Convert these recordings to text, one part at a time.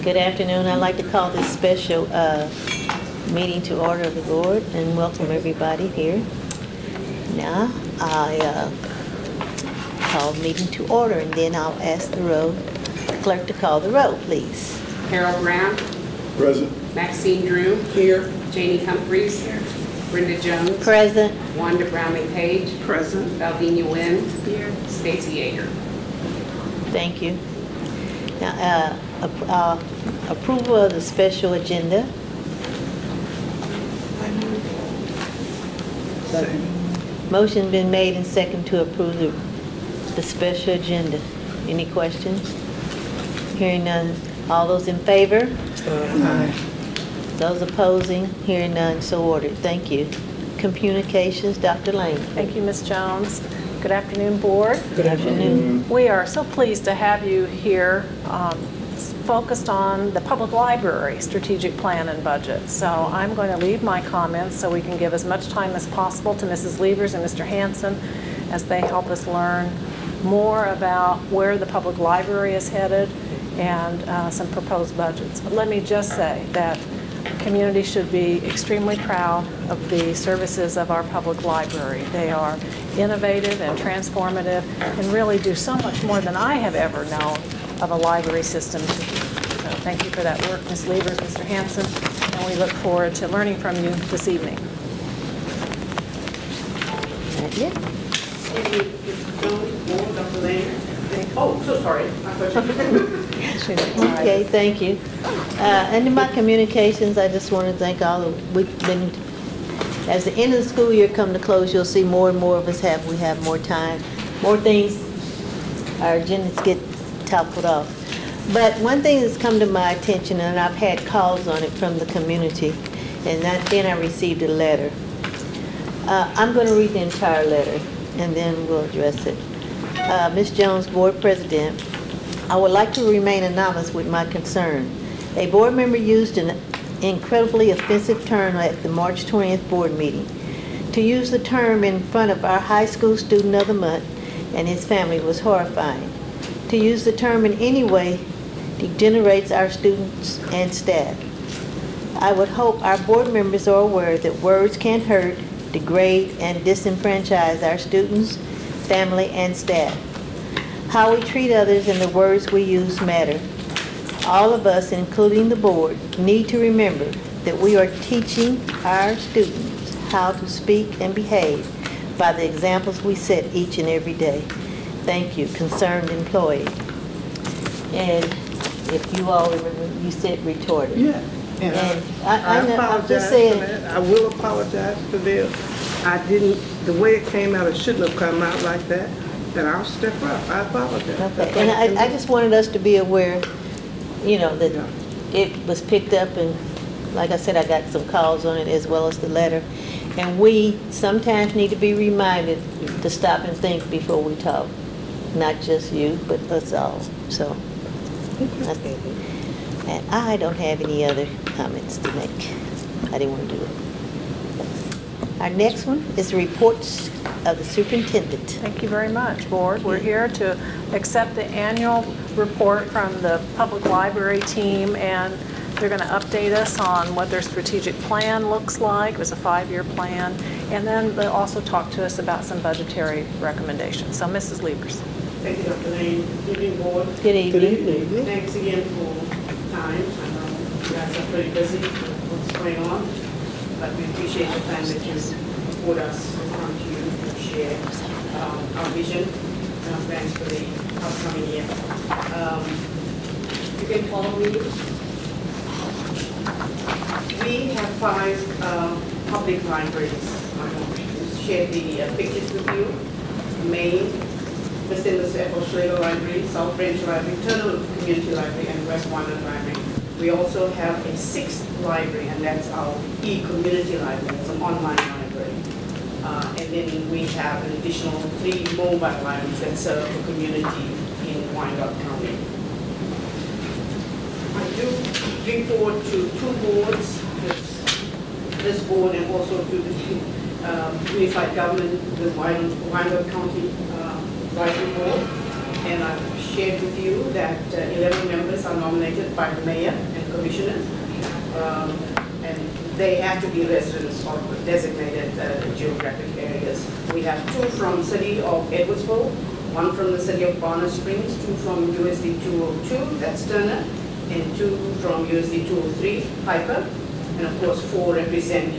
Good afternoon. I'd like to call this special meeting to order of the board and welcome everybody here. Now, I call the meeting to order, and then I'll ask the clerk to call the roll, please. Harold Brown. Present. Maxine Drew. Here. Janie Humphreys. Here. Brenda Jones. Present. Wanda Brownlee Page. Present. Valvina Wynn. Here. Stacy Yeager. Thank you. Now, approval of the special agenda. Second. Motion been made and second to approve the special agenda. Any questions? Hearing none. All those in favor? Aye. Those opposing? Hearing none. So ordered. Thank you. Communications, Dr. Lane. Thank you, Ms. Jones. Good afternoon, board. Good afternoon. We are so pleased to have you here focused on the public library strategic plan and budget. So I'm going to leave my comments so we can give as much time as possible to Mrs. Levers and Mr. Hanson as they help us learn more about where the public library is headed and some proposed budgets. But let me just say that the community should be extremely proud of the services of our public library. They are innovative and transformative and really do so much more than I have ever known of a library system to do. So thank you for that work, Ms. Levers, Mr. Hanson, and we look forward to learning from you this evening. Oh, so sorry. Okay, thank you. And in my communications, I just want to thank all of, we've been, as the end of the school year come to close, you'll see more and more of us we have more time, more things, our agendas get toppled off. But one thing that's come to my attention, and I've had calls on it from the community, and then I received a letter. I'm going to read the entire letter, and then we'll address it. Ms. Jones, Board President, I would like to remain anonymous with my concern. A board member used an incredibly offensive term at the March 20th board meeting. To use the term in front of our high school student of the month and his family was horrifying. To use the term in any way degenerates our students and staff. I would hope our board members are aware that words can hurt, degrade, and disenfranchise our students, family, and staff. How we treat others and the words we use matter. All of us, including the board, need to remember that we are teaching our students how to speak and behave by the examples we set each and every day. Thank you, concerned employee. And if you all remember, you said retorted. Yeah. And I apologize for that. I will apologize for this. I didn't, the way it came out, it shouldn't have come out like that. And I'll step up. I apologize. Okay. And I just wanted us to be aware, you know, that it was picked up, and like I said, I got some calls on it as well as the letter. And we sometimes need to be reminded to stop and think before we talk. Not just you, but us all. So, and I don't have any other comments to make. I didn't want to do it. Our next one is the reports of the superintendent. Thank you very much, board. We're here to accept the annual report from the public library team, and they're going to update us on what their strategic plan looks like. It was a 5-year plan, and then they'll also talk to us about some budgetary recommendations. So, Mrs. Levers. Thank you, Dr. Lane. Good evening, board. Good evening. Good evening. Thanks again for time. I know you guys are pretty busy with what's going on, but we appreciate the time that you afford us to come to you and share our vision and our plans for the upcoming year. You can follow me. We have 5 public libraries. I'm going to share the pictures with you. Maine, West End Schlegel Library, South Branch Library, Turner Community Library, and West Wyandotte Library. We also have a 6th library, and that's our e-community library. It's an online library. And then we have an additional 3 mobile libraries that serve the community in Wyandotte County. I do report to 2 boards, this board and also to the Unified Government, the Wyandotte County Library Board. And I've shared with you that 11 members are nominated by the mayor and commissioners. And they have to be residents of designated geographic areas. We have 2 from the city of Edwardsville, 1 from the city of Bonner Springs, 2 from USD 202, that's Turner, and 2 from USD 203, Piper, and of course 4 represent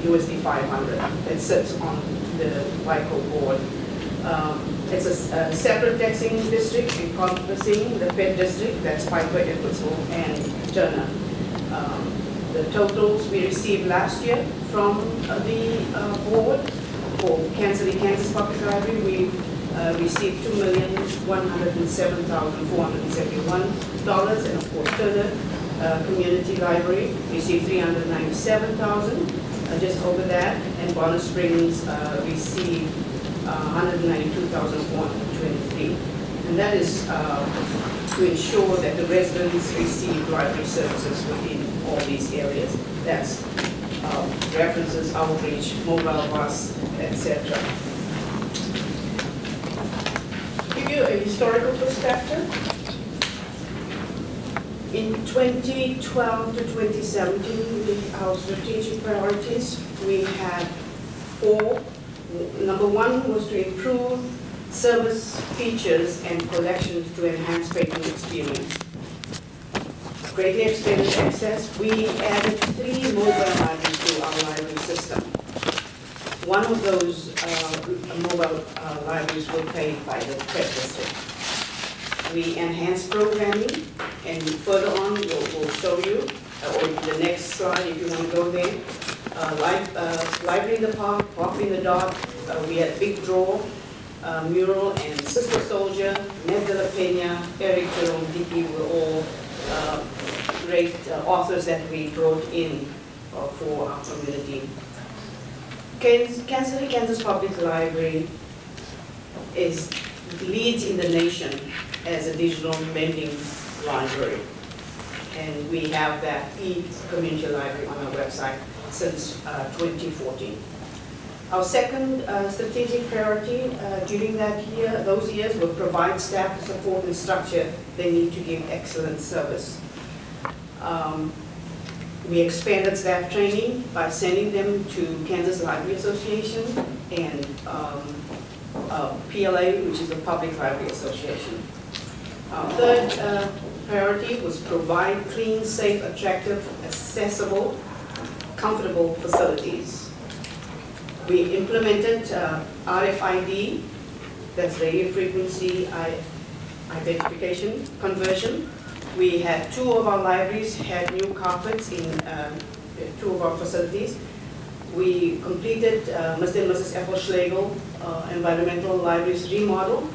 USD 500 that sits on the WICO board. It's a separate taxing district encompassing the PET district, that's Piper, Edwardsville, and Turner. The totals we received last year from the board for Kansas City, Kansas Public Library, we received $2,107,471, and of course Turner Community Library received $397,000, just over that, and Bonner Springs received $192,423, and that is to ensure that the residents receive library services within all these areas. That's references, outreach, mobile bus, etc. To give you a historical perspective, in 2012 to 2017, our strategic priorities, we had 4. Number 1 was to improve service features and collections to enhance patron experience. Greatly expanded access, we added 3 mobile libraries to our library system. One of those mobile libraries were paid by the PET district. We enhanced programming, and further on we'll show you, or the next slide if you want to go there. Library in the Park, Park in the Dark, we had Big Draw, Mural, and Sister Soldier, Ned de la Peña, Eric Jerome Dickey were all great authors that we brought in for our community. Kansas City, Kansas Public Library leads in the nation as a digital mending library. And we have that e-community library on our website since 2014. Our second strategic priority during those years will provide staff the support and structure they need to give excellent service. We expanded staff training by sending them to Kansas Library Association and PLA, which is a Public Library Association. Our third priority was provide clean, safe, attractive, accessible, comfortable facilities. We implemented RFID, that's radio frequency identification conversion. We had 2 of our libraries had new carpets in 2 of our facilities. We completed Mr. and Mrs. Ethel Schlegel Environmental Libraries remodel.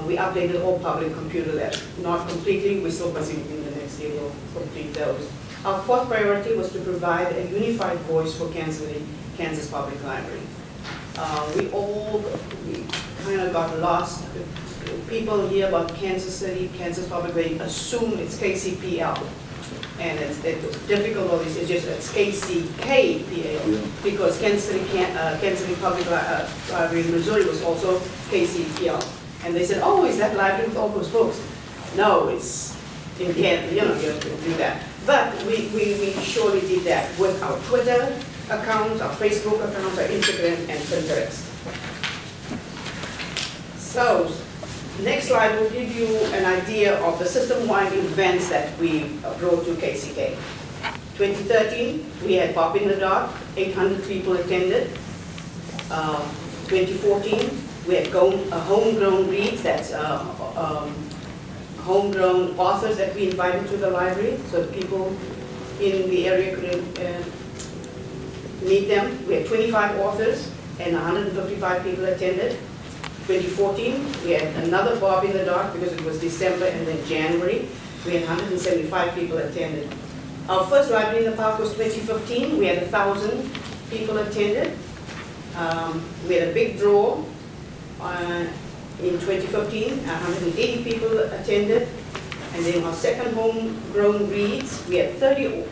We updated all public computer labs. Not completely, we're still busy in the next year, we'll complete those. Our 4th priority was to provide a unified voice for Kansas City, Kansas Public Library. We kind of got lost. People hear about Kansas City, Kansas Public Library, assume it's KCPL. And it's difficult, it's just it's KCKPL, because Kansas City Public Library in Missouri was also KCPL. And they said, oh, is that library with all those books? No, it's in Kansas, you have to do that. But we surely did that with our Twitter accounts, our Facebook accounts, our Instagram, and Pinterest. So, next slide will give you an idea of the system-wide events that we brought to KCK. 2013, we had Pop in the Dark, 800 people attended. 2014, we had homegrown reads, that's homegrown authors that we invited to the library, so people in the area could meet them. We had 25 authors and 155 people attended. 2014, we had another Bob in the Dark because it was December, and then January, we had 175 people attended. Our first Library in the Park was 2015, we had 1,000 people attended. We had a big draw in 2015, 180 people attended. And then our second homegrown reads, we had 30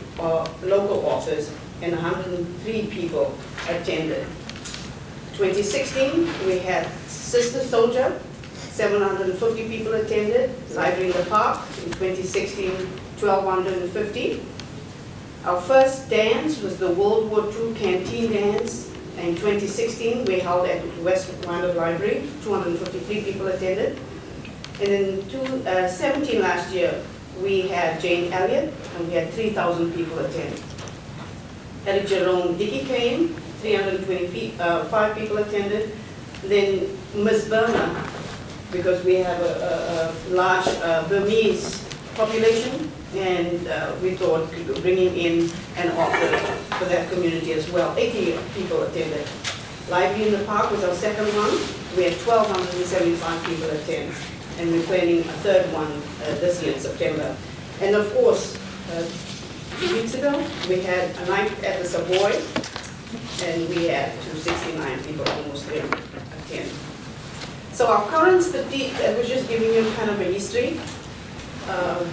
local authors and 103 people attended. 2016, we had Sister Soldier, 750 people attended. Library in the Park in 2016, 1,250. Our first dance was the World War II Canteen Dance. In 2016, we held at West Wyandotte Library. 253 people attended. And in 2017 last year, we had Jane Elliott, and we had 3,000 people attend. Eric Jerome Dickey came, 325 people attended. Then Miss Burma, because we have a large Burmese population, and we thought bringing in an author for that community as well. 80 people attended. Library in the Park was our second one. We had 1,275 people attend, and we're planning a third one this year in September. And of course, 2 weeks ago, we had a night at the Savoy, and we had 269 people almost there attend. So our current strategic, I was just giving you kind of a history,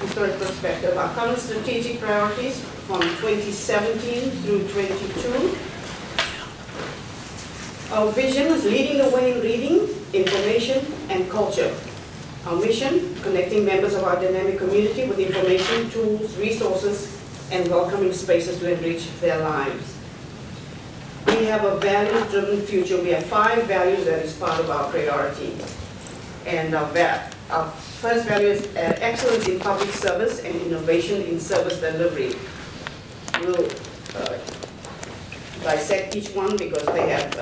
historic perspective. Our current strategic priorities from 2017 through 22. Our vision is leading the way in reading, information, and culture. Our mission, connecting members of our dynamic community with information, tools, resources, and welcoming spaces to enrich their lives. We have a values-driven future. We have 5 values that is part of our priority. And our first value is excellence in public service and innovation in service delivery. We'll dissect each one because they have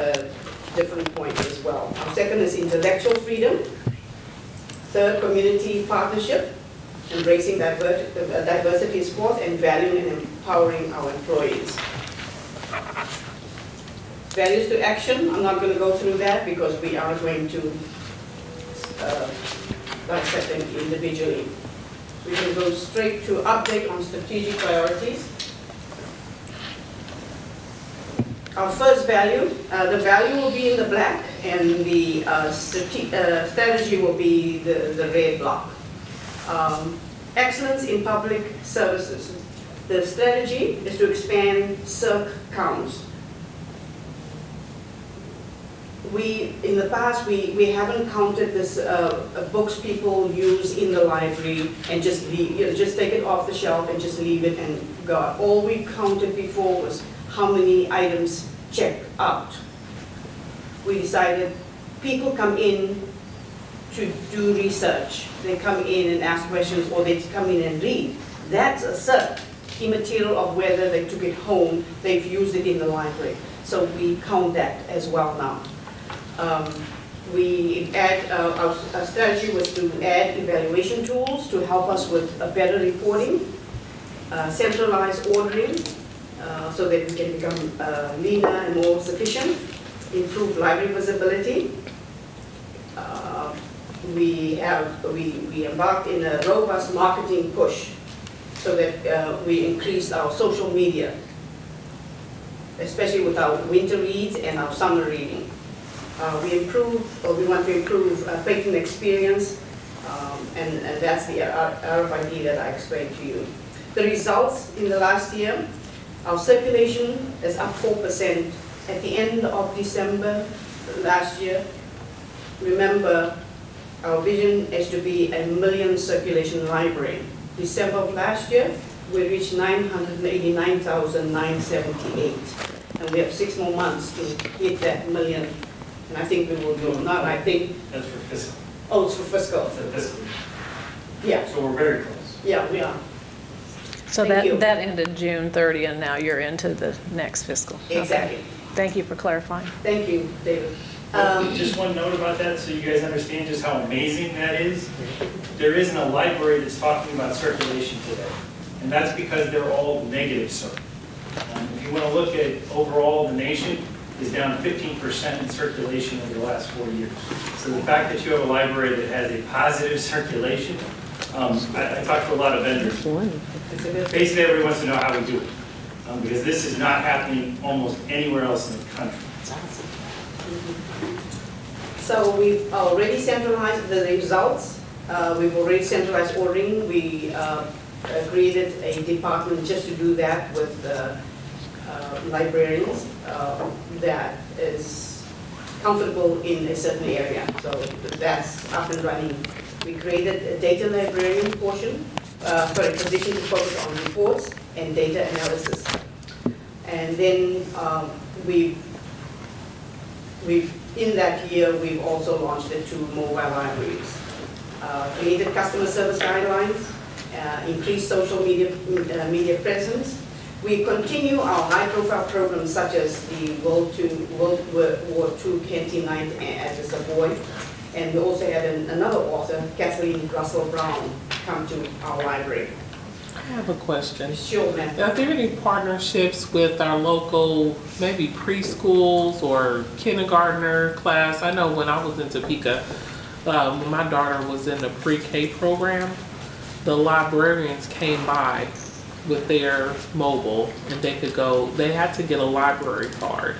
different points as well. Our second is intellectual freedom. Third, community partnership. Embracing diversity is fourth, and valuing and empowering our employees. Values to action, I'm not going to go through that because we are going to dissect them individually. We can go straight to update on strategic priorities. Our first value, the value will be in the black, and the strategy will be the red block. Excellence in public services. The strategy is to expand CERC counts. In the past, we haven't counted this books people use in the library and just leave, just take it off the shelf and just leave it and go. All we counted before was how many items checked out. We decided people come in to do research. They come in and ask questions, or they come in and read. That's a CERC, immaterial of whether they took it home, they've used it in the library. So we count that as well now. Our strategy was to add evaluation tools to help us with better reporting, centralized ordering, so that we can become leaner and more sufficient, improve library visibility. We embarked in a robust marketing push so that we increased our social media, especially with our winter reads and our summer reading. We want to improve patron experience, and that's the RFID that I explained to you. The results in the last year, our circulation is up 4% at the end of December last year. Remember, our vision is to be a 1 million circulation library. December of last year, we reached 989,978. And we have 6 more months to hit that 1 million. And I think we will do, not I think. That's for fiscal. Oh, it's for fiscal. It's for fiscal. Yeah. So we're very close. Yeah, we are. So Thank you. that ended June 30, and now you're into the next fiscal. Exactly. Okay. Thank you for clarifying. Thank you, David. Just one note about that so you guys understand just how amazing that is. There isn't a library that's talking about circulation today. And that's because they're all negative CERC. If you want to look at overall, the nation is down 15% in circulation over the last 4 years. So the fact that you have a library that has a positive circulation, I talked to a lot of vendors. Basically, everybody wants to know how we do it. Because this is not happening almost anywhere else in the country. So we've already centralized the results. We've already centralized ordering. We created a department just to do that with librarians. That is comfortable in a certain area. So that's up and running. We created a data librarian portion, position to focus on reports and data analysis. And then in that year, we've also launched the 2 mobile libraries. Created customer service guidelines, increased social media presence. We continue our high-profile programs such as the World War II canteen night at the Savoy. And we also had another author, Kathleen Russell Brown, come to our library. I have a question. Sure, ma'am. Are there any partnerships with our local, maybe preschools or kindergartner class? I know when I was in Topeka, when my daughter was in the pre-K program, the librarians came by with their mobile and they could go, they had to get a library card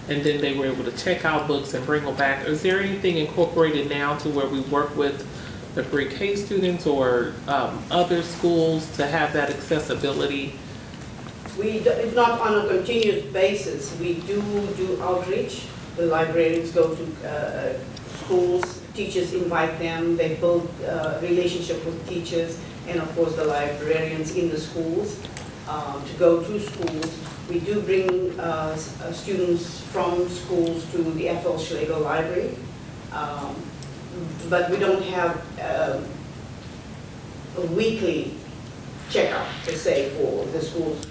and then they were able to check out books and bring them back. Is there anything incorporated now to where we work with the pre-K students or other schools to have that accessibility? It's not on a continuous basis. We do outreach. The librarians go to schools, teachers invite them, they build relationship with teachers, and of course the librarians in the schools to go to schools. We do bring students from schools to the F.L. Schlegel Library. But we don't have a weekly checkup, per se, for the schools.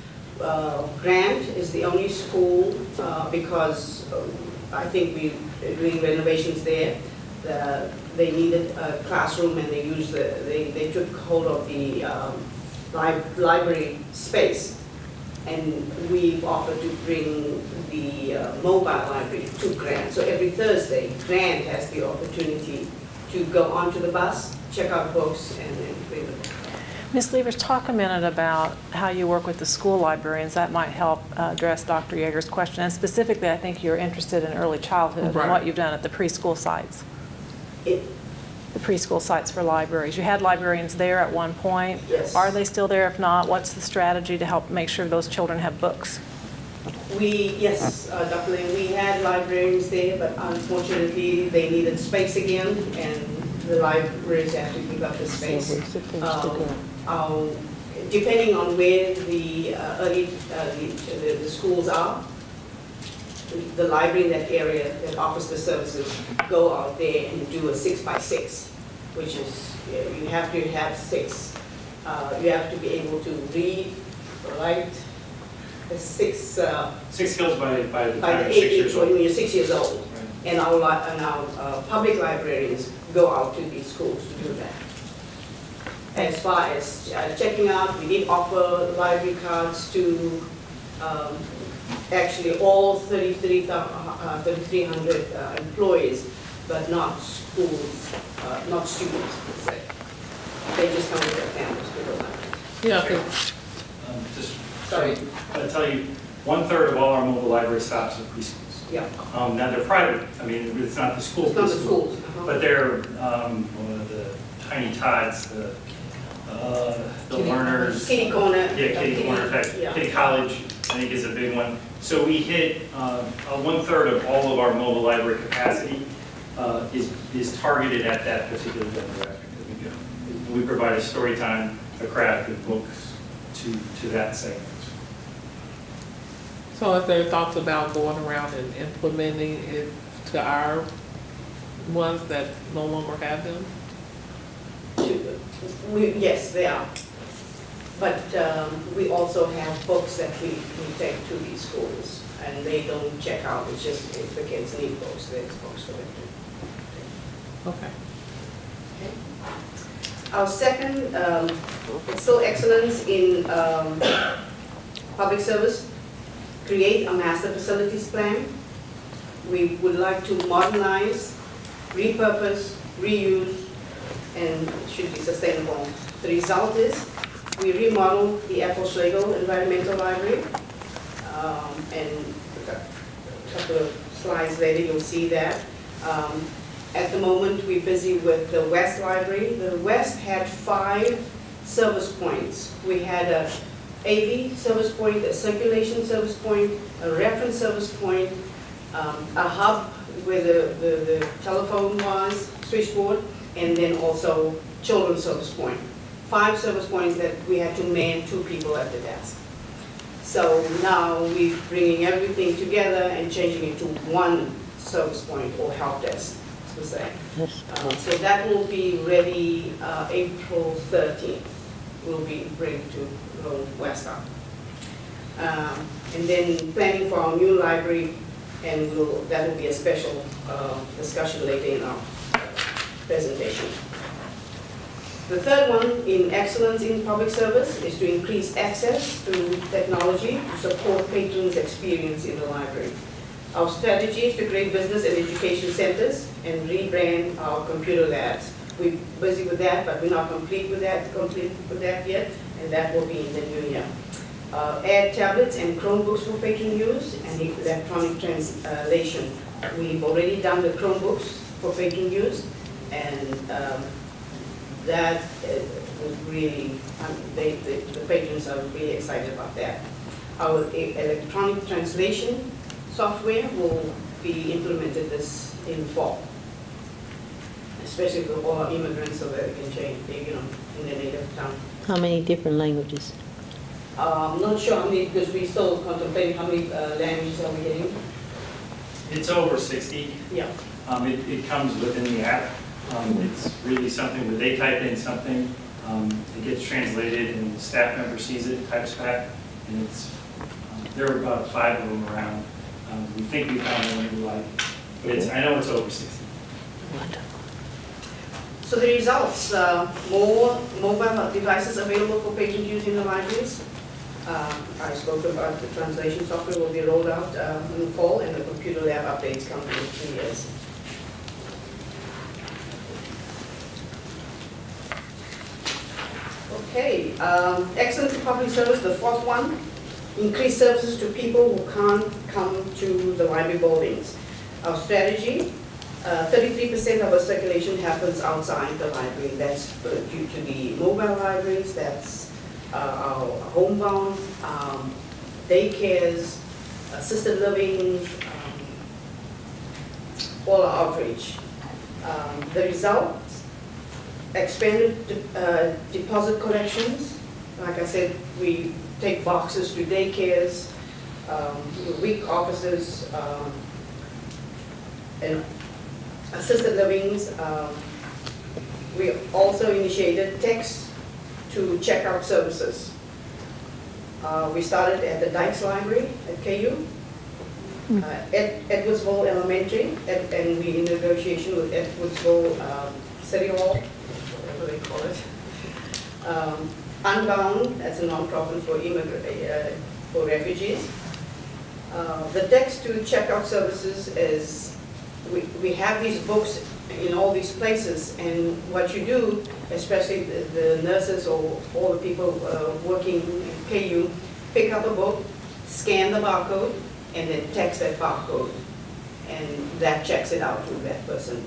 Grant is the only school because I think we're doing renovations there. They needed a classroom and they took hold of the library space. And we've offered to bring the mobile library to Grant. So every Thursday, Grant has the opportunity to go onto the bus, check out books, and then bring them. Ms. Levers, talk a minute about how you work with the school librarians. That might help address Dr. Yeager's question. And specifically, I think you're interested in early childhood and what you've done at the preschool sites. The preschool sites for libraries. You had librarians there at one point. Yes. Are they still there? If not, what's the strategy to help make sure those children have books? Yes, Dr. Lane, we had librarians there, but unfortunately they needed space again, and the libraries have to give up the space. Depending on where the the schools are, the library in that area that offers the services go out there and do a 6x6, which is, you have to have 6. You have to be able to read, write, the 6 skills by the time by you're 8 6 years old. when you're 6 years old. Right. And our public librarians go out to these schools to do that. As far as checking out, we did offer library cards to actually all 3,300 employees, but not schools, not students, let's say. They just come with their families to the library. Yeah. Sorry. I'll tell you, 1/3 of all our mobile library stops are preschools. Yeah. Now they're private. I mean, it's not the school. It's not the schools. But they're the Tiny Tots, the learners. Kitty Corner. Yeah, Kitty Corner. In fact, Yeah. Kitty College, I think, is a big one. So we hit 1/3 of all of our mobile library capacity is targeted at that particular demographic. We provide a story time, a craft, and books to that segment. So is there thoughts about going around and implementing it to our ones that no longer have them? Yes, they are. But we also have books that we take to these schools, and they don't check out. It's just if the kids need books, there's books for them too. Okay. Our second, it's still excellence in public service. Create a master facilities plan. We would like to modernize, repurpose, reuse, and it should be sustainable. The result is we remodeled the F.L. Schlegel Environmental Library, and a couple of slides later you'll see that. At the moment we're busy with the West Library. The West had 5 service points. We had a AV service point, a circulation service point, a reference service point, a hub where the telephone was, switchboard, and then also children's service point. 5 service points that we had to man 2 people at the desk. So now we're bringing everything together and changing it to 1 service point or help desk, to say. So that will be ready April 13th. Will be ready to go west up. And then planning for our new library, and that will be a special discussion later in our presentation. The third one, in excellence in public service, is to increase access to technology to support patrons' experience in the library. Our strategy is to create business and education centers and rebrand our computer labs. We're busy with that, but we're not complete with that yet, and that will be in the new year. Add tablets and Chromebooks for patron use and electronic translation. We've already done the Chromebooks for patron use, and that was really, the patrons are really excited about that. Our electronic translation software will be implemented in fall, especially for all our immigrants, so that they can change, in their native tongue. How many different languages? I'm not sure how many, because we still contemplating how many languages are we getting. It's over 60. Yeah. It comes within the app. It's really something where they type in something, it gets translated, and the staff member sees it, types back, and it's there are about 5 of them around. We think we found one we like, but I know it's over 60. Wonderful. So the results, more mobile devices available for patient use in the libraries. I spoke about the translation software will be rolled out in the fall, and the computer lab updates come in 3 years. Okay, excellence in public service, the 4th one, increase services to people who can't come to the library buildings. Our strategy, 33% of our circulation happens outside the library. That's due to the mobile libraries, that's our homebound, daycares, assisted living, all our outreach. The result, expanded deposit collections. Like I said, we take boxes to daycares, week offices, and assisted livings. We also initiated text to checkout services. We started at the Dykes Library at KU, Edwardsville Elementary, and we in negotiation with Edwardsville City Hall, whatever they call it. Unbound, that's a nonprofit for refugees. The text to checkout services is, we have these books in all these places, and what you do, especially the nurses or all the people working in KU, pick up a book, scan the barcode, and then text that barcode, and that checks it out to that person.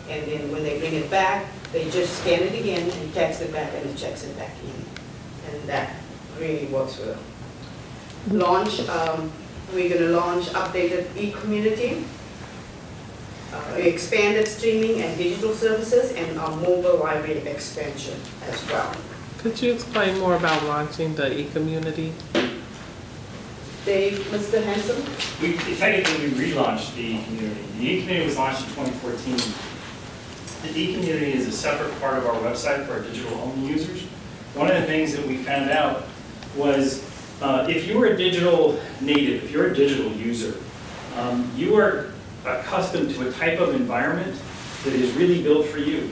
And then when they bring it back, they just scan it again and text it back, and it checks it back in. And that really works well. Launch, we're going to launch updated e-community, expanded streaming and digital services, and our mobile library expansion as well. Could you explain more about launching the e-community? Dave, Mr. Hanson? Technically, we relaunched the e-community. The e-community was launched in 2014. The e-community is a separate part of our website for our digital-only users. One of the things that we found out was if you were a digital native, if you're a digital user, you are accustomed to a type of environment that is really built for you.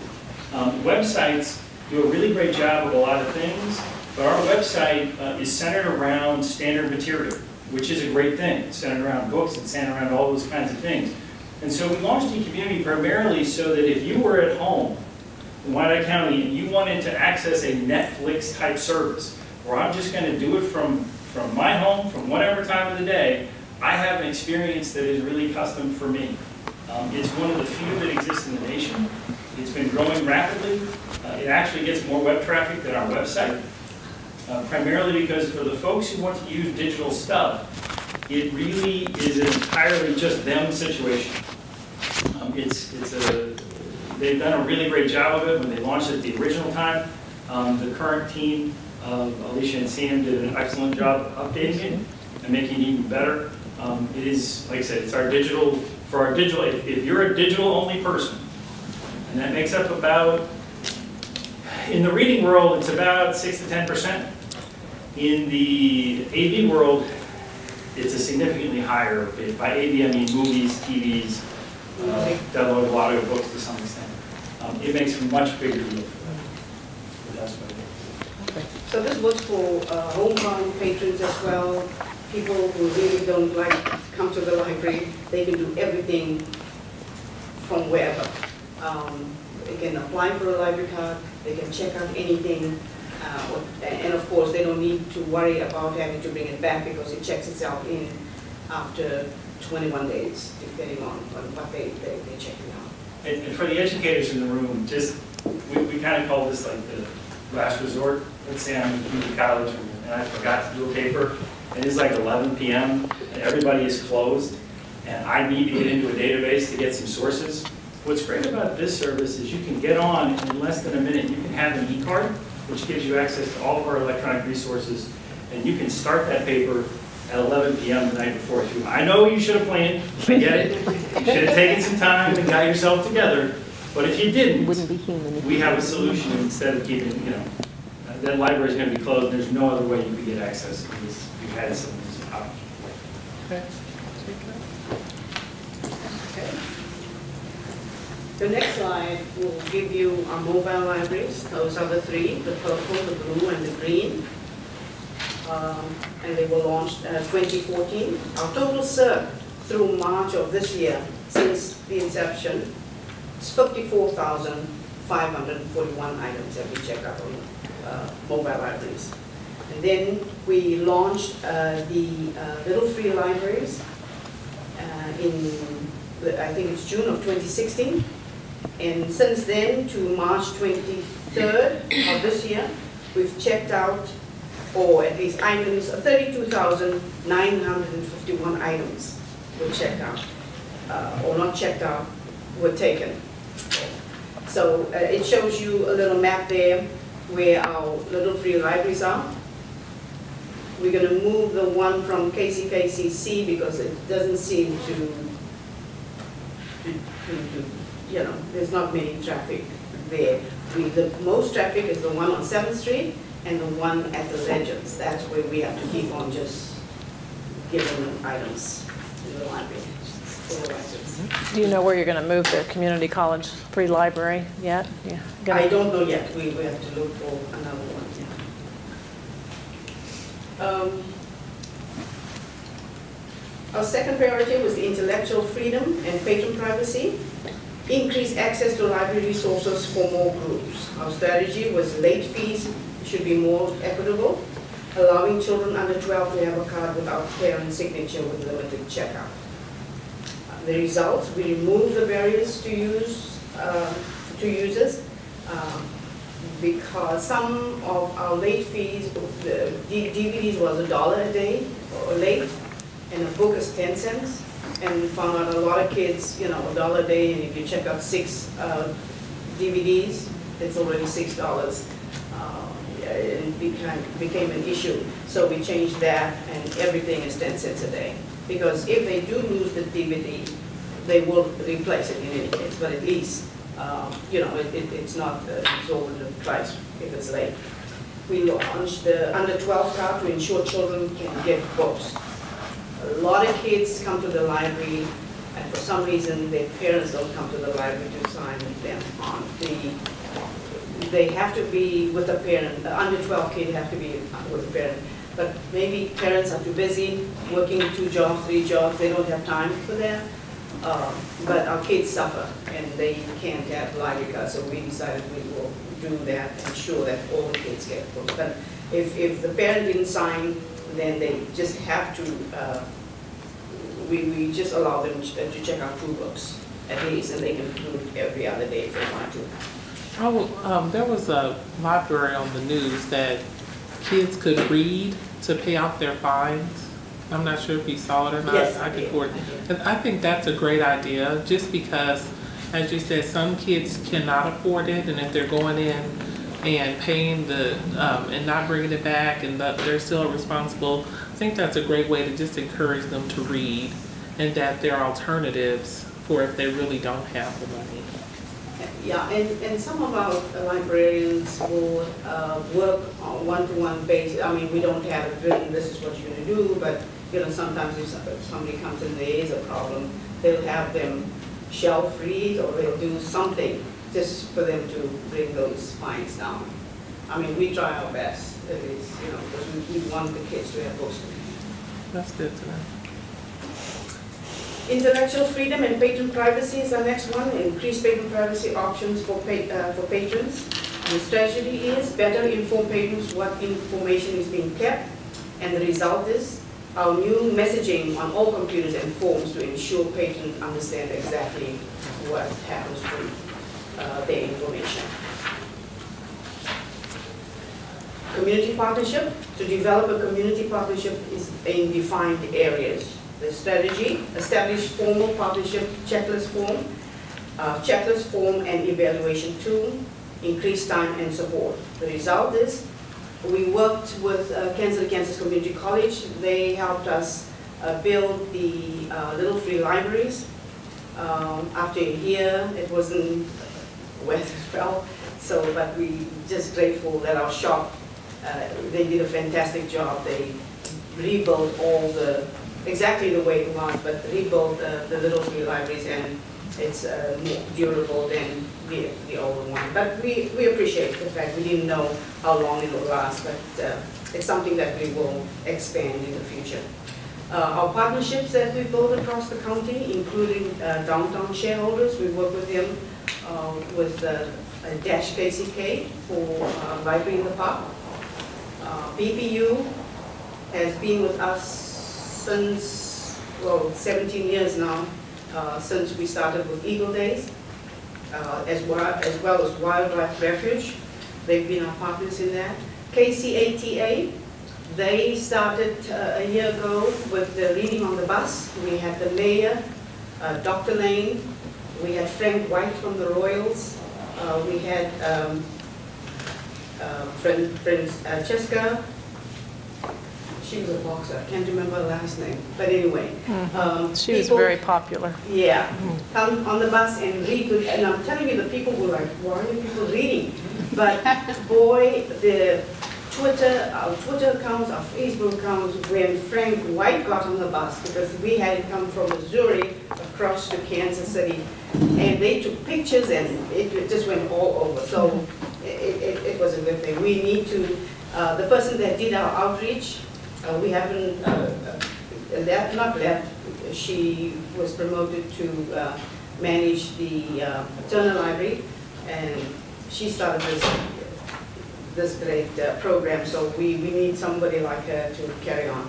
Websites do a really great job of a lot of things, but our website is centered around standard material, which is a great thing. It's centered around books, it's centered around all those kinds of things. And so we launched eCommunity primarily so that if you were at home in Wyandotte County and you wanted to access a Netflix type service, where I'm just going to do it from my home, from whatever time of the day, I have an experience that is really custom for me. It's one of the few that exist in the nation. It's been growing rapidly. It actually gets more web traffic than our website, primarily because for the folks who want to use digital stuff, it really is an entirely just them situation. They've done a really great job of it when they launched it the original time. The current team of Alicia and Sam did an excellent job of updating it and making it even better. It is, like I said, it's our digital, if you're a digital-only person, and that makes up about, in the reading world, it's about 6 to 10%. In the AV world, it's a significantly higher. By AV, I mean movies, TVs, download a lot of books to some extent. It makes a much bigger deal for them. But that's what it is. So this works for homebound patrons as well. People who really don't like to come to the library, they can do everything from wherever. They can apply for a library card, they can check out anything, and of course they don't need to worry about having to bring it back because it checks itself in after 21 days, depending on what they're checking out. And for the educators in the room, we kind of call this like the last resort. Let's say I'm in community college and I forgot to do a paper, and it's like 11 p.m. and everybody is closed, and I need to get into a database to get some sources. What's great about this service is you can get on in less than a minute. You can have an e-card, which gives you access to all of our electronic resources, and you can start that paper at 11 p.m. the night before. I know you should have planned, I get it. You should have taken some time and got yourself together, but if you didn't, we have a solution instead of keeping, that library is going to be closed, and there's no other way you could get access because you had some options. Okay. The next slide will give you our mobile libraries. Those are the three, the purple, the blue, and the green. And they were launched 2014. Our total CERC through March of this year, since the inception, is 54,541 items that we checked out on mobile libraries. And then we launched the little free libraries I think it's June of 2016. And since then to March 23rd of this year, we've checked out, or at least items, 32,951 items were checked out, or not checked out, were taken. So it shows you a little map there where our little free libraries are. We're going to move the one from KCKPS because it doesn't seem to there's not many traffic there. The most traffic is the one on 7th Street and the one at the Legends. That's where we have to keep on just giving them items in the library. Do you know where you're going to move the community college free library yet? I don't know yet. We have to look for another one. Our second priority was the intellectual freedom and patron privacy. Increase access to library resources for more groups. Our strategy was late fees should be more equitable, allowing children under 12 to have a card without parent signature with limited checkout. The results, we removed the barriers to users because some of our late fees, the DVDs was $1 a day or late, and a book is 10 cents. And we found out a lot of kids, $1 a day, and if you check out 6 DVDs, it's already $6. It became an issue. So we changed that, and everything is 10 cents a day. Because if they do lose the DVD, they will replace it in any case. But at least, it's not exorbitant price if it's late. We launched the under 12 card to ensure children can get books. A lot of kids come to the library, and for some reason their parents don't come to the library to sign them on. They have to be with a parent. The under 12 kid have to be with a parent. But maybe parents are too busy working 2 jobs, 3 jobs. They don't have time for that. But our kids suffer, and they can't have library cards. So we decided we will do that and ensure that all the kids get books. But if the parent didn't sign, then they just have to, we just allow them to check out 2 books at least, and they can do it every other day if they want to. There was a library on the news that kids could read to pay off their fines. I'm not sure if you saw it or not. Yes, I can forward it. And I think that's a great idea, just because as you said, some kids cannot afford it, and if they're going in and paying the, and not bringing it back, and that they're still responsible, I think that's a great way to just encourage them to read, and that there are alternatives for if they really don't have the money. Yeah, and some of our librarians will work on one-to-one basis. I mean, we don't have it written, this is what you're going to do, but sometimes if somebody comes in, there is a problem, they'll have them shelf read, or they'll do something just for them to bring those fines down. I mean, we try our best, at least, because we want the kids to have books. That's good to know. Intellectual freedom and patron privacy is our next one. Increased patron privacy options for patrons. The strategy is better inform patrons what information is being kept, and the result is our new messaging on all computers and forms to ensure patrons understand exactly what happens to their information. Community partnership. To develop a community partnership is in defined areas. The strategy, establish formal partnership checklist form and evaluation tool, increase time and support. The result is we worked with Kansas Community College. They helped us build the little free libraries. After a year, it wasn't worth well, but we just grateful that our shop, they did a fantastic job. They rebuilt all exactly the way it was, but rebuilt the little free libraries, and it's more durable than the older one. But we appreciate the fact we didn't know how long it will last, but it's something that we will expand in the future. Our partnerships that we build across the county, including downtown shareholders, we work with them with Dash KCK for Library in the Park. BPU has been with us since, 17 years now, since we started with Eagle Days, as well as Wildlife Refuge. They've been our partners in that. KCATA, they started a year ago with the reading on the bus. We had the mayor, Dr. Lane, we had Frank White from the Royals, we had Francesca. She was a boxer, I can't remember her last name, but anyway. She was very popular. Yeah, come on the bus and read, and I'm telling you, the people were like, why are people reading? But boy, our Twitter accounts, our Facebook accounts, when Frank White got on the bus, because we had come from Missouri across to Kansas City, and they took pictures, and it just went all over. So it was a good thing. We need to, the person that did our outreach, we haven't not left. She was promoted to manage the Turner Library, and she started this great program. So we need somebody like her to carry on.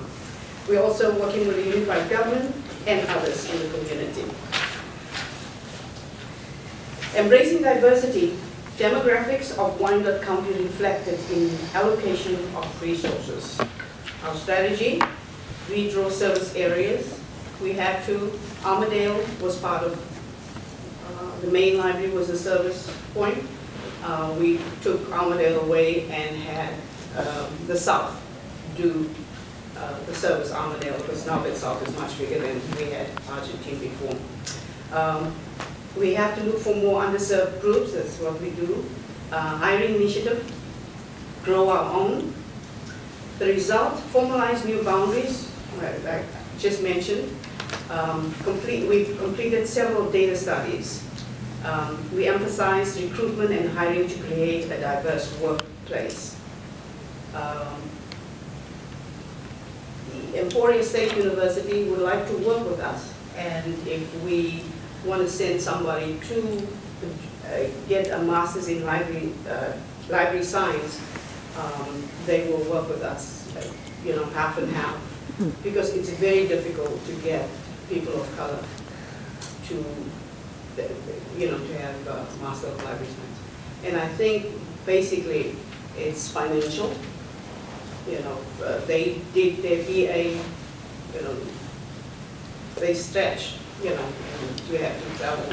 We're also working with the Unified Government and others in the community. Embracing diversity. Demographics of Wyandotte County reflected in allocation of resources. Our strategy, redraw service areas. We had to, Armadale was part of, the main library was a service point. We took Armadale away and had the South do the service Armadale, because now the South is much bigger than we had Argentine before. We have to look for more underserved groups, that's what we do. Hiring initiative, grow our own. The result, formalize new boundaries, like I just mentioned. We've completed several data studies. We emphasize recruitment and hiring to create a diverse workplace. Emporia State University would like to work with us, and if we want to send somebody to get a master's in library science, they will work with us, half and half, because it's very difficult to get people of color to have a master of library science. And I think basically it's financial. They did their BA, they stretched, and we have to travel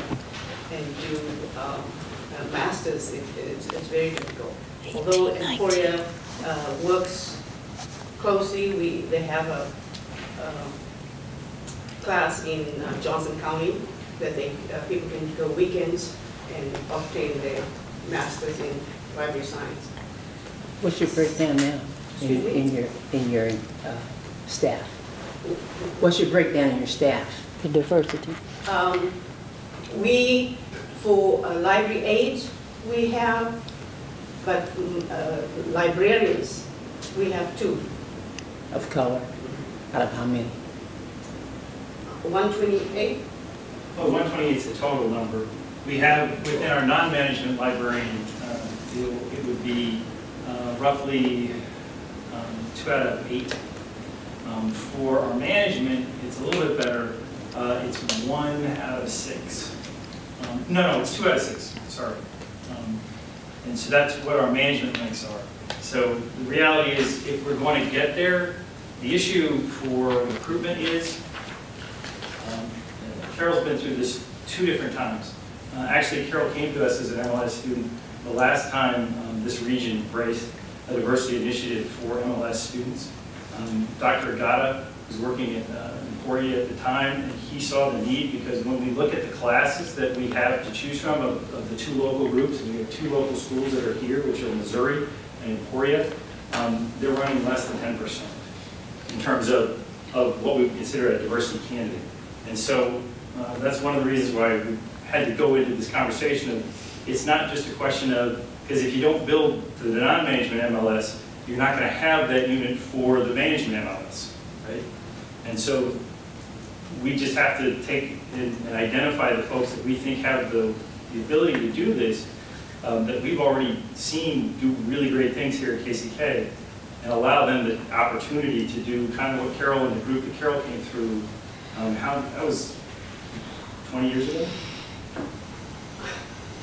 and do a master's, it's very difficult. Although Emporia works closely, they have a class in Johnson County that people can go weekends and obtain their master's in library science. What's your breakdown now in your staff? What's your breakdown in your staff? The diversity. We, for library aides, we have, but librarians, we have 2. Of color? Out of how many? 128. Well, 128 is the total number. We have, within our non-management librarian, it would be roughly 2 out of 8. For our management, it's a little bit better. It's 1 out of 6. No, it's 2 out of 6, sorry. And so that's what our management ranks are. So the reality is, if we're going to get there, the issue for recruitment is, Carol's been through this 2 different times. Actually, Carol came to us as an MLS student the last time this region embraced a diversity initiative for MLS students. Dr. Agata was working at Emporia at the time, and he saw the need because when we look at the classes that we have to choose from of the 2 local groups, and we have 2 local schools that are here, which are Missouri and Emporia, they're running less than 10% in terms of what we would consider a diversity candidate. And so that's one of the reasons why we had to go into this conversation of, it's not just a question of, because if you don't build the non-management MLS, you're not going to have that unit for the management MLS, right? And so we just have to take and identify the folks that we think have the ability to do this, that we've already seen do really great things here at KCK, and allow them the opportunity to do kind of what Carol and the group that Carol came through, that was 20 years ago?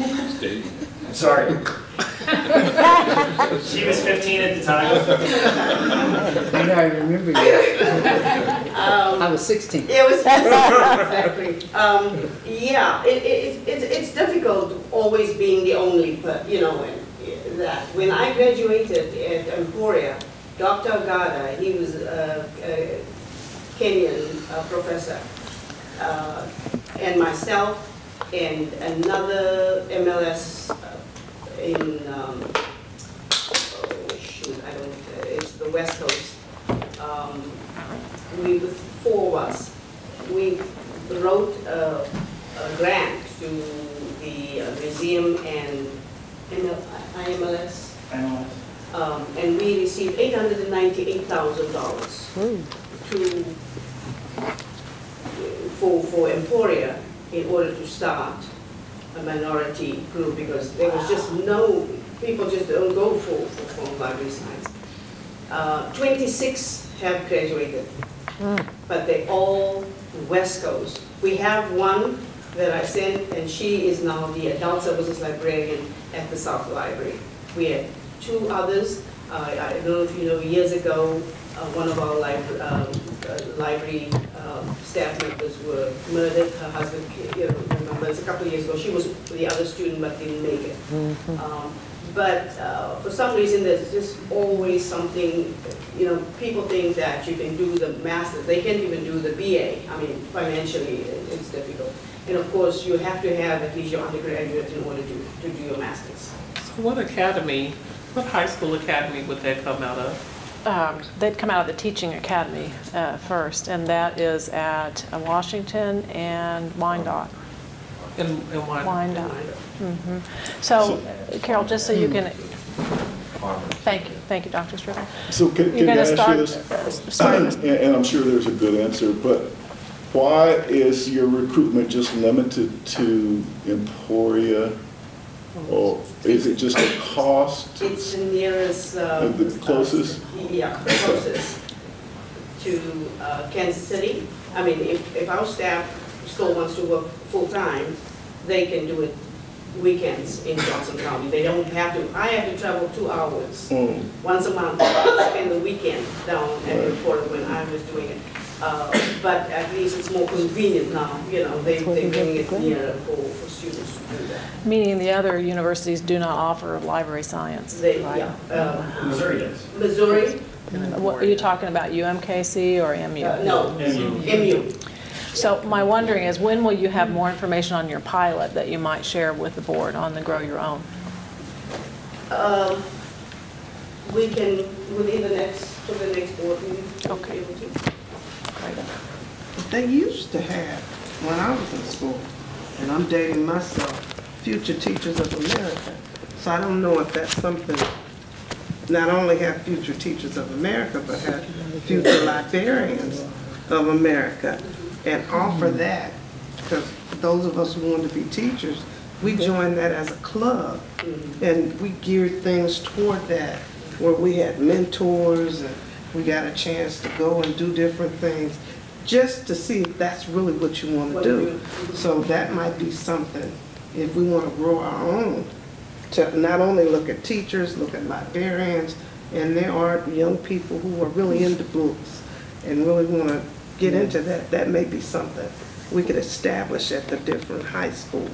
I'm sorry. She was 15 at the time. I remember you. I was 16. It was exactly. Yeah, it's difficult always being the only, that when I graduated at Emporia, Dr. Agata, he was a Kenyan professor, and myself and another MLS in it's the West Coast. We were 4 of us. We wrote a grant to the museum and IMLS, and we received $898,000 for Emporia in order to start a minority group, because there was just people just don't go for library science. 26 have graduated, but they're all West Coast. We have one that I sent, and she is now the adult services librarian at the South Library. We had 2 others. I don't know if you know, years ago, one of our library staff members were murdered. Her husband, remember, it's a couple of years ago. She was the other student, but didn't make it. But for some reason, there's just always something, people think that you can do the master's. They can't even do the BA. I mean, financially, it's difficult. And of course, you have to have at least your undergraduate in order to do your master's. So what high school academy would that come out of? They'd come out of the teaching academy first, and that is at Washington and Wyandotte. And Wyandotte. So, Carol, just so you can, thank you, Dr. Strickland. So can I ask you this? And I'm sure there's a good answer, but why is your recruitment just limited to Emporia? Or is it just a cost? It's the nearest. The closest? Yeah, the closest to Kansas City. I mean, if our staff still wants to work full-time, they can do it weekends in Johnson County. They don't have to. I have to travel 2 hours once a month, spend the weekend down at Emporia when I was doing it. But at least it's more convenient now, you know, they bring it nearer for students to do that. Meaning the other universities do not offer library science? They, right? yeah. Missouri does. Missouri? What, are you talking about UMKC or MU? No, MU. So my wondering is, when will you have more information on your pilot that you might share with the board on the Grow Your Own? We can, within the next board meeting. Okay. But they used to have, when I was in school, and I'm dating myself, Future Teachers of America. So I don't know if that's something, not only have Future Teachers of America, but have Future Librarians of America, and offer that. Because those of us who want to be teachers, we joined that as a club, and we geared things toward that, where we had mentors, and we got a chance to go and do different things, just to see if that's really what you want to do. So that might be something, if we want to grow our own, to not only look at teachers, look at librarians, and there are young people who are really into books and really want to get into that. That may be something we could establish at the different high schools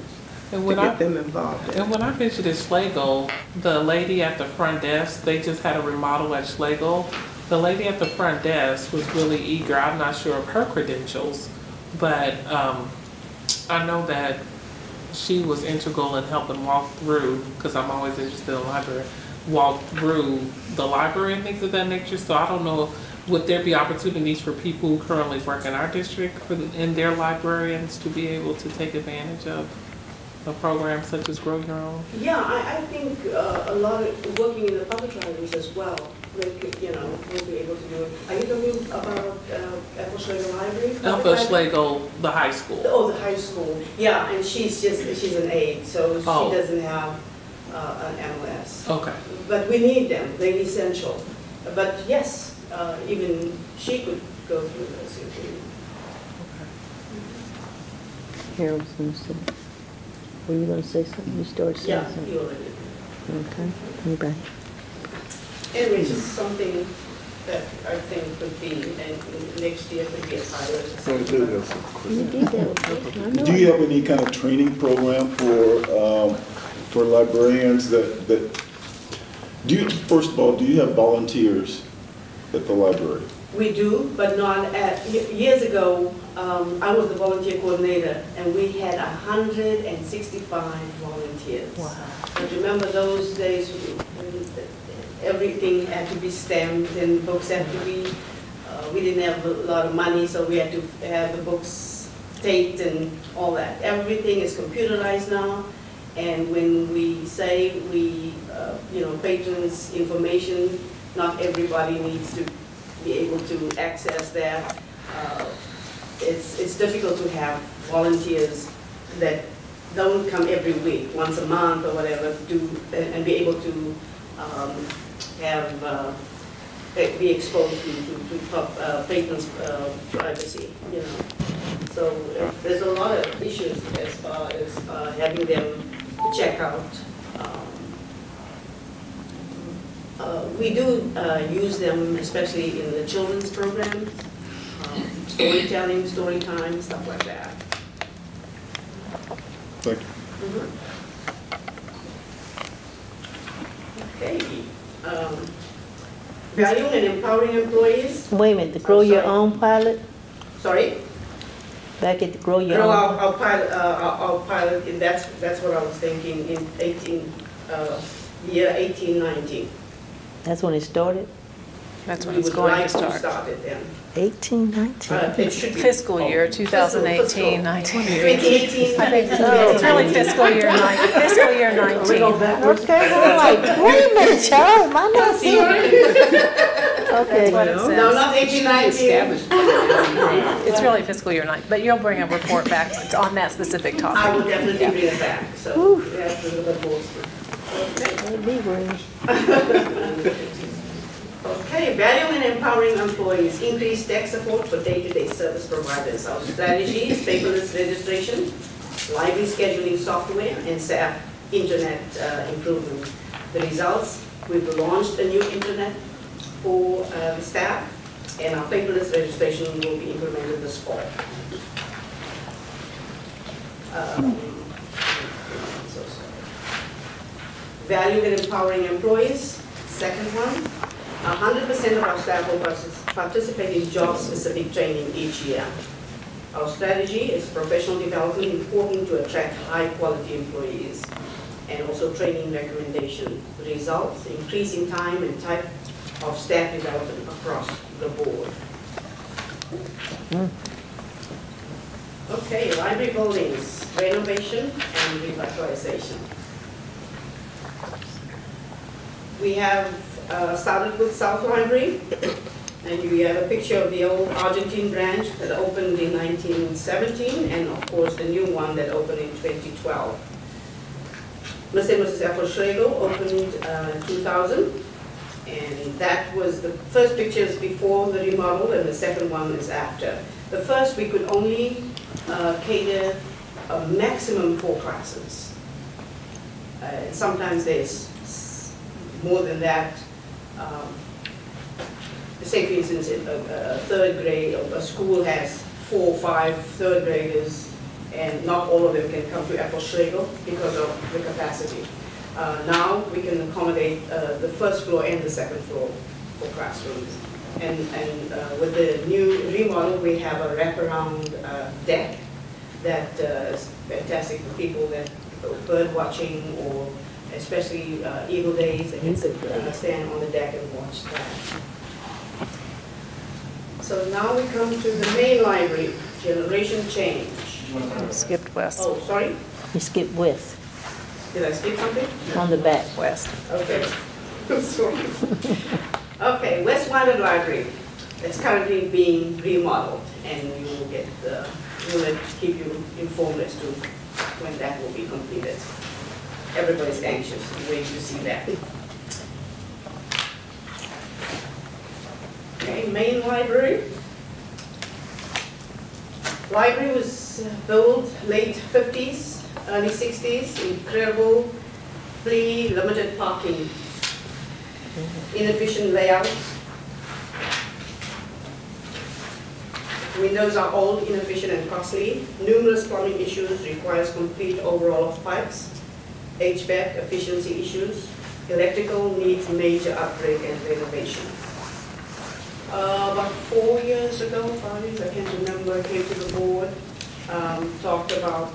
to get them involved in. And when I visited Schlegel, the lady at the front desk, they just had a remodel at Schlegel. The lady at the front desk was really eager. I'm not sure of her credentials, but I know that she was integral in helping walk through, because I'm always interested in the library, walk through the library and things of that nature. So I don't know, would there be opportunities for people who currently work in our district in their librarians to be able to take advantage of a program such as Grow Your Own? Yeah, I think a lot of working in the public libraries as well, they could, you know, will be able to do it. Are you talking about Ethel Schlegel Library? Ethel Schlegel, the high school. Oh, the high school. Yeah, and she's an aide, so she doesn't have an MLS. Okay. But we need them, they're essential. But yes, even she could go through this. Harold's going to say. Were you going to say something? You started saying something. Yeah, you already did. Okay. Anybody? Anyway, it's just something that I think could be, and next year could be a pilot. You did that. Do you have any kind of training program for librarians that do you, first of all, do you have volunteers at the library? We do, but not at, years ago, I was the volunteer coordinator, and we had 165 volunteers. Wow. But remember those days when everything had to be stamped and books had to be, we didn't have a lot of money, so we had to have the books taped and all that. Everything is computerized now, and when we say we, you know, patrons' information, not everybody needs to be able to access that. It's difficult to have volunteers that don't come every week, once a month or whatever, and be able to be exposed to patrons' privacy, you know. So there's a lot of issues as far as having them check out. We do use them, especially in the children's programs, storytelling, story time, stuff like that. Thank you. Okay. Valuing and empowering employees. Wait a minute, the Grow Your Own pilot? Sorry? Back at the Grow Your Own. Our pilot, and that's what I was thinking in year 1819. That's when it started? That's when it's going to start. Start it then. 18, 19? It should be. Fiscal year 2018, 19. 2018. It's really fiscal year 19. Fiscal year 19. Okay, I'm like, wait a minute, Charles, am I not seeing it? Okay. That's what it says. No, not 1819. It's really fiscal year 19, but you'll bring a report back on that specific topic. I will definitely bring it back, so we have to look at both. Okay, valuing and empowering employees, increase tech support for day-to-day service providers. Our strategy is paperless registration, library scheduling software, and staff internet improvement. The results, we've launched a new internet for staff. And our paperless registration will be implemented this fall. So sorry. Valuing and empowering employees, second one. 100% of our staff will participate in job-specific training each year. Our strategy is professional development important to attract high-quality employees, and also training recommendation results, increasing time and type of staff development across the board. Okay, library buildings, renovation and revitalization. We have started with South Library, and we have a picture of the old Argentine branch that opened in 1917, and of course the new one that opened in 2012. Mr. and Mrs. Ethel Schlegel opened in 2000, and that was the first pictures before the remodel, and the second one is after. The first, we could only cater a maximum 4 classes. Sometimes there's more than that. Say for instance, a third grade, a school has 4 or 5 third graders, and not all of them can come to Ethel Schlegel because of the capacity. Now we can accommodate the first floor and the second floor for classrooms. And with the new remodel, we have a wraparound deck that is fantastic for people that bird watching, or especially Eagle Days, they can stand on the deck and watch that. So now we come to the main library, generation change. Skipped west. Oh, sorry? You skip west Did I skip something? on the back. West. Okay. Sorry. Okay, West Wyland Library. It's currently being remodeled, and we will get we'll keep you informed as to when that will be completed. Everybody's anxious, waiting to see that. Okay, main library. Library was built late 50s, early 60s, incredibly limited parking, inefficient layout. Windows are old, inefficient, and costly. Numerous plumbing issues, requires complete overhaul of pipes. HVAC efficiency issues. Electrical needs major upgrade and renovation. About 4 years ago, 5 years, I can't remember, I came to the board, talked about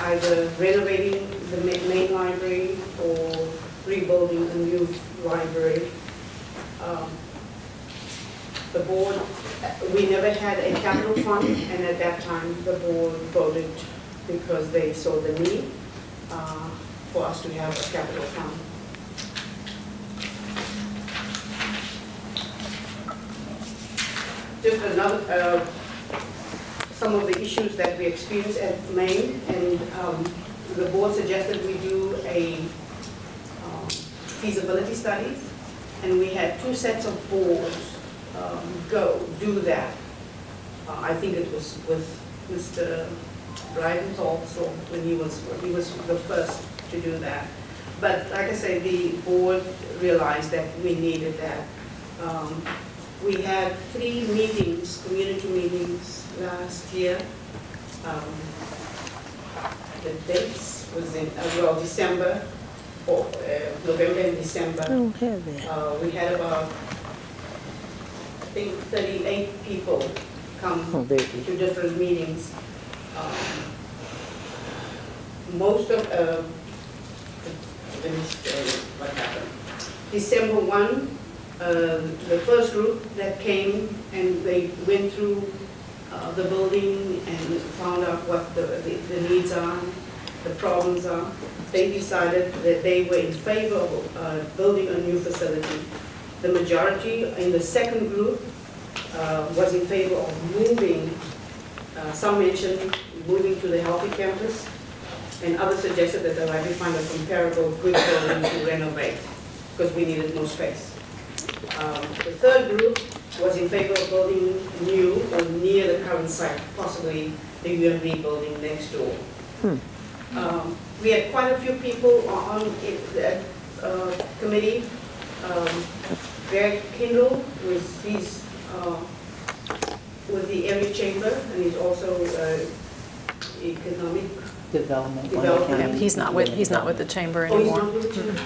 either renovating the main library or rebuilding a new library. The board, we never had a capital fund, and at that time the board voted, because they saw the need for us to have a capital fund. Just another, some of the issues that we experienced at Maine, and the board suggested we do a feasibility study, and we had 2 sets of boards do that. I think it was with Mr. Bryden also, when he was the first to do that. But like I say, the board realized that we needed that. We had 3 meetings, community meetings last year. The dates was in, well, December, or November and December. I don't have that. We had about, I think, 38 people come to different meetings. Most of, let me tell you what happened. December 1, the first group that came, and they went through the building and found out what the needs are, the problems are. They decided that they were in favor of building a new facility. The majority in the second group was in favor of moving. Some mentioned moving to the Healthy Campus, and others suggested that the library find a comparable good building to renovate, because we needed more space. The third group was in favor of building new or near the current site, possibly the UMB building next door. We had quite a few people on that committee. Greg Kindle, he's with the area chamber, and he's also economic Development. Development. Yeah, he's not with the chamber Oh, he's anymore. not with the chamber?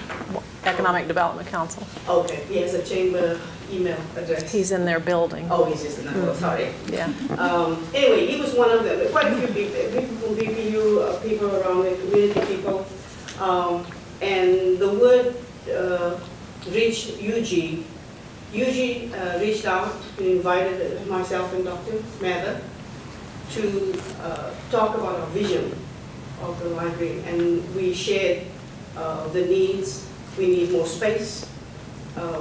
Economic Development Council. Okay, he has a chamber email address. He's in their building. Oh, he's just in that, sorry. Yeah. Anyway, he was one of the, quite a few people from BPU, people around the community, people. And the word reached UG. UG reached out and invited myself and Dr. Mather to talk about our vision of the library. And we shared the needs. We need more space.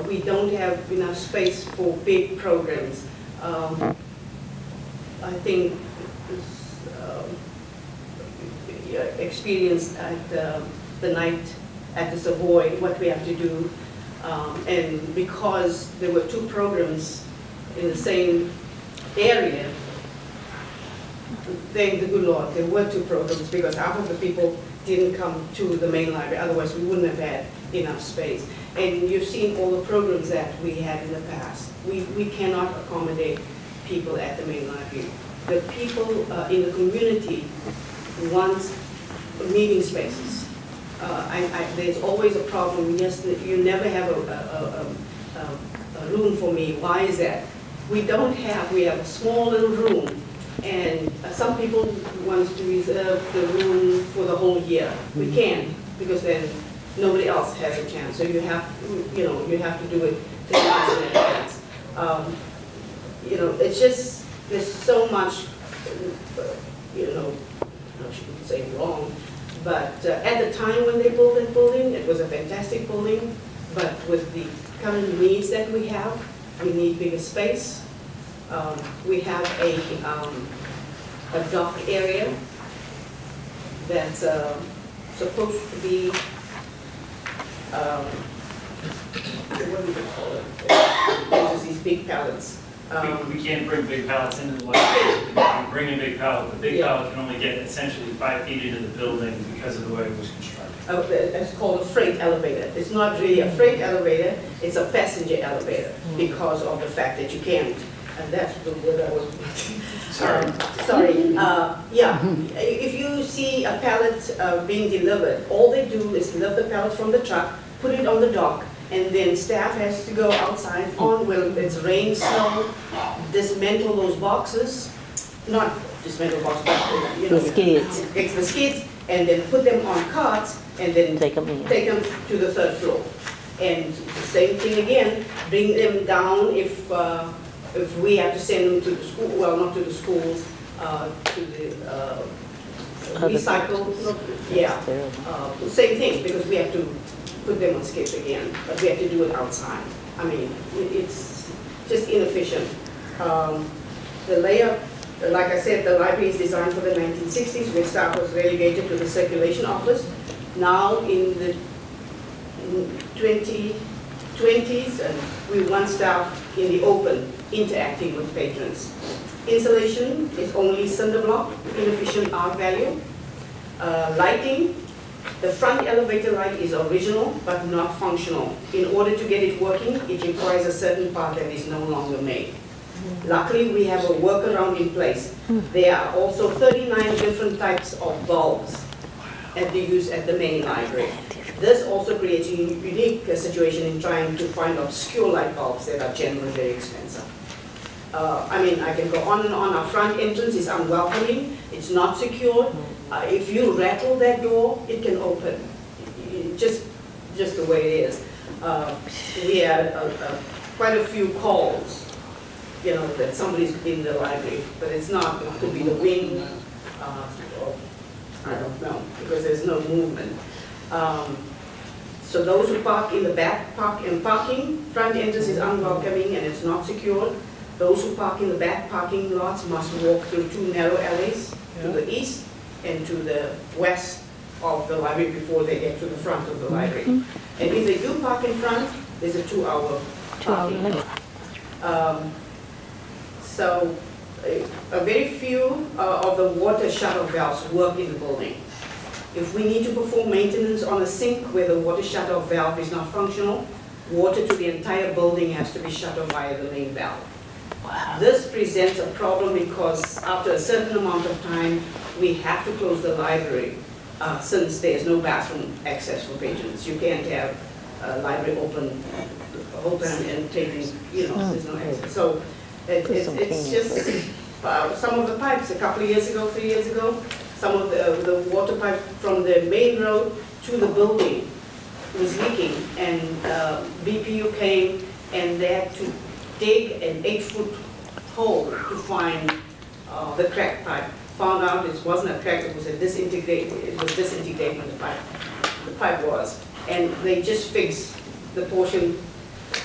We don't have enough space for big programs. I think experienced at the night at the Savoy, what we have to do. And because there were 2 programs in the same area, thank the good Lord, there were 2 programs because half of the people didn't come to the main library, otherwise we wouldn't have had enough space. And you've seen all the programs that we had in the past. We cannot accommodate people at the main library. The people in the community want meeting spaces. There's always a problem. Yes, you never have a room for me. Why is that? We have a small little room, and some people want to reserve the room for the whole year. We can't, because then nobody else has a chance. So you have to do it 3 months in advance. It's just, there's so much, I shouldn't say wrong, but at the time when they built that building, it was a fantastic building, but with the current needs that we have, we need bigger space. We have a dock area that's supposed to be, what do you call it? Uses these big pallets. We can't bring big pallets into the library. We can bring a big pallet, but big pallet can only get essentially 5 feet into the building because of the way it was constructed. It's called a freight elevator. It's not really a freight elevator, it's a passenger elevator because of the fact that you can't. And that's the word I was. Sorry. Yeah. If you see a pallet being delivered, all they do is lift the pallet from the truck, put it on the dock, and then staff has to go outside on when it's rain, snow, dismantle those boxes, not dismantle boxes, but The skids. It's the skids, and then put them on carts, and then Take them in. take them to the 3rd floor. And the same thing again, bring them down if we have to send them to the school, well, not to the schools, to the recycle, yeah. Same thing, because we have to put them on skips again, but we have to do it outside. I mean, it's just inefficient. The layout, like I said, the library is designed for the 1960s, where staff was relegated to the circulation office. Now in the 2020s, and we want staff in the open, interacting with patrons. Insulation is only cinder block, inefficient R value. Lighting, the front elevator light is original but not functional. In order to get it working, it requires a certain part that is no longer made. Luckily, we have a workaround in place. There are also 39 different types of bulbs that they use at the main library. This also creates a unique situation in trying to find obscure light bulbs that are generally very expensive. I mean, I can go on and on. Our front entrance is unwelcoming. It's not secured. If you rattle that door, it can open. Just the way it is. We had quite a few calls, that somebody's in the library, but it's not. It could be the wind, or I don't know, because there's no movement. So those who park in the back parking, front entrance is unwelcoming and it's not secured. Those who park in the back parking lots must walk through 2 narrow alleys to the east and to the west of the library before they get to the front of the library. And if they do park in front, there's a 2-hour parking. So a very few of the water shut-off valves work in the building. If we need to perform maintenance on a sink where the water shut-off valve is not functional, water to the entire building has to be shut off via the main valve. Wow. This presents a problem because after a certain amount of time, we have to close the library since there's no bathroom access for patrons. You can't have a library open the whole time and taking, there's no access. So it's just some of the pipes, a couple of years ago, 3 years ago, some of the water pipe from the main road to the building was leaking, and BPU came and they had to dig an 8-foot hole to find the cracked pipe. Found out it wasn't a crack, it was disintegrating the pipe was. And they just fixed the portion.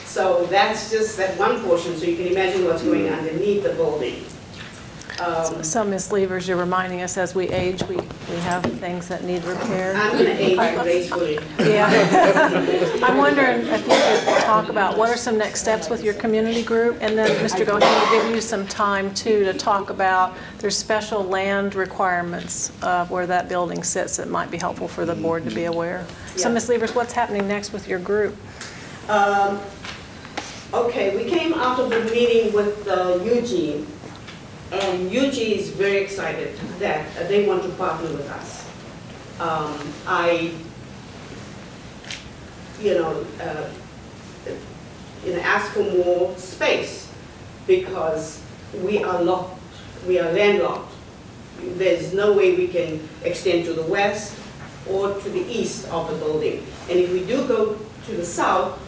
So that's just that one portion, so you can imagine what's going underneath the building. So, Ms. Levers, you're reminding us as we age, we have things that need repair. I'm going to age gracefully. Yeah. I'm wondering if you could talk about what are some next steps with your community group, and then Mr. Goheen will give you some time too to talk about there's special land requirements of where that building sits that might be helpful for the board to be aware. So, Yeah. Ms. Levers, what's happening next with your group? Okay, we came out of the meeting with Eugene. And Eugene is very excited that they want to partner with us. I asked for more space because we are locked, we are landlocked. There's no way we can extend to the west or to the east of the building. And if we do go to the south,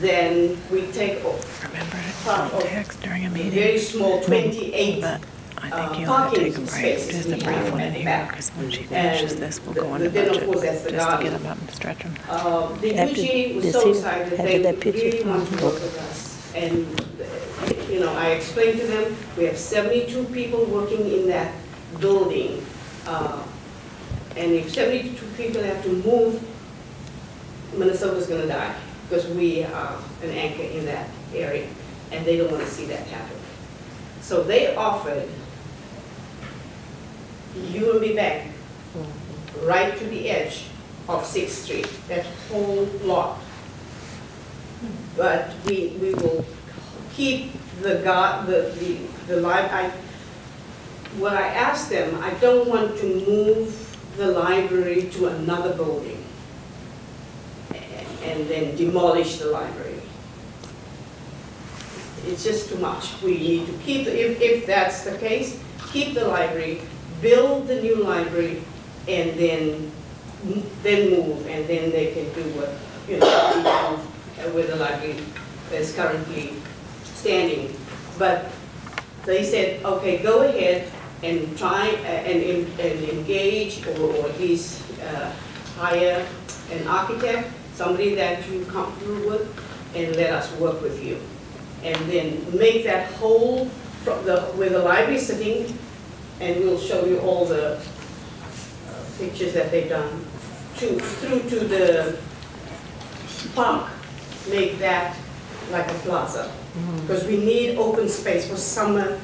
then we take part of during a a very small 28 I think you ought ought to to take take a a break. break. Just Just a a brief brief one one in in here, here, 'cause because when she finishes finishes this, we'll go into then, of budget, course, that's the just to get garden. them up and stretch them. The After UG was this so here, excited, after they that picture. really want to work with us. And, I explained to them, we have 72 people working in that building. And if 72 people have to move, Minnesota's gonna die, because we are an anchor in that area, and they don't want to see that happen. So they offered UMB Bank right to the edge of 6th Street, that whole lot. But we will keep the library. What I asked them, I don't want to move the library to another building and then demolish the library. It's just too much. We need to keep, if that's the case, keep the library, build the new library, and then move, and then they can do what, where the library is currently standing. But they said, okay, go ahead and try and engage, or at least hire an architect, somebody that you're comfortable with, and let us work with you. And then make that whole, where the library is sitting, and we'll show you all the pictures that they've done, through to the park, make that like a plaza. Because we need open space for summer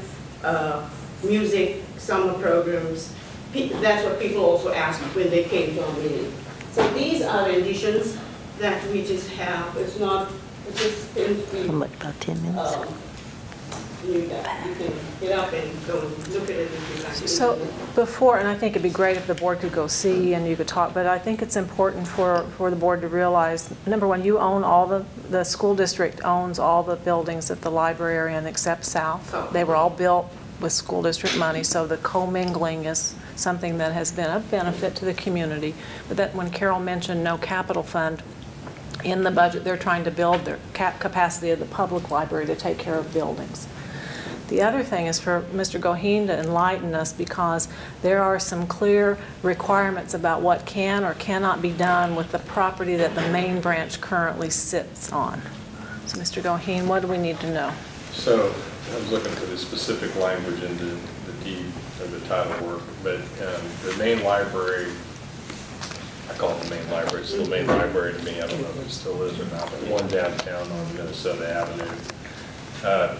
music, summer programs. That's what people also asked when they came to our meeting. So these are renditions that we just have. It's not, it just tends to be. About 10 minutes. You can get up and go look at it if you like. So before, and I think it'd be great if the board could go see and you could talk, but I think it's important for the board to realize, number one, you own all the school district owns all the buildings at the library are in except South. They were all built with school district money, so the commingling is something that has been a benefit to the community. But that when Carol mentioned no capital fund, in the budget, they're trying to build their capacity of the public library to take care of buildings. The other thing is for Mr. Goheen to enlighten us, because there are some clear requirements about what can or cannot be done with the property that the main branch currently sits on. So Mr. Goheen, what do we need to know? So I was looking for the specific language in the deed or the title work, but the main library, I call it the main library, it's still main library to me, I don't know if it still is or not, but one downtown on Minnesota Avenue.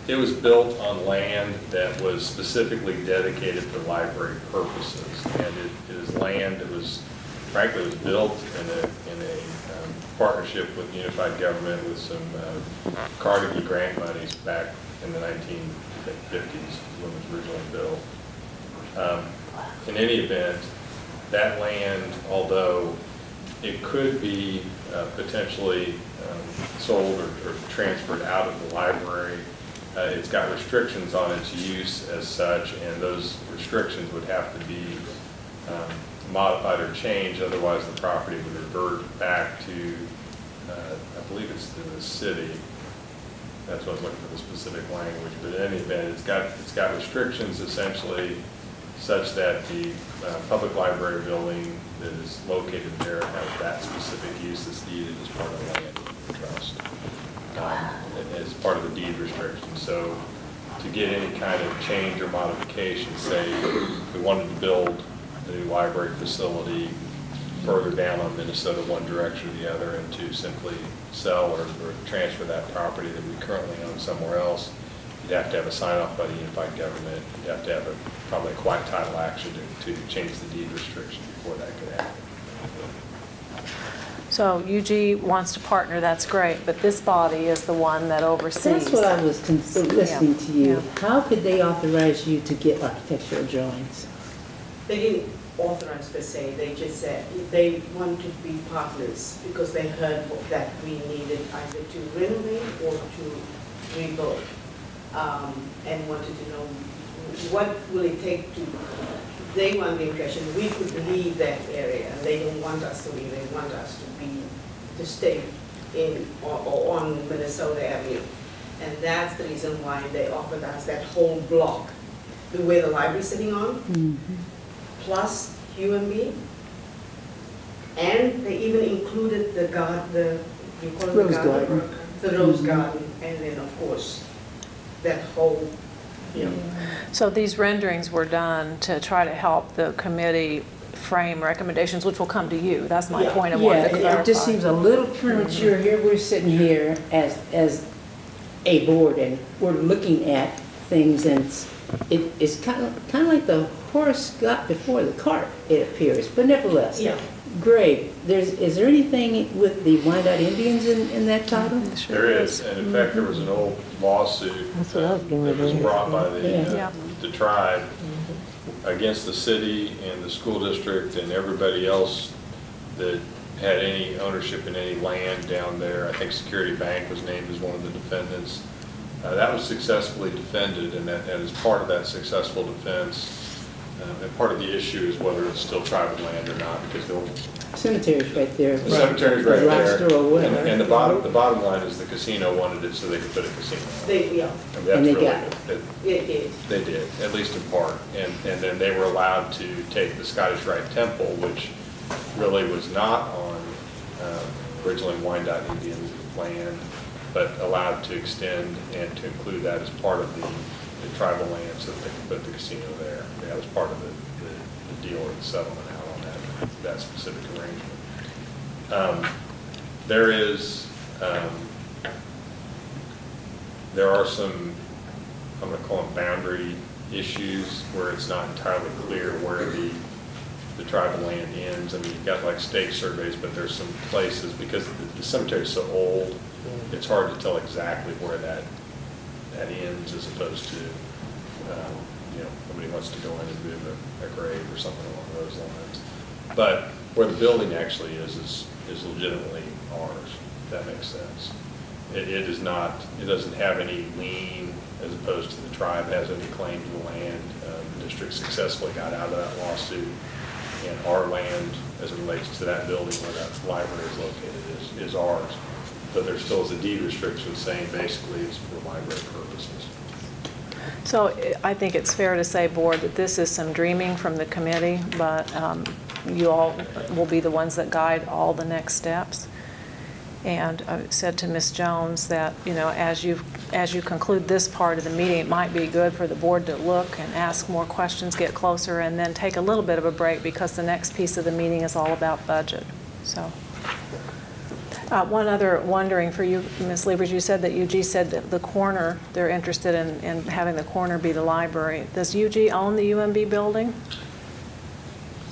It was built on land that was specifically dedicated for library purposes, and it is land that was, frankly, was built in a partnership with Unified Government with some Carnegie grant monies back in the 1950s when it was originally built. In any event, that land, although it could be potentially sold or transferred out of the library, it's got restrictions on its use as such, and those restrictions would have to be modified or changed, otherwise the property would revert back to, I believe it's to the city. That's what I was looking for, the specific language. But in any event, it's got restrictions essentially such that the public library building that is located there has that specific use that's needed as part of the land trust, as part of the deed restriction. So to get any kind of change or modification, say we wanted to build a new library facility further down on Minnesota one direction or the other, and to simply sell or transfer that property that we currently own somewhere else, you'd have to have a sign-off by the Unified Government. You'd have to have probably a quiet title action to change the deed restriction before that could happen. So UG wants to partner, that's great, but this body is the one that oversees. That's what I was listening to you. Yeah. How could they authorize you to get architectural drawings? They didn't authorize per se, they just said they want to be partners because they heard that we needed either to renovate or to rebuild, and wanted to know what will it take to, they want the impression we could leave that area, and they don't want us to leave, they want us to stay in or on Minnesota Avenue. And that's the reason why they offered us that whole block, where the library's sitting on, plus UMB, and they even included the you call it Rose the garden? garden. The rose garden, and then of course, that whole, you know. So these renderings were done to try to help the committee frame recommendations, which will come to you. That's my point I wanted to clarify. It just seems a little premature. Here we're sitting here as a board, and we're looking at things, and it's kind of like the horse got before the cart, it appears. But nevertheless, Yeah. great. Is there anything with the Wyandotte Indians in that title? There is, and in fact, there was an old lawsuit That's what I was getting that was ready to brought by Yeah. the tribe against the city and the school district and everybody else that had any ownership in any land down there. I think Security Bank was named as one of the defendants. That was successfully defended, and as part of that successful defense, and part of the issue is whether it's still tribal land or not, because the Cemetery's right there. The cemetery's right there. Rockstro or whatever. And the bottom line is the casino wanted it so they could put a casino on it. Yeah, And that's And they really got it. it did. They did, at least in part. And then they were allowed to take the Scottish Rite Temple, which really was not on originally Wyandotte Indian land, but allowed to extend and to include that as part of the tribal land so that they could put the casino there. That was part of the deal or the settlement out on that specific arrangement. There are some, I'm going to call them boundary issues where it's not entirely clear where the tribal land ends. I mean, you've got like stake surveys, but there's some places, because the cemetery is so old, it's hard to tell exactly where that ends, as opposed to, somebody wants to go in and move a grave or something along those lines. But where the building actually is legitimately ours, if that makes sense. It doesn't have any lien, as opposed to the tribe has any claim to the land. The district successfully got out of that lawsuit, and our land, as it relates to that building where that library is located, is ours. But there still is a deed restriction saying basically it's for library purposes. So I think it's fair to say, Board, that this is some dreaming from the committee, but you all will be the ones that guide all the next steps. And I said to Ms. Jones that, as you conclude this part of the meeting, it might be good for the board to look and ask more questions, get closer, and then take a little bit of a break, because the next piece of the meeting is all about budget. So. One other wondering for you, Ms. Liebers, you said that UG said that the corner, they're interested in having the corner be the library. Does UG own the UMB building?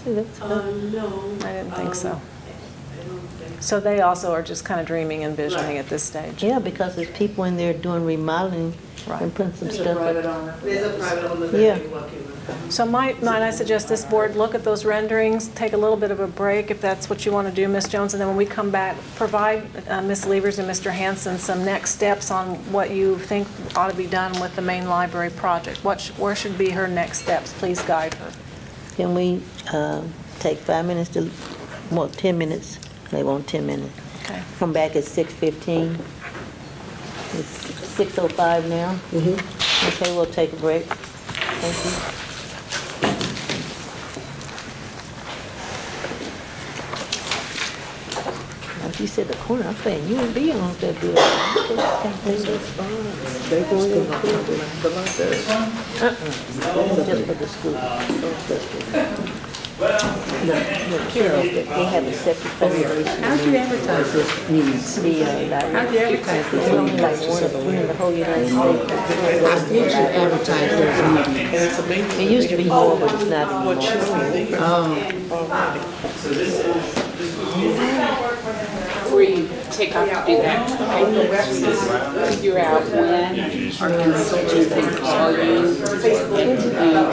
No. I didn't think so. I don't think So they also are just kind of dreaming and visioning at this stage. Yeah, because there's people in there doing remodeling Right. and putting some There's a stuff private up. owner. There's a private owner that Yeah. we're working with. So might I suggest this board look at those renderings, take a little bit of a break if that's what you want to do, Ms. Jones, and then when we come back, provide Ms. Levers and Mr. Hanson some next steps on what you think ought to be done with the main library project. Where should be her next steps? Please guide her. Can we take 5 minutes to, well, 10 minutes, they want 10 minutes. Okay. Come back at 6:15. It's 6:05 now. Okay, we'll take a break. Thank you. Like you said, the corner, I'm saying, you wouldn't be on that bill. They go in and clean the library. Just for the school. They have a separate program. How'd you advertise this meeting? How'd you advertise this It's only meeting? like one in the whole United States. How did you advertise those meetings? It used to be more, but it's not anymore. So this is, Before you take off to do that, I need to figure out when our consultant can call you and connect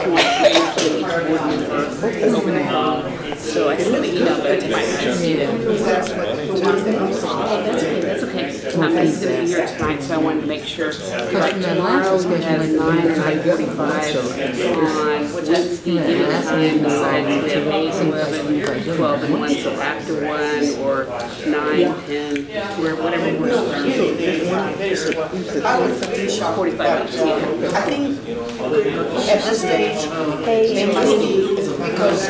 you to each board member over the phone. So I sent the email, but I didn't find it. That's okay. I'm not going to be here tonight, so I wanted to make sure. Like tomorrow, we have 9 and 9:45 on Wednesday, given time, besides we have 8, 11, 12, and 1, so after 1, or 9, 10, or whatever works for you. 45 minutes, yeah. I think at this stage, they must be, because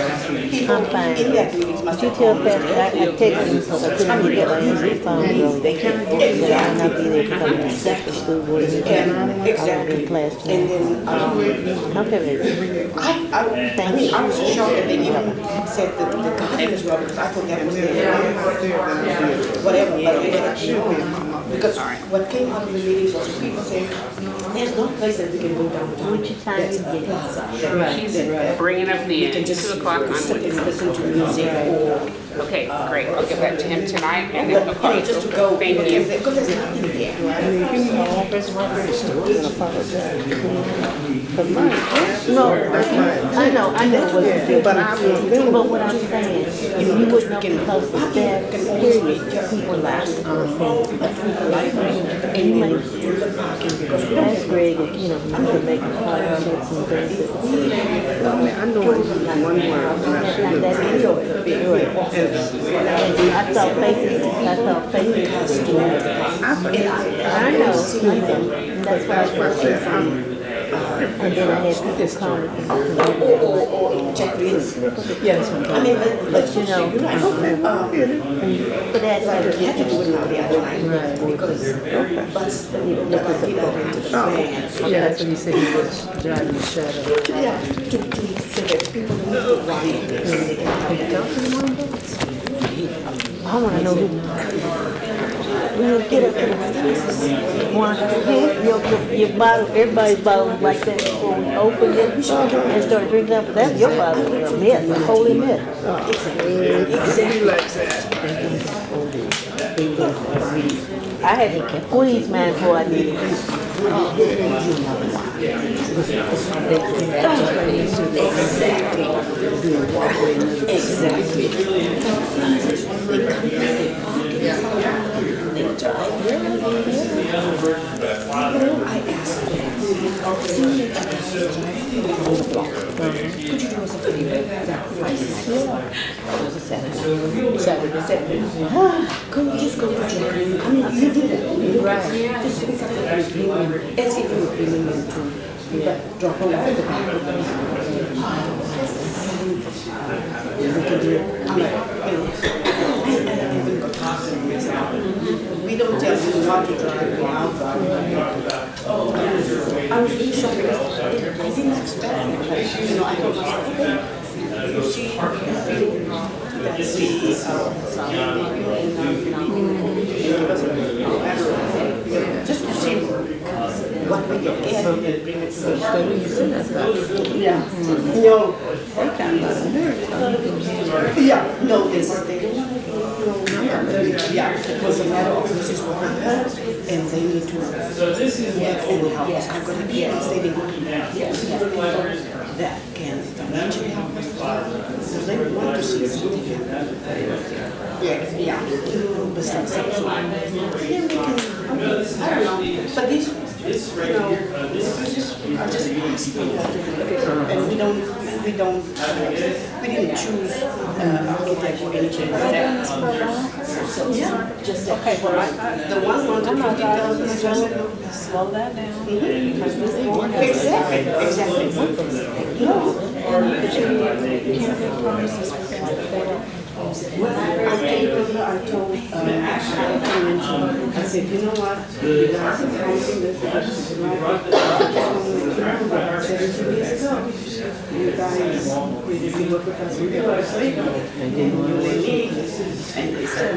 people I'm fine. in that meetings must Would you tell Pastor, I texted him, so I couldn't get my answer phone, so they can, that I will not be there to come to the school board meeting. I will be in class and tomorrow. then, Okay, I mean, I was shocked that they even said that the computer as well, because I thought that was their, whatever, but because what came out of the meetings was people saying, there's no place that we can go down. Which time you get? She's bringing up the end, 2 o'clock on sit and Wednesday. listen to music or, Okay, great, I'll give that to him tonight, and then he'll call you. just to go. Thank you. Because there's nothing there. No, I know it wasn't good. But what I'm saying, if you wouldn't know because the staff, period, people last. And you might ask Greg if, you can make partnerships and things that. I know it's one word, and I should have. I saw faces. I know. That's why I said. And then I had people comment. Or check this. Yes. I mean, but You know, you're right. for that, I I had just to do it now the other night because bus, the people into the van. Yeah, that's what he said, he was driving the shadow. Yeah, so that people know why. I want to know who. When you get up to the one, your bottle, everybody's bottle like that before we open it and start drinking up. That's your bottle, a myth, a holy myth. He likes that. I had to squeeze mine before I did it. Could we just go to Japan? I mean, you did it. Right. Just look at it as if you were bringing them to drop a line. We can do it. I mean, we don't tell you what to drive. I was really shocked because I didn't expect it. I thought just to see what we get. Yeah. No. Yeah. No, they don't want to go. because the matter of Mrs. Walker, and they need to, yes, I'm going to be sitting that can financially help us, because they want to see something happen. Yeah. Besides, so then we can, I don't know, but these, I just asked for that, and we didn't choose architect or anything like that. Yeah, just Okay, well, the one wanted I'm not 50,000. slow that down. Because this board has Exactly. No. promises for things that they don't. I told I said, you know what, you guys are promising this, you guys, if you look at us, we get our sleep, and then you lay me, and they said,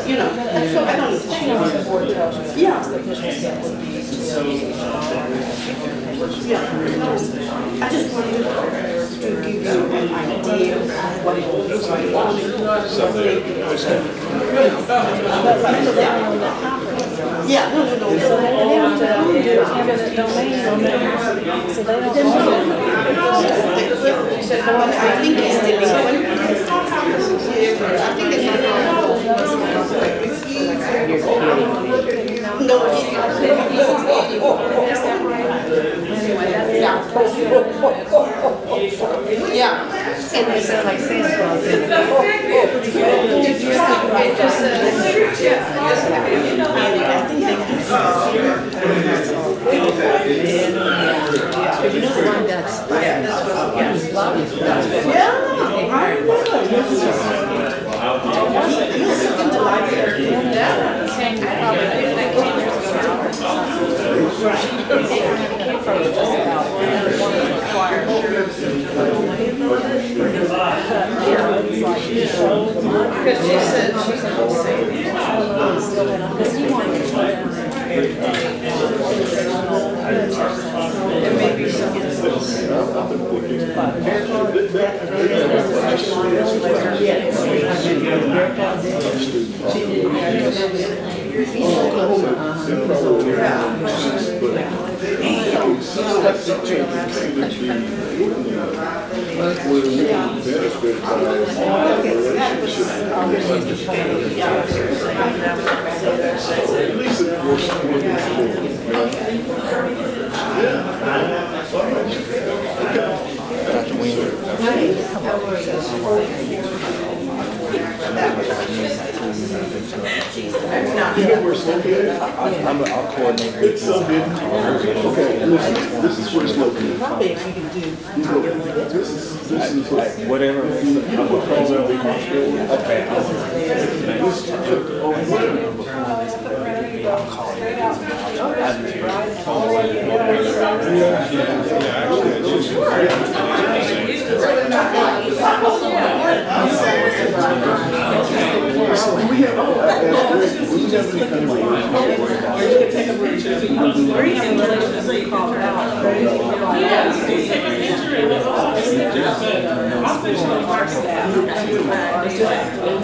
you know, so I don't, The board tells you. yeah. The official step would be Yeah, no, I just wanted to give you an idea of what it looks like. Yeah, no. So they have to do eminent domain. So they don't. I think it's the yeah. And it's like Santa Claus. You know the one that's I'll coordinate. It's so good. Okay, listen, this is where it's located. This is Whatever. Okay.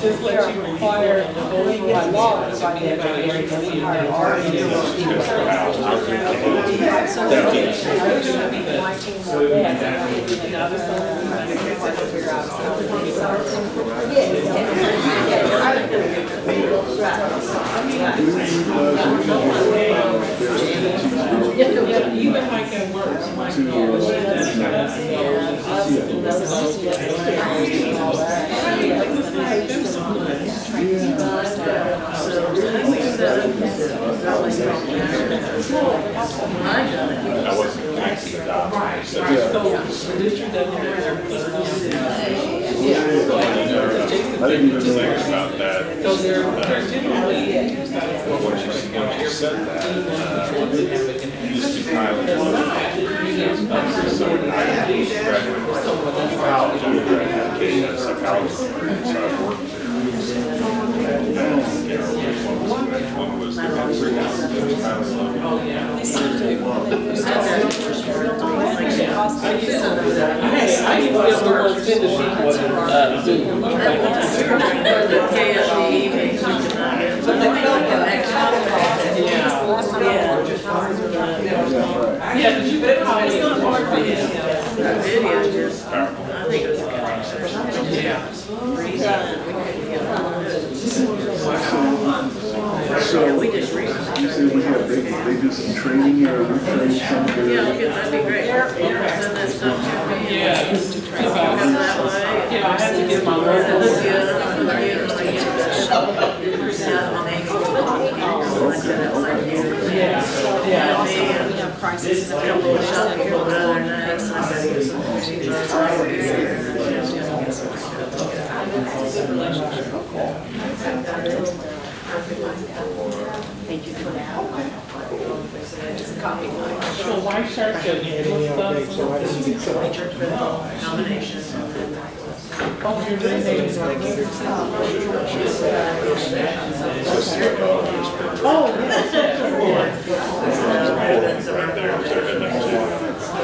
Just let you require by law. You would like that work. I wasn't actually the job. So the district doesn't have I didn't even think about that. so they're typically. Once you said that, used to kind of so I graduated from college, undergraduate education, psychology degree, so I worked there. One was the country, it was kind of I can feel the whole finishing Zoom. Yeah, but you could probably afford video. So, you say we have, they do some training here, or we train some here? That'd be great. Send that stuff to me. Yeah, I had to get my We have crisis in a couple of shops here, but other than that, it's not very Thank you for that. Copy mine. So white shirt, Nominations. oh, you're doing names right here.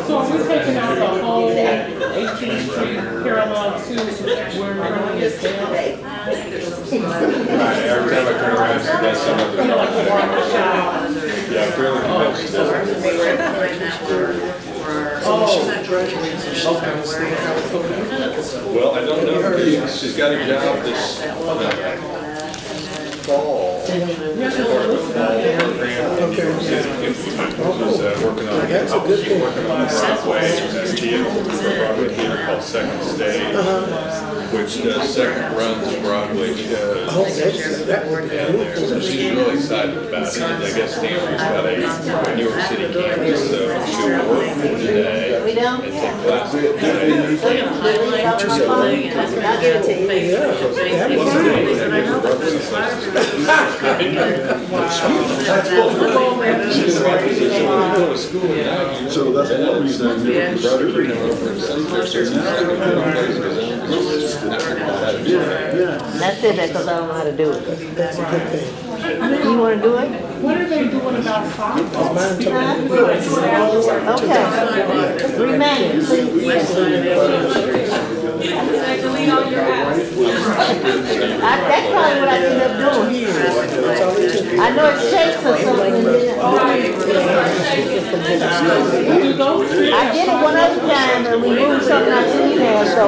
So are we taking out the whole 18th Street parallel to where Maryland is down? Every time I turn around, she does some of the. Yeah, I'm fairly convinced she does. Well, I don't know. She's got a job this fall. She's working on the subway Broadway theater called Second Stage, which does second runs Broadway shows. And she's really excited about it. I guess Stanford's got a New York City campus, so she'll work today. We don't? And take classes today. I'll give it to you. So that's one reason you're That's it, because I don't know how to do it. You want to do it? What are they doing about sidewalks? Okay. Remain, please. That's probably what I end up doing. I know it shakes or something. I did it one other time and we moved something out to email, so.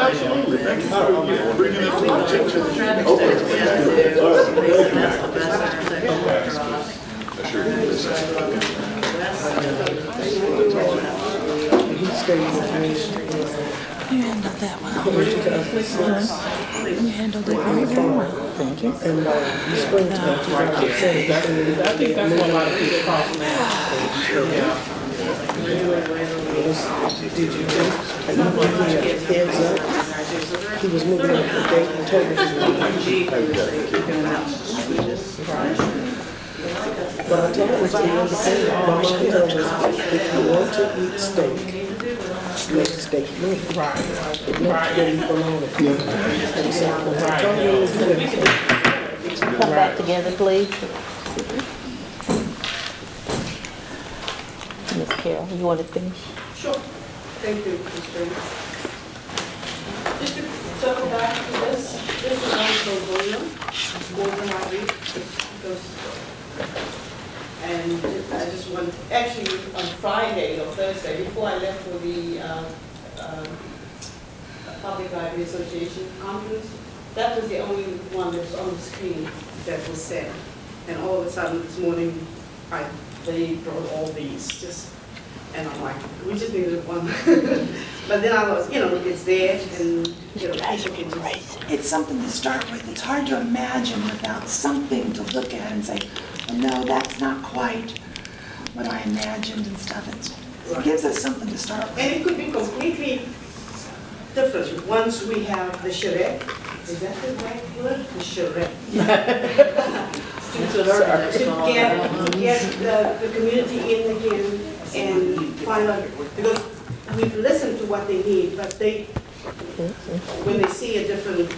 Absolutely. Thank you for bringing it to my attention. You handled that well. You handled it very, very well. Thank you. I think that's what a lot of people cross now. Did you think? And he was giving a heads up. He was moving up the date and told me he was But I told him to understand. My mom told us if you want to eat steak, make steak meat. Right. Not to eat bologna. And so I told him to Come back together, please. Miss Carol, you want to finish? Sure. Thank you, Mr. Chairman. Just to circle back to this is also William, more than I read, and I just want, actually on Friday or Thursday, before I left for the Public Library Association conference, that was the only one that was on the screen that was sent. And all of a sudden this morning, they brought all these, and I'm like, we just needed one. But then I was, it's there, and people can just. It's something to start with. It's hard to imagine without something to look at and say, oh, no, that's not quite what I imagined and stuff. It gives us something to start with. And it could be completely different once we have the charrette. Is that the right word? The charrette. To get the community in again and find out, because we've listened to what they need, but when they see a different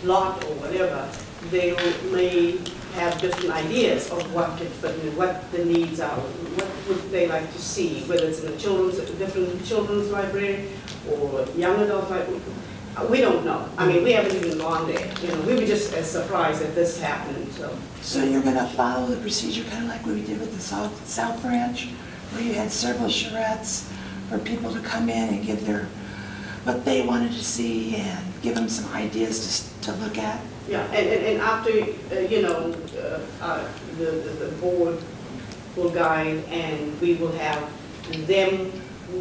lot or whatever, they may have different ideas of what could fit in, what the needs are, what would they like to see, whether it's in a different children's library or young adult library. We don't know. I mean, we haven't even gone there. You know, we were just as surprised that this happened. So you're going to follow the procedure kind of like what we did with the South Branch, where you had several charrettes for people to come in and give their what they wanted to see and give them some ideas to look at. Yeah, and after, you know, the board will guide, and we will have them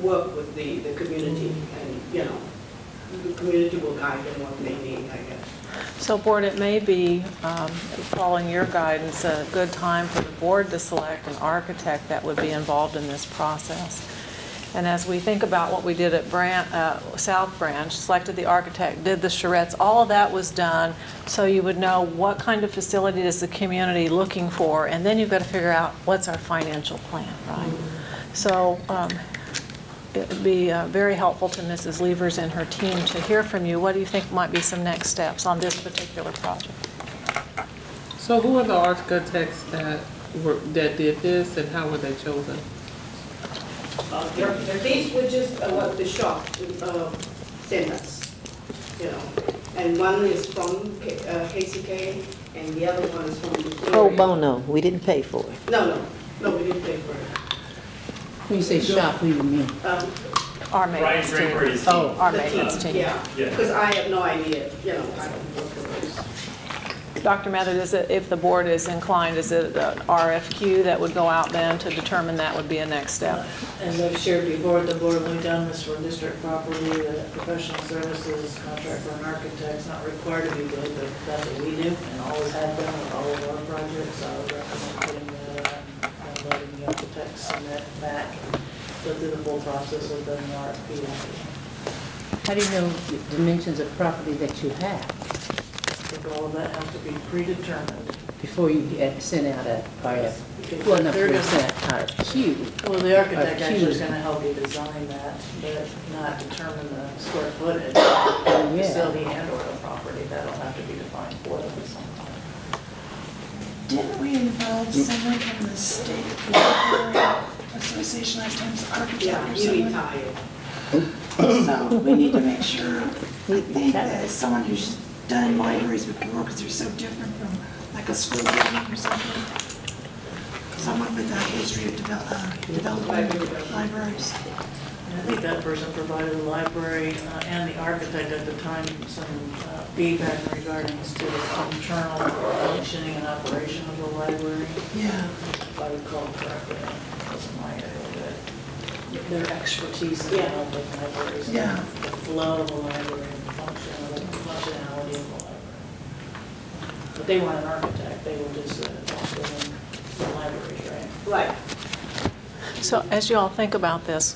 work with the community, and, you know, the community will guide them what they need, I guess. So board, it may be, following your guidance, a good time for the board to select an architect that would be involved in this process. And as we think about what we did at South Branch, selected the architect, did the charrettes, all of that was done so you would know what kind of facility is the community looking for, and then you've got to figure out what's our financial plan, right? So it would be very helpful to Mrs. Levers and her team to hear from you. What do you think might be some next steps on this particular project? So who are the architects that did this, and how were they chosen? These were just what the shop sent us, you know. And one is from KCK, and the other one is from Missouri. Pro bono, we didn't pay for it. No, we didn't pay for it. When you say shop, what do you mean? Our maintenance team. Oh, our maintenance team. Yeah, because I have no idea, you know, I don't work with those. Dr. Mather, is it, if the board is inclined, is it an RFQ that would go out then to determine that would be a next step? As I've shared before, the board, we've done this for district property, the professional services contract for an architect. It's not required to be bid, but that's what we do and always have done with all of our projects. So I would recommend putting that and letting the architects submit back, go through the full process of the RFP. How do you know the dimensions of property that you have I think all of that has to be predetermined. before you get sent out a RF? Because Well, not they're before you gonna- sent out RFQ. Well, the architect RFQ. actually is going to help you design that, but not determine the square footage of the Yeah. facility and or the property. That'll have to be defined for them at some point. Didn't we involve someone from the state Library Association last time, architect Yeah, or you someone? retired. So we need to make sure, I think that as someone who's done libraries before, because they're so different from like a school building or something. Someone with a history of developing libraries. And I think that person provided the library and the architect at the time some feedback regarding to the internal functioning and operation of the library. Yeah. If I recall correctly, it wasn't my area, but their expertise in developing libraries. Yeah. The flow of the library and the functionality of the library. But they weren't an architect, they were just doing the libraries, right? Right. So as you all think about this,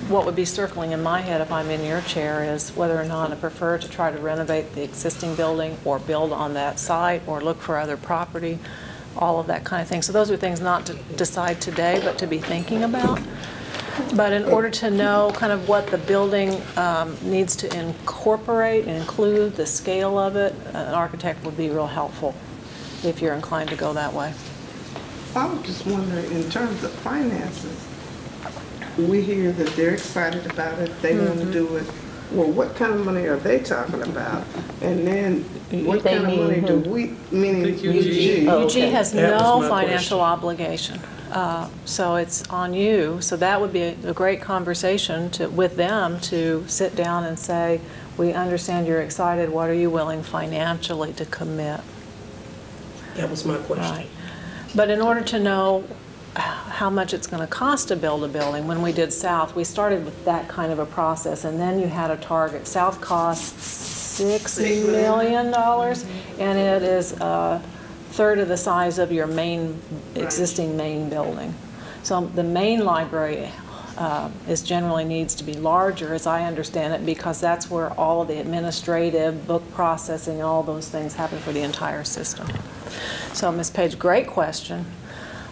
what would be circling in my head if I'm in your chair is whether or not I prefer to try to renovate the existing building or build on that site or look for other property, all of that kind of thing. So those are things not to decide today, but to be thinking about. But in order to know kind of what the building needs to incorporate and include, the scale of it, an architect would be real helpful if you're inclined to go that way. I was just wondering, in terms of finances, we hear that they're excited about it, they want to do it. Well, what kind of money are they talking about? And then what kind of money do we, meaning UG? Oh, UG okay. has That was no my financial obligation. So it's on you. So that would be a great conversation with them to sit down and say, we understand you're excited, what are you willing financially to commit? That was my question. Right. But in order to know how much it's going to cost to build a building, when we did South, we started with that kind of a process, and then you had a target. South costs $6 million, and it is a third of the size of your existing main building. So the main library generally needs to be larger, as I understand it, because that's where all of the administrative, book processing, all those things happen for the entire system. So Ms. Page, great question.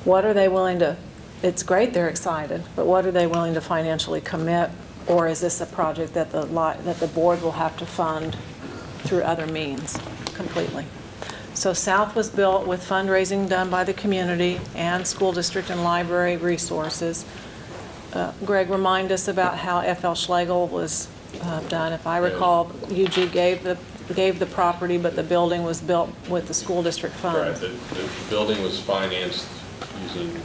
What are they willing to, it's great they're excited, but what are they willing to financially commit? Or is this a project that the board will have to fund through other means completely? So South was built with fundraising done by the community and school district and library resources. Greg, remind us about how F.L. Schlegel was done. If I recall, UG gave the property, but the building was built with the school district funds. Right, the building was financed using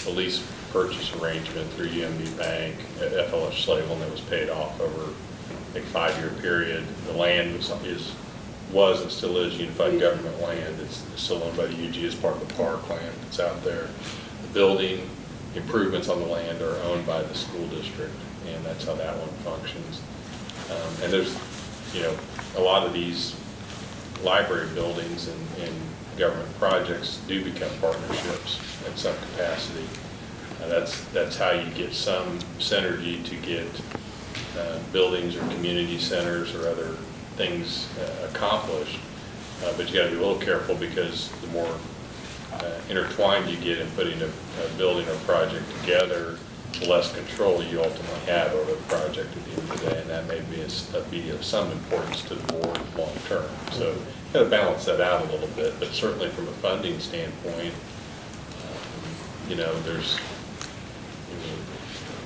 a lease purchase arrangement through UMB Bank at FLS Schlegel, and it was paid off over a 5-year period. The land was and still is unified government land. It's still owned by the UG as part of the parkland that's out there. The building improvements on the land are owned by the school district, and that's how that one functions. And there's, a lot of these library buildings and government projects do become partnerships in some capacity. That's how you get some synergy to get buildings or community centers or other things accomplished. But you got to be a little careful, because the more intertwined you get in putting a building or project together, the less control you ultimately have over the project at the end of the day, and that may be of some importance to the board long term. So you got to balance that out a little bit, but certainly from a funding standpoint, there's,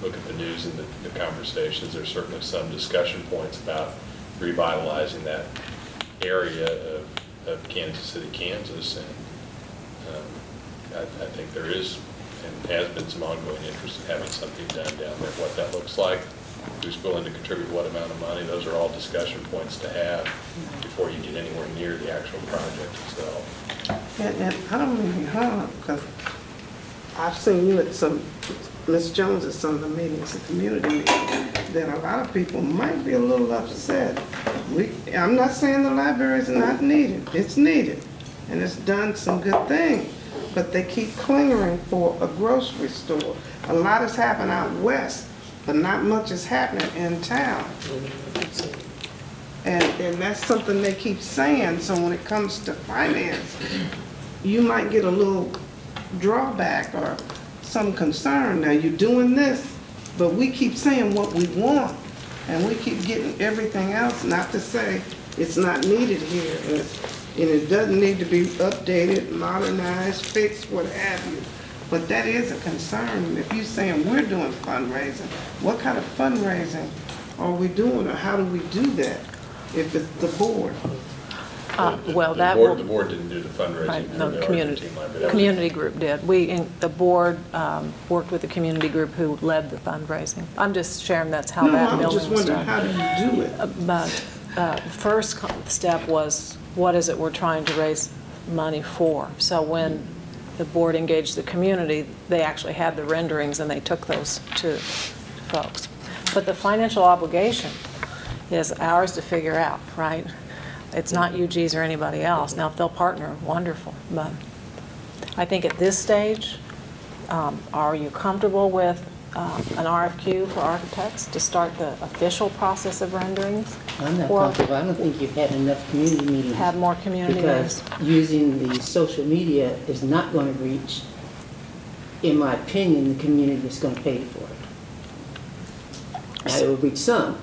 look at the news and the conversations, there's certainly some discussion points about revitalizing that area of Kansas City, Kansas, and I think there is and has been some ongoing interest in having something done down there. What that looks like, who's willing to contribute what amount of money, those are all discussion points to have before you get anywhere near the actual project itself. And I don't mean to be hard, because I've seen you at Ms. Jones at some of the meetings, the community meetings, that a lot of people might be a little upset. I'm not saying the library is not needed. It's needed, and it's done some good things. But they keep clinging for a grocery store. A lot has happened out west, but not much is happening in town. And that's something they keep saying. So when it comes to finance, you might get a little drawback or some concern. Now you're doing this, but we keep saying what we want, and we keep getting everything else. Not to say it's not needed here. And it doesn't need to be updated, modernized, fixed, what have you. But that is a concern. If you're saying we're doing fundraising, what kind of fundraising are we doing, or how do we do that if it's the board? Well, the board didn't do the fundraising. Right, no, the community group did. The board worked with the community group who led the fundraising. I'm just sharing that's how that building was done. No, I'm just wondering, how do you do it? But first step was, what is it we're trying to raise money for? So when the board engaged the community, they actually had the renderings and they took those to folks. But the financial obligation is ours to figure out, right? It's not UG's or anybody else. Now, if they'll partner, wonderful. But I think at this stage, are you comfortable with an RFQ for architects to start the official process of renderings? I'm not comfortable. I don't think you've had enough community meetings. Have more community meetings. Because using the social media is not going to reach, in my opinion, the community that's going to pay for it. Now, it will reach some.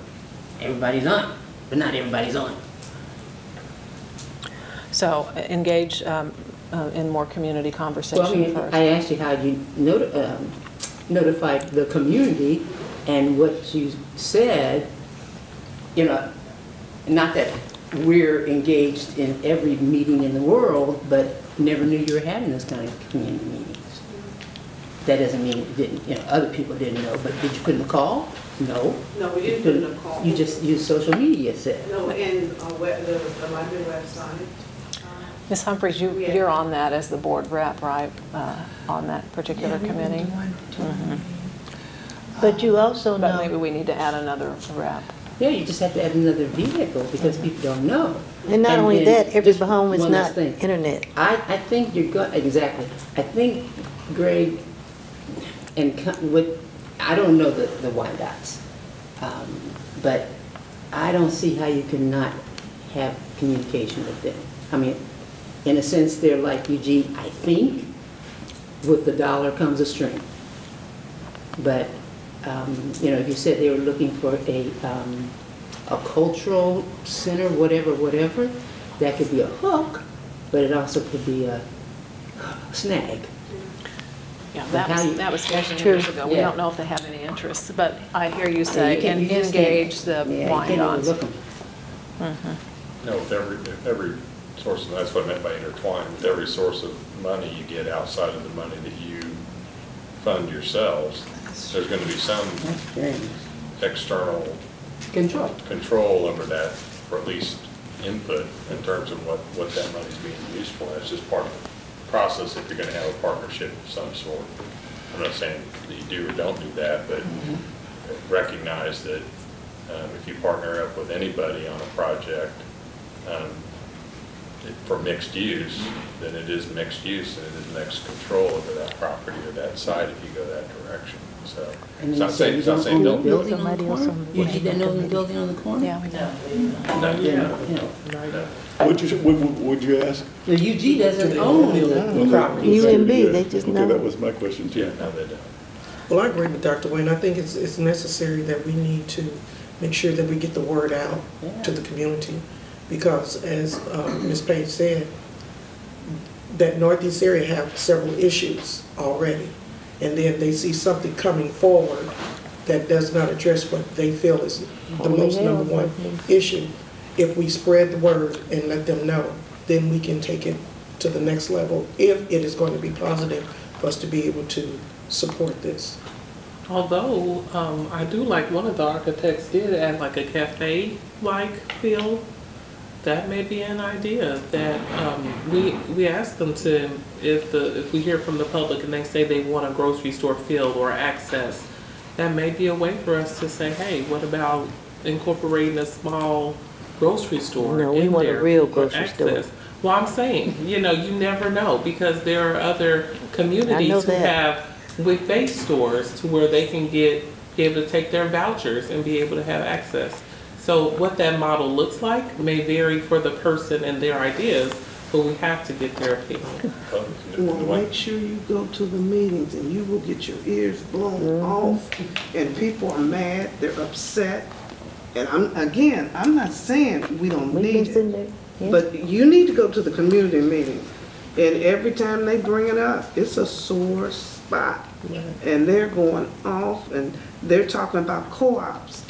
Everybody's on it, but not everybody's on it. So engage in more community conversation well, I mean, first. I asked you how you notify the community, and what you said, not that we're engaged in every meeting in the world, but never knew you were having this kind of community meetings. That doesn't mean it didn't, other people didn't know, but did you put in a call? No. No, we didn't put in a call. You just used social media, said. No, and the library website. Ms. Humphreys, you're on that as the board rep, right, on that particular committee? But you also know... But maybe we need to add another rep. Yeah, you just have to add another vehicle, because people don't know. And not only that, every home is not internet. I think you're going, exactly. I think, Greg, and I don't know the Wyandottes, but I don't see how you can not have communication with them. I mean, in a sense, they're like UG, I think. With the dollar comes a string. But, you said they were looking for a cultural center, whatever. that could be a hook, but it also could be a snag. Yeah, How that was 15 true. years ago. We Yeah. don't know if they have any interest, but I hear you You say, can't- you just can't- engage the Yeah, you can't Wyandottes. overlook 'em. No, with every source, and that's what I meant by intertwined, with every source of money you get outside of the money that you fund yourselves, there's going to be some That's very nice. external Control. control over that, or at least input in terms of what that money's being used for. That's just part of the process if you're going to have a partnership of some sort. I'm not saying that you do or don't do that, but recognize that if you partner up with anybody on a project for mixed use, then it is mixed use and it is mixed control over that property or that site if you go that direction. So And it's you not say saying, you it's not don't saying own the don't. building on the Somebody else corner? on the You didn't own the building on the corner? Yeah, we do. No, Would you ask? The UG doesn't own the property. UMB, they just Okay, know. that was my question too. Yeah, no, they don't. Well, I agree with Dr. Wayne. I think it's necessary that we need to make sure that we get the word out to the community. Because as Ms. Page said, that Northeast area have several issues already. And then they see something coming forward that does not address what they feel is the most number one issue. If we spread the word and let them know, then we can take it to the next level if it is going to be positive for us to be able to support this. Although, I do like one of the architects did add like a cafe-like feel. That may be an idea that we ask them to, if we hear from the public and they say they want a grocery store feel or access, that may be a way for us to say, hey, what about incorporating a small grocery store No, we in want a there real for grocery store. access? Well, I'm saying, you never know, because there are other I communities know who that. have with-based be where they can be able to take their vouchers and be able to have access. So what that model looks like may vary for the person and their ideas, but we have to get their opinion. Well, make sure you go to the meetings and you will get your ears blown off. And people are mad, they're upset. And I'm not saying we don't We've been need sitting it. there. Yeah. But you need to go to the community meeting. And every time they bring it up, it's a sore spot. And they're going off and they're talking about co-ops.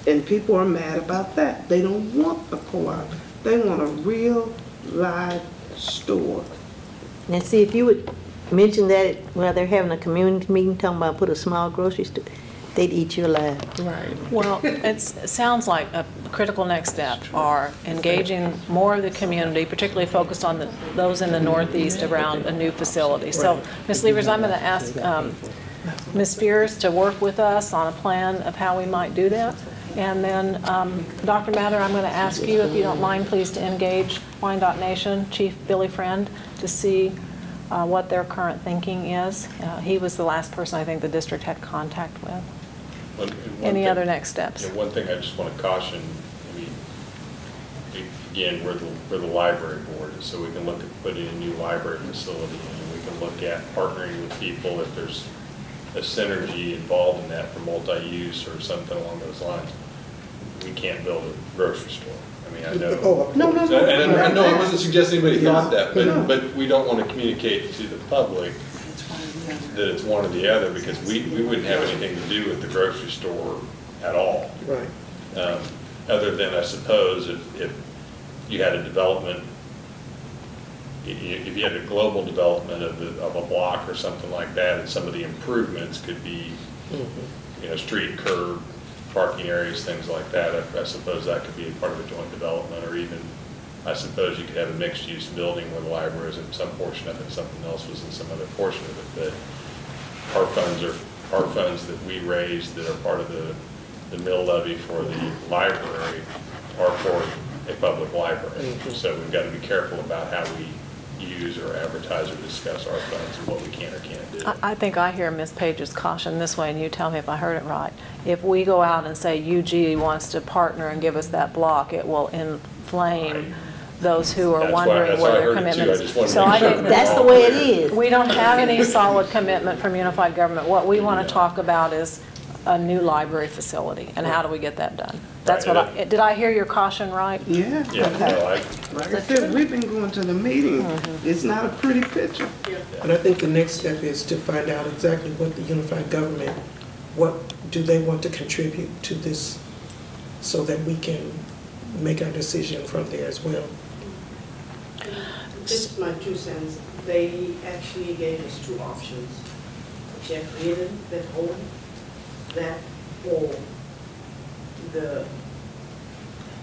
And people are mad about that. They don't want a co-op. They want a real live store. And see, if you would mention that while they're having a community meeting, talking about put a small grocery store, they'd eat you alive. Right. Well, it sounds like a critical next step are engaging more of the community, particularly focused on those in the Northeast around a new facility. So, Ms. Levers, I'm going to ask Ms. Fears to work with us on a plan of how we might do that. And then, Dr. Mather, I'm going to ask you, if you don't mind, please, to engage Wyandotte Nation Chief Billy Friend to see what their current thinking is. He was the last person I think the district had contact with. Any other next steps? One thing I just want to caution, I mean, again, we're the library board, so we can look at putting a new library facility and we can look at partnering with people if there's a synergy involved in that for multi-use or something along those lines. We can't build a grocery store. I mean, I know. Oh, no. And I know I wasn't suggesting anybody thought that, but we don't want to communicate to the public that it's one or the other, because we wouldn't have anything to do with the grocery store at all. Right. Other than, I suppose, if you had a development, if you had a global development of a block or something like that, and some of the improvements could be, street, curb, parking areas, things like that, I suppose that could be a part of a joint development, or even, I suppose you could have a mixed-use building where the library is in some portion of it, something else was in some other portion of it. But our funds that we raise that are part of the mill levy for the library are for a public library. So we've got to be careful about how we use or advertise or discuss our funds and what we can or can't do. I think I hear Ms. Page's caution this way, and you tell me if I heard it right. If we go out and say UG wants to partner and give us that block, it will inflame those who are wondering where their commitment is. So I think That's the way it is. we don't have any solid commitment from unified government. What we want to talk about is a new library facility, and how do we get that done? That's what did I hear your caution right? Yeah. Yeah, no, Like I said, we've been going to the meeting. It's not a pretty picture. And I think the next step is to find out exactly what the unified government, what do they want to contribute to this, so that we can make our decision from there as well. Just my 2 cents. They actually gave us 2 options. Jeff created that home, that or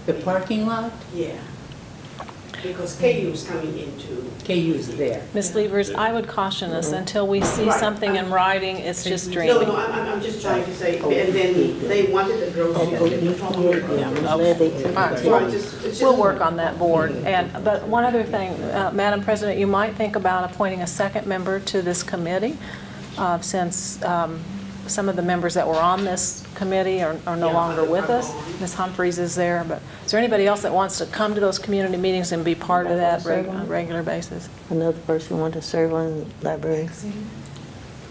The parking lot, yeah. Because KU is coming into. KU is there. Ms. Levers, I would caution us until we see Right. something in writing, it's just No, dreaming. no, I'm just trying to say, and then they wanted the grocery at the top of it. All right, So it's just. we'll work on that board. But one other thing, Madam President, you might think about appointing a second member to this committee, since some of the members that were on this committee are no longer with us. Ms. Humphries is there, but is there anybody else that wants to come to those community meetings and be part of that on a regular basis? Another person want to serve on the library.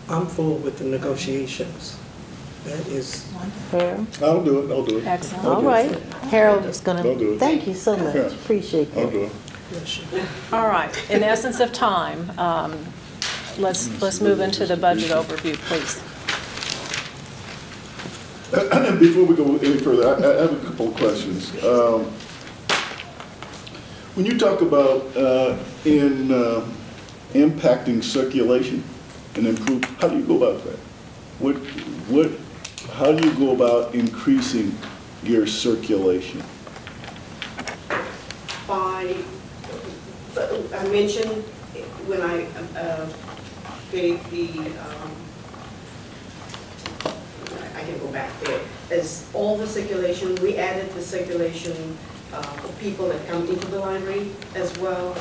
I'm full with the negotiations. That is, Harold? I'll do it, I'll do it. Excellent. All right. Harold is I'll do gonna, it. thank you so much. Yeah. Appreciate I'll that. do it. All right, in essence of time, let's move into the budget overview, please. Before we go any further, I have a couple of questions. When you talk about impacting circulation and improve, how do you go about that? How do you go about increasing your circulation? I mentioned when I gave the, I can go back there, as all the circulation, we added the circulation for people that come into the library as well.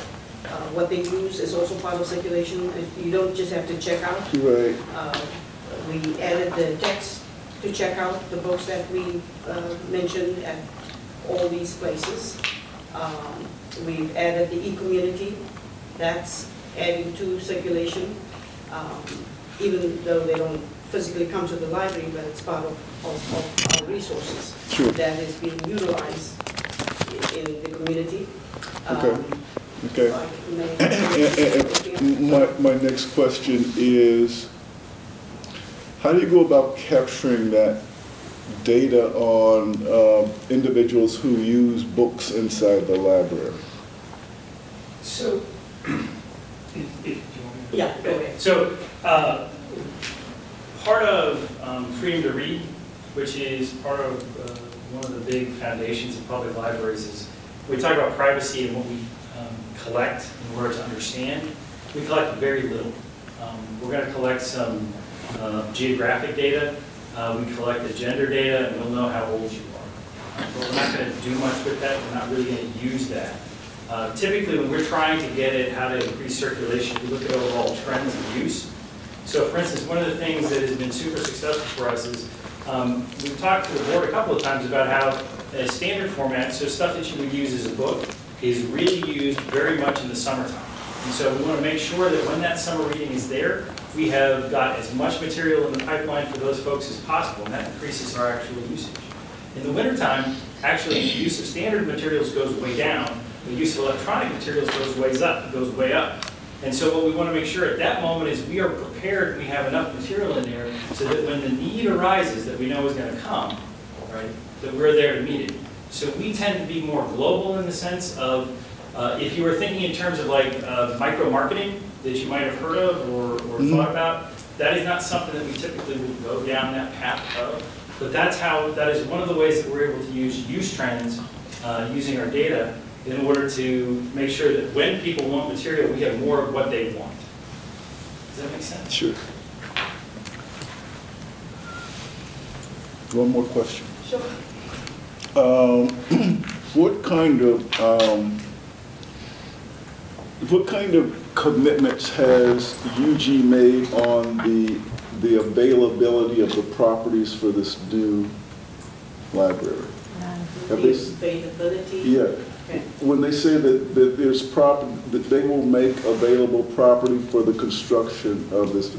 What they use is also part of circulation. You don't just have to check out. Right. We added the text to check out the books that we mentioned at all these places. We've added the e-community. That's adding to circulation, even though they don't physically come to the library, but it's part of our resources. Sure. That is being utilized in the community. Okay. My next question is, how do you go about capturing that data on individuals who use books inside the library? So, Yeah, go ahead. So, part of Freedom to Read, which is part of one of the big foundations of public libraries, is we talk about privacy and what we collect in order to understand. We collect very little. We're going to collect some geographic data. We collect the gender data, and we'll know how old you are. But we're not going to do much with that. We're not really going to use that. Typically, when we're trying to get at how to increase circulation, we look at overall trends of use. So, for instance, one of the things that has been super successful for us is we've talked to the board a couple of times about how a standard format, so stuff that you would use as a book, is really used very much in the summertime. And so we want to make sure that when that summer reading is there, we have got as much material in the pipeline for those folks as possible, and that increases our actual usage. In the wintertime, actually, the use of standard materials goes way down. The use of electronic materials goes way up. And so what we want to make sure at that moment is we are prepared, we have enough material in there so that when the need arises that we know is going to come, right, that we're there to meet it. So we tend to be more global in the sense of, if you were thinking in terms of like micro-marketing that you might have heard of or thought about, that is not something that we typically would go down that path of. But that is one of the ways that we're able to use trends using our data in order to make sure that when people want material, we have more of what they want. Does that make sense? Sure. One more question. Sure. What kind of commitments has UG made on the availability of the properties for this new library? Availability? Yeah. Okay. When they say that there's property, that they will make available property for the construction of this,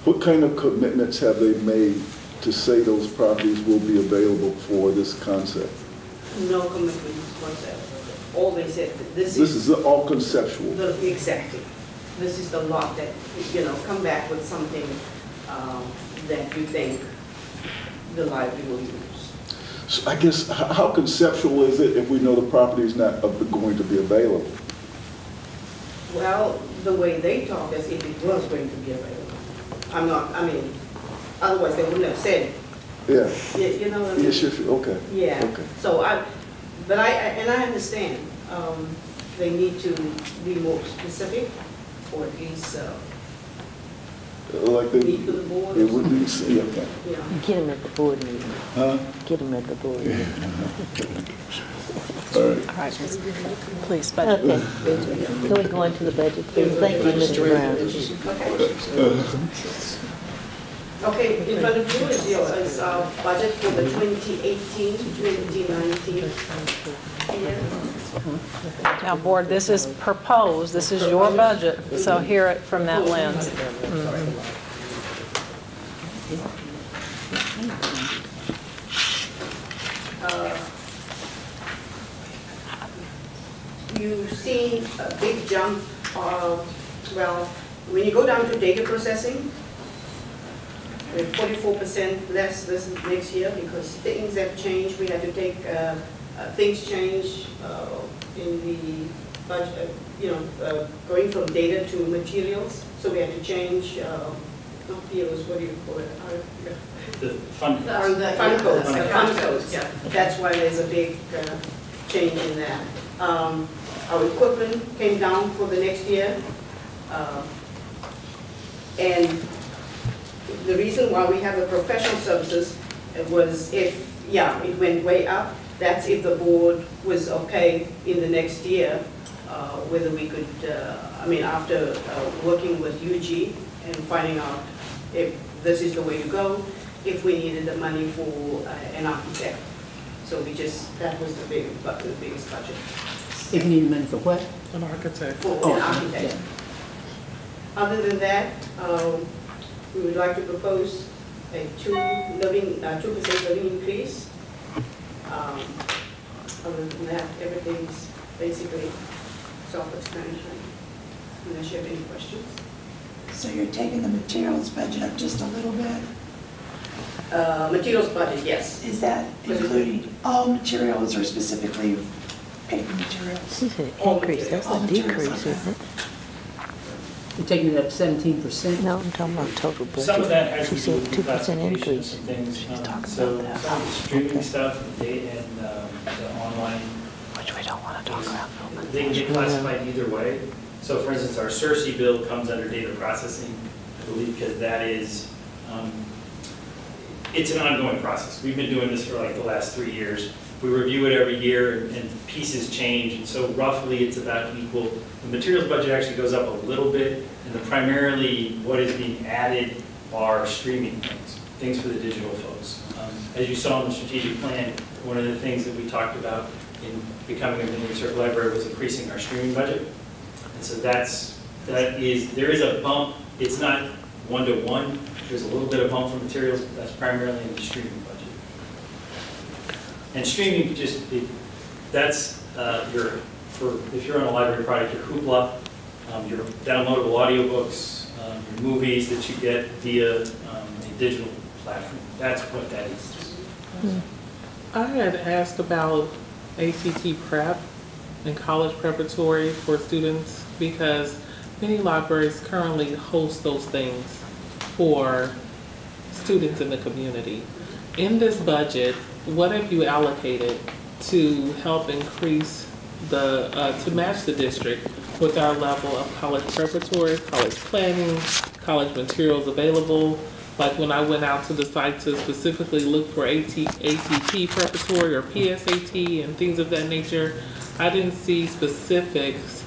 what kind of commitments have they made to say those properties will be available for this concept? No commitment whatsoever. All they said, This is all conceptual. Exactly. This is the lot that, come back with something that you think the library will use. So I guess, how conceptual is it if we know the property is not going to be available? Well, the way they talk as if it was going to be available. Otherwise they wouldn't have said it. Yeah. You know what I mean? Yeah, sure, okay. Yeah. Okay. So I understand, they need to be more specific, or at least Like they, meet with the board. it would be, okay. Yeah. Get them at the board meeting. Huh? Get them at the board meeting. All right. All right, please, budget. Okay. Can we go into the budget, please? Thank you, Mr. Brown. Okay, in front of you is our budget for the 2018-2019 year. Now, board, this is proposed, this is your budget, so hear it from that lens. You've seen a big jump when you go down to data processing, we're 44% less this next year because things have changed. We had to take, things change in the budget, going from data to materials. So we had to change, not POs, what do you call it? The fund. Fund codes, yeah. That's why there's a big change in that. Our equipment came down for the next year. And the reason why we have the professional services was it went way up. That's if the board was okay in the next year, whether we could, after working with UG and finding out if this is the way to go, if we needed the money for an architect. So that was the biggest budget. If you need money for what? An architect. For an architect. Other than that, we would like to propose a 2% living increase. Other than that, everything's basically self-explanatory. Unless you have any questions. So you're taking the materials budget up just a little bit? Materials budget, yes. Is that including all materials or specifically paper materials? She said increase, that's a decrease, isn't it? You're taking it up 17%? No, I'm talking about total budget. Some of that has She to do said with 2% increase. classifications and things. She's talking So about that. some of the streaming stuff and the online, Which we don't want to talk about. they can get classified either way. So for instance, our Cersei bill comes under data processing, I believe, because that is, it's an ongoing process. We've been doing this for like the last 3 years. We review it every year and pieces change, and so roughly it's about equal. The materials budget actually goes up a little bit, and primarily what is being added are streaming things for the digital folks. As you saw in the strategic plan, one of the things that we talked about in becoming a mini research library was increasing our streaming budget. And so there is a bump. It's not one-to-one. There's a little bit of bump for materials, but that's primarily in the streaming budget. And streaming if you're on a library product, your Hoopla, your downloadable audiobooks, your movies that you get via a digital platform. That's what that is. I had asked about ACT prep and college preparatory for students because many libraries currently host those things for students in the community. In this budget, what have you allocated to help increase to match the district with our level of college preparatory, college planning, college materials available? Like when I went out to the site to specifically look for ACT preparatory or PSAT and things of that nature, I didn't see specifics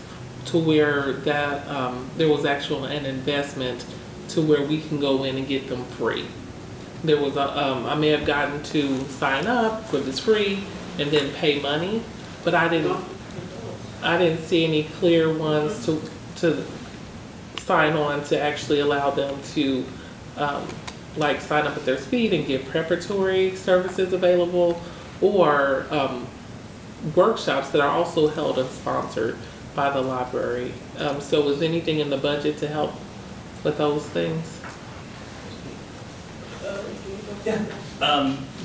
to where that there was actually an investment to where we can go in and get them free. There was I may have gotten to sign up for this free and then pay money, but I didn't see any clear ones to sign on to actually allow them to like sign up at their speed and get preparatory services available, or workshops that are also held and sponsored by the library. So is anything in the budget to help with those things? Yeah.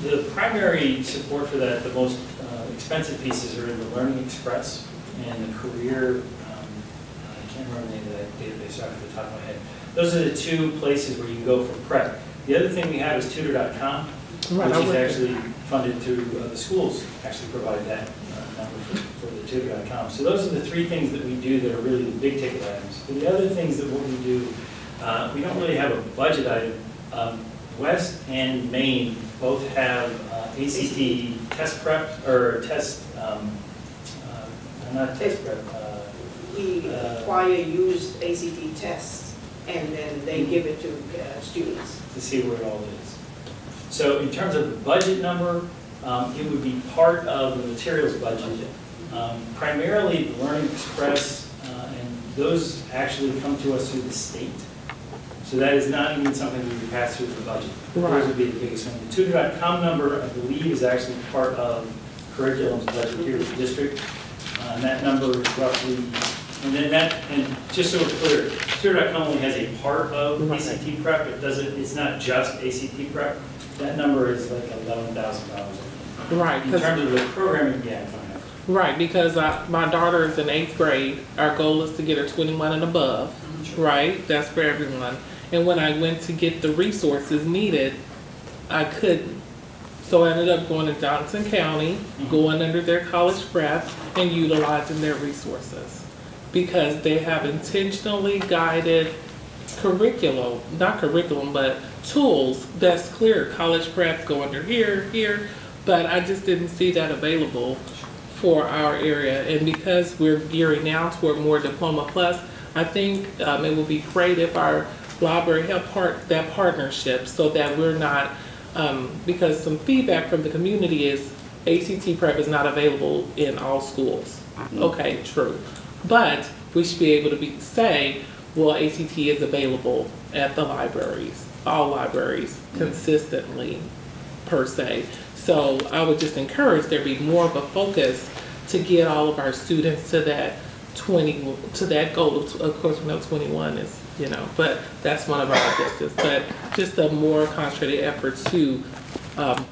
The primary support for that, the most expensive pieces are in the Learning Express and the Career, I can't remember the name of that database off the top of my head. Those are the two places where you can go for prep. The other thing we have is tutor.com, which is actually funded through the schools, actually provide that number for the tutor.com. So those are the three things that we do that are really the big ticket items. But the other things that what we do, we don't really have a budget item. West and Maine both have ACT test prep, or test, not test prep. We acquire used ACT tests, and then they give it to students. To see where it all is. So in terms of the budget number, it would be part of the materials budget. Primarily the Learning Express, and those actually come to us through the state. So that is not even something we would pass through the budget. Right. Those would be the biggest one. The tutor.com number, I believe, is actually part of curriculum's budget here at the district. And that number is roughly, and just so we're clear, tutor.com only has a part of ACT prep. It doesn't, it's not just ACT prep. That number is like $11,000. Right. In terms of the programming, yeah. Right, because my daughter is in 8th grade. Our goal is to get her 21 and above, right? That's for everyone. And when I went to get the resources needed, I couldn't. So I ended up going to Johnson County, going under their college prep, and utilizing their resources. Because they have intentionally guided curriculum, not curriculum, but tools that's clear. College prep, go under here, but I just didn't see that available for our area. And because we're gearing now toward more Diploma Plus, I think it would be great if our library help that partnership, so that we're not, because some feedback from the community is ACT prep is not available in all schools. Okay, true. But we should be able to say, well, ACT is available at the libraries, all libraries, consistently, per se. So I would just encourage there be more of a focus to get all of our students to that goal. Of course, we know 21 is, but that's one of our objectives. But just a more concentrated effort to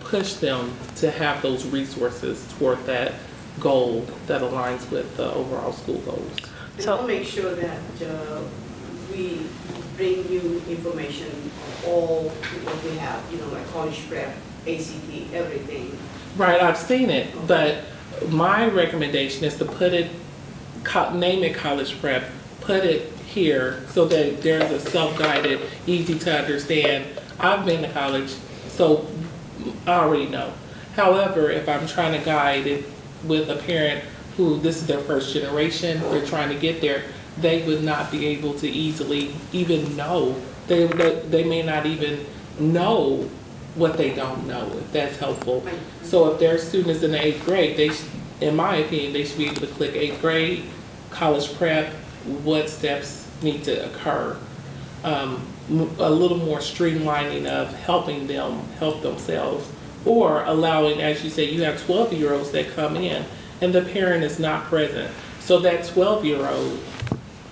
push them to have those resources toward that goal that aligns with the overall school goals. So I'll make sure that we bring you information on all what we have, like college prep, ACT, everything. Right, I've seen it, but my recommendation is to put it, name it college prep, put it here so that there's a self-guided, easy to understand. I've been to college, so I already know. However, if I'm trying to guide it with a parent who this is their first generation, they're trying to get there, they would not be able to easily even know. They may not even know what they don't know, if that's helpful. So if their student is in the 8th grade, in my opinion, they should be able to click 8th grade, college prep, what steps need to occur. A little more streamlining of helping them help themselves, or allowing, as you say, you have 12-year-olds that come in and the parent is not present. So that 12-year-old,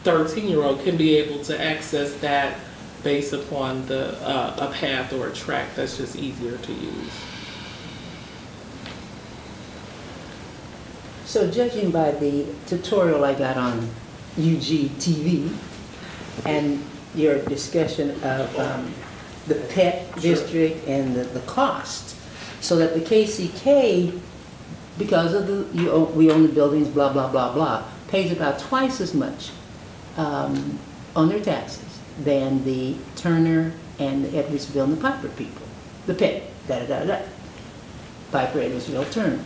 13-year-old can be able to access that based upon a path or a track that's just easier to use. So judging by the tutorial I got on UGTV and your discussion of the pet district and the cost, so that the KCK, because of we own the buildings, blah, blah, blah, blah, pays about twice as much on their taxes than the Turner and the Edwardsville and the Piper people. The pet, da-da-da-da. Piper, Edwardsville, Turner.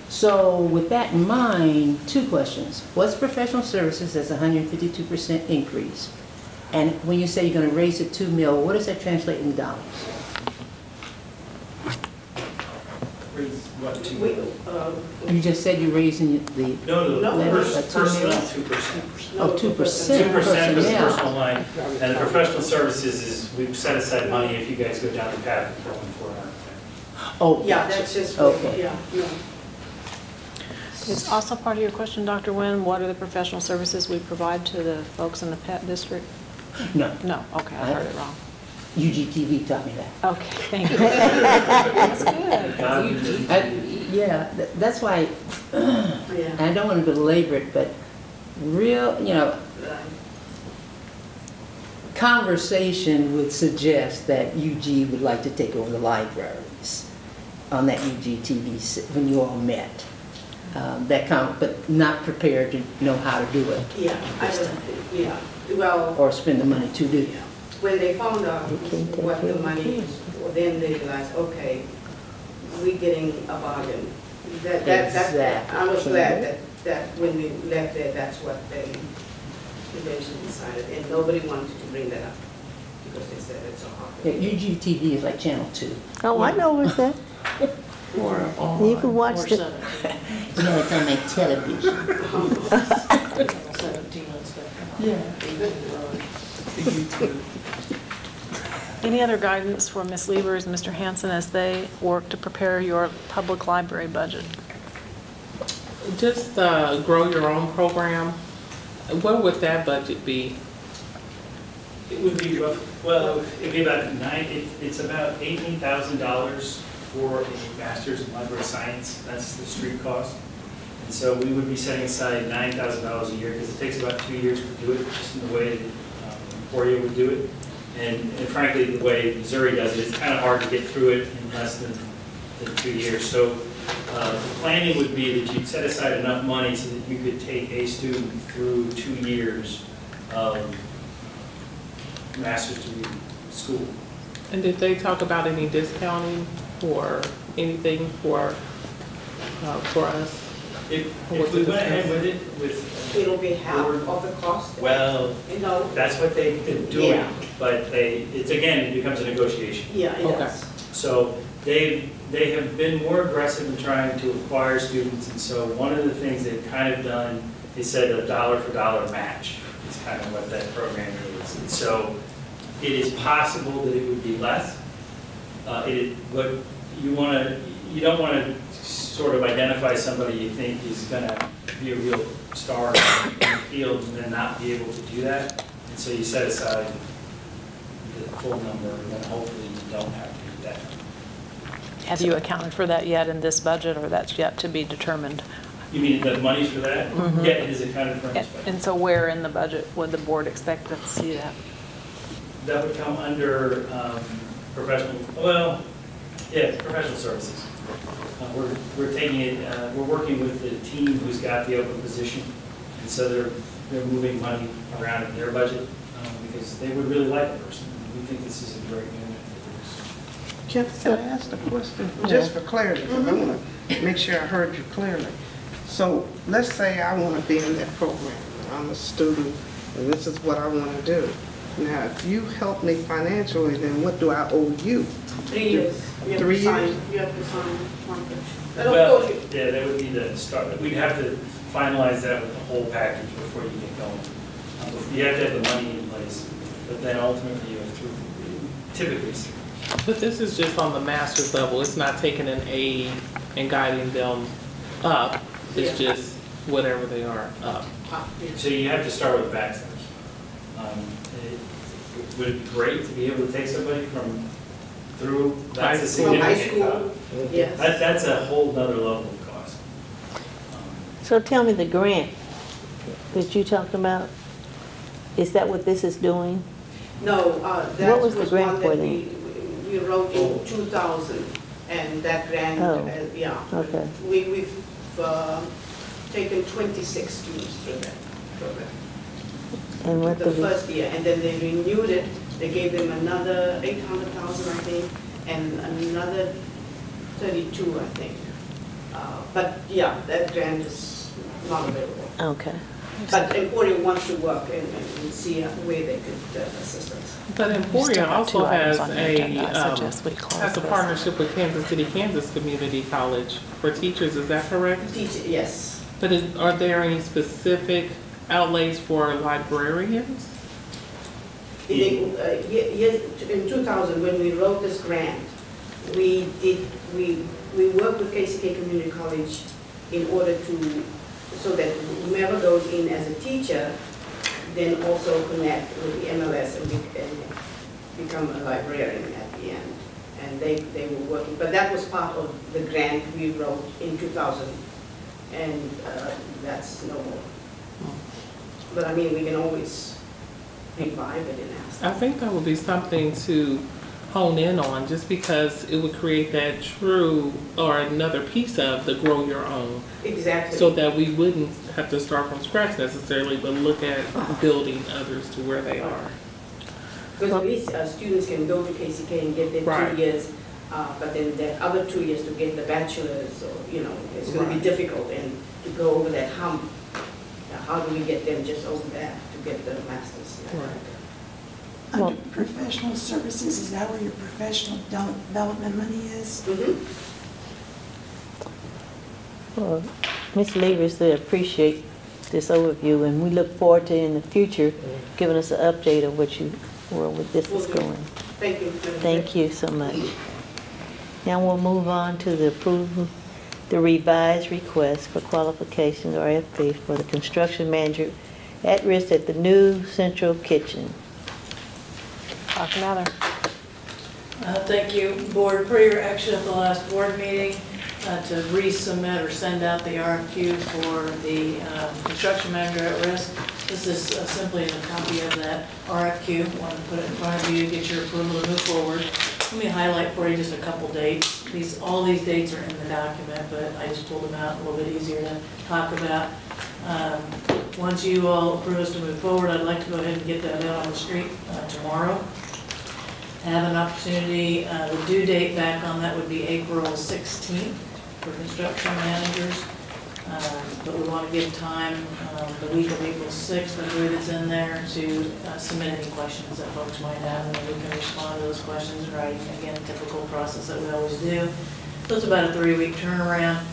So with that in mind, two questions. What's professional services? That's 152% increase. And when you say you're going to raise it $2 million, what does that translate in dollars? Raise what, two? You just said you're raising the, No, No, the that's personnel, on 2%. oh, 2%. 2% for the personnel. personal line, and the professional services is, we've set aside money if you guys go down the path of going for it. Oh, Yeah, that's just, Okay. yeah. It's also part of your question, Dr. Nguyen, what are the professional services we provide to the folks in the PET district? No, No, okay, I heard it wrong. UGTV taught me that. Okay, thank you. That's good. Yeah, that's why, Yeah. I don't want to belabor it, but real, conversation would suggest that UG would like to take over the libraries on that UGTV when you all met. But not prepared to know how to do it. Yeah, I don't, yeah, well. Or spend the money to do it. When they found out what the money is, then they realized, okay, we're getting a bargain. I was glad that when we left there, that's what they eventually decided, and nobody wanted to bring that up because they said it's so hard. Yeah, UGTV is like Channel 2. Oh, I know what's that. You can watch Or the, 17. No, it's on my television. 17 and stuff. Yeah. Any other guidance for Ms. Liebers and Mr. Hanson as they work to prepare your public library budget? Just grow your own program. What would that budget be? It would be rough, well, it'd be about it's about $18,000 for a master's in library science. That's the street cost. And so we would be setting aside $9,000 a year because it takes about 2 years to do it, just in the way that Emporia would do it. And frankly, the way Missouri does it, it's kind of hard to get through it in less than 2 years. So the planning would be that you'd set aside enough money so that you could take a student through 2 years of master's degree school. And did they talk about any discounting or anything for us? If we went ahead with it, It'll be half of the cost. well, that's what they've been doing, Yeah. but it's again, it becomes a negotiation. Yeah, it Okay. does. So they have been more aggressive in trying to acquire students, and so one of the things they've kind of done, they said a dollar for dollar match is kind of what that program is. And so it is possible that it would be less. But you don't want to sort of identify somebody you think is going to be a real star in the field and then not be able to do that. And so you set aside the full number, and then hopefully you don't have to do that. Have you accounted for that yet in this budget, or that's yet to be determined? You mean the monies for that? Mhm. Yeah, it is accounted for in this budget. And so where in the budget would the board expect to see that? That would come under professional services. We're taking it, we're working with the team who's got the open position, and so they're moving money around in their budget because they would really like the person. We think this is a great unit for this. Can I ask a question, just for clarity, because I want to make sure I heard you clearly. So let's say I want to be in that program. I'm a student, and this is what I want to do. Now, if you help me financially, then what do I owe you? 3 years. You have 3 to sign- years? You have to sign something. Well, yeah, that would be the start. We'd have to finalize that with the whole package before you get going. You have to have the money in place, but then ultimately you have to, typically it's 3 years. But this is just on the master's level. It's not taking an aide and guiding them up. It's just whatever they are up. So you have to start with bachelor's. It would be great to be able to take somebody through, that's a significant high school, cost. yes. That's a whole nother level of cost. so tell me the grant that you talked about, is that what this is doing? No, that What was was the grant one for that then? we wrote in 2000, and that grant, Oh, yeah. okay. We've taken 26 students through that program. And what The first year, and then they renewed it, they gave them another 800,000, I think, and another 32, I think. But yeah, that grant is not available. Okay. But Emporia wants to work and see where they could assist us. But Emporia also has a a partnership with Kansas City, Kansas Community College for teachers, is that correct? Yes. But are there any specific outlays for librarians? In 2000, when we wrote this grant, we worked with KCK Community College in order to, so that whomever goes in as a teacher, then also connect with the MLS and become a librarian at the end. And they were working, but that was part of the grant we wrote in 2000, and that's no more. But I mean, we can always revive it and ask. I think that would be something to hone in on, just because it would create that true, or another piece of the grow your own. Exactly. So that we wouldn't have to start from scratch necessarily, but look at building others to where they are. Because at least students can go to KCK and get their 2 years, but then the other 2 years to get the bachelor's, or, you know, it's going to be difficult, and to go over that hump. How do we get them just over that to get the master's? Right. Under professional services, is that where your professional development money is? Mm-hmm. Well, Ms. Levers, we appreciate this overview, and we look forward to in the future giving us an update of where this is going. Thank you. Thank you so much. Now we'll move on to the approval, the revised request for qualifications, RFP, for the construction manager at risk at the new central kitchen. Dr. Mather. Thank you, board, for your action at the last board meeting to resubmit or send out the RFQ for the construction manager at risk. This is simply a copy of that RFQ. I want to put it in front of you to get your approval to move forward. Let me highlight for you just a couple dates. All these dates are in the document, but I just pulled them out a little bit easier to talk about. Once you all approve us to move forward, I'd like to go ahead and get that out on the street tomorrow. Have an opportunity, the due date back on that would be April 16th for construction managers. But we want to give time, the week of April 6th, I believe it's in there, to submit any questions that folks might have, and then we can respond to those questions in writing. Again, typical process that we always do. So it's about a 3-week turnaround,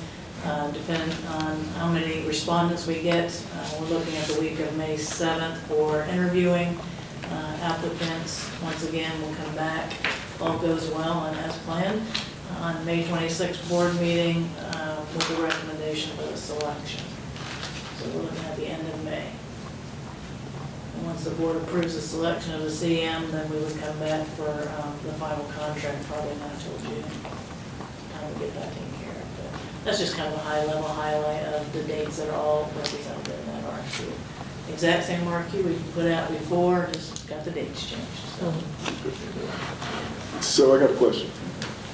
depending on how many respondents we get. We're looking at the week of May 7th for interviewing applicants. Once again, we'll come back, if all goes well and as planned, on May 26th board meeting with the recommendation for the selection. So we're looking at the end of May. And once the board approves the selection of the CM, then we would come back for the final contract, probably not until June. How we get that taken care of. But that's just kind of a high-level highlight of the dates that are all represented in that RFQ. Exact same RFQ we put out before, just got the dates changed. So I got a question.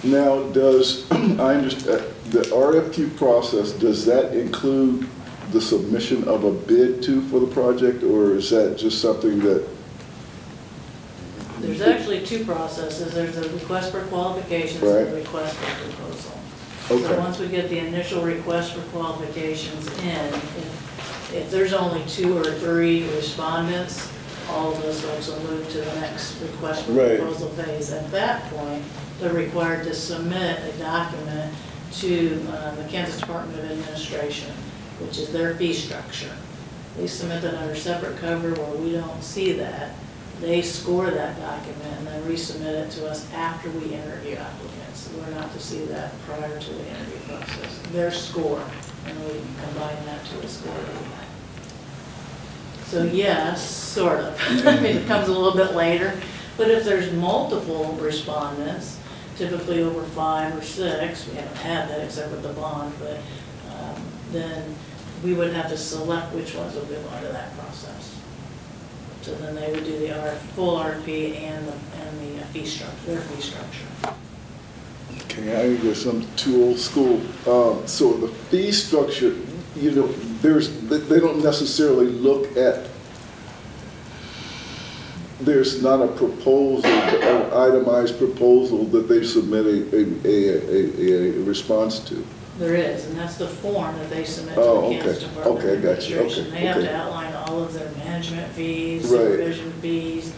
Now, does, I understand, the RFQ process, does that include the submission of a bid too for the project, or is that just something that? There's actually two processes. There's a request for qualifications and a request for proposal. Okay. So once we get the initial request for qualifications in, if there's only 2 or 3 respondents, all of those folks will move to the next request for proposal phase. At that point, they're required to submit a document to the Kansas Department of Administration, which is their fee structure. They submit that under separate cover where we don't see that. They score that document and then resubmit it to us after we interview applicants. So we're not to see that prior to the interview process. Their score, and we combine that to a score that we have. So yes, sort of. I mean, it comes a little bit later. But if there's multiple respondents, typically over 5 or 6, we haven't had that except with the bond, but then we would have to select which ones would go into that process. So then they would do the full RFP and the fee structure, their fee structure. Okay, I guess I'm too old school. So the fee structure, you know, they don't necessarily look at, there's not a proposal, an itemized proposal that they submit a response to. There is, and that's the form that they submit to Oh, the Kansas okay. Department Okay, of gotcha. Administration. Okay, They have okay. to outline all of their management fees, Right. supervision fees,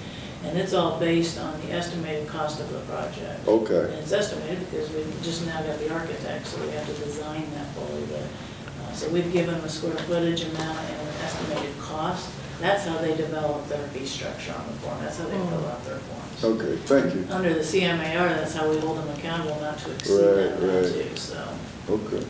and it's all based on the estimated cost of the project. And Okay, it's estimated because we just now got the architect, so we have to design that fully. But so we've given them a square footage amount and an estimated cost. That's how they develop their fee structure on the form. That's how they fill out their forms. okay, thank you. Under the CMAR, that's how we hold them accountable not to exceed Right, that amount right. too, so. Okay.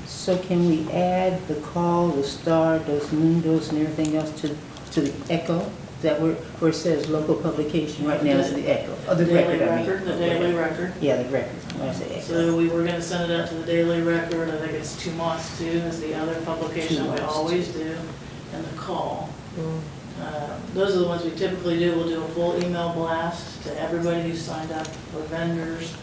So can we add the call, the star, those mundos and everything else to the echo? Is that where it says local publication, right now it's the echo, oh, the Daily record, I mean. record, the daily record. Yeah, the record, when I say echo. So we were gonna send it out to the Daily Record, I think it's 2 months too, is the other publication we always do, and the call. Those are the ones we typically do. We'll do a full email blast to everybody who's signed up for vendors.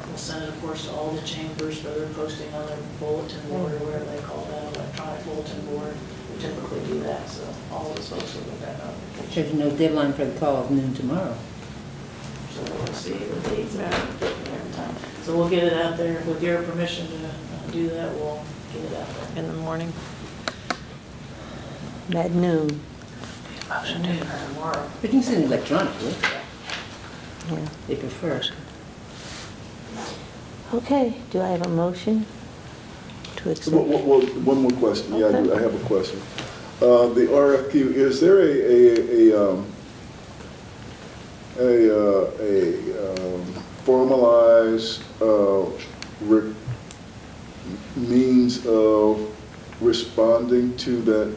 We'll send it, of course, to all the chambers for their posting on their bulletin board, or whatever they call that, electronic bulletin board. We typically do that, so all of those folks will get that notification. There's no deadline for the call, noon tomorrow. So we'll see the dates every time. So we'll get it out there with your permission to do that. We'll get it out there. In the morning. At noon. Motion to tomorrow. But you can send it electronically, Yeah. they prefer. Okay, do I have a motion to accept? One more question. Yeah, Okay. I have a question. The RFQ, is there a formalized means of responding to that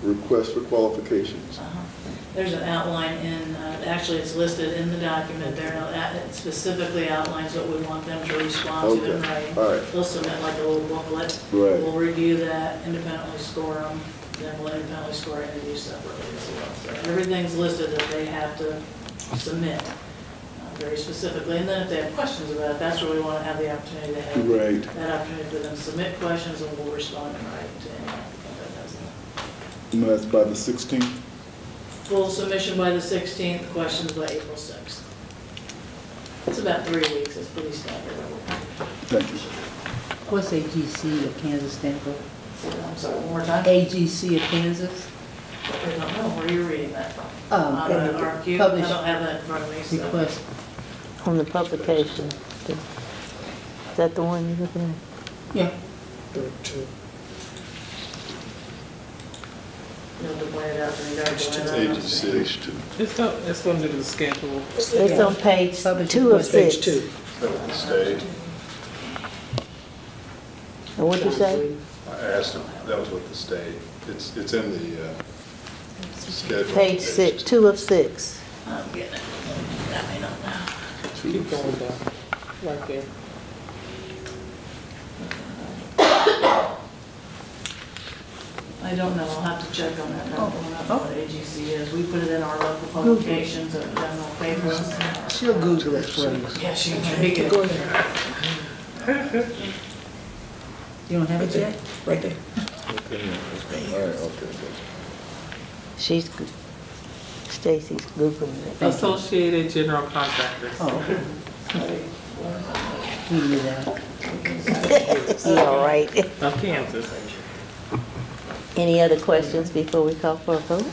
request for qualifications? There's an outline in, actually it's listed in the document there, it specifically outlines what we want them to respond to in Okay. writing. All right. They'll submit like a little booklet. Right. We'll review that, independently score them, then we'll independently score interviews separately as well. So everything's listed that they have to submit very specifically. And then if they have questions about it, that's where we want to have the opportunity to have Right. that opportunity for them to submit questions, and we'll respond in writing to any applicant that does that. And that's by the 16th? Full submission by the 16th, questions by April 6th. It's about 3 weeks, it's pretty standard. Thank you. What's AGC of Kansas stand for? I'm sorry, one more time? AGC of Kansas? I don't know, where are you reading that from? Um, On the RFQ? I published don't have that in front of me, so. Request. On the publication. Is that the one you're looking at? Yeah. You'll have to point it out to me, Dr. Wynn. It's under the schedule. It's on page Published 2 of request. 6. Page 2. The state, And what'd you say? I asked him, that was with the state. It's in the schedule. Page 6, 2 of 6. I'm getting it. That may not now. Keep going down, right there. I don't know, I'll have to check on that, not what AGC is. We put it in our local publications and general papers. She'll Google it for you. Yeah, she can make it. You don't have it yet? Right there. All right, okay. She's, Stacy's Googling it. Associated General Contractors. Oh, okay. We knew that. Yeah, all right. Of Kansas. Any other questions before we call for a vote?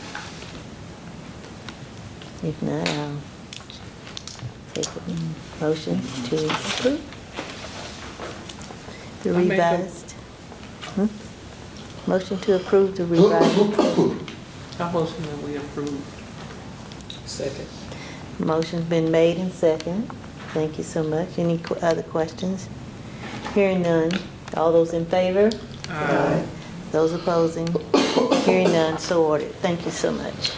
If not, I'll take a motion to approve. The I make a- revised. Motion to approve the revised. I motion that we approve. Second. Motion's been made and second. Thank you so much. Any other questions? Hearing none. All those in favor? Aye. Those opposing? Hearing none, so ordered. Thank you so much.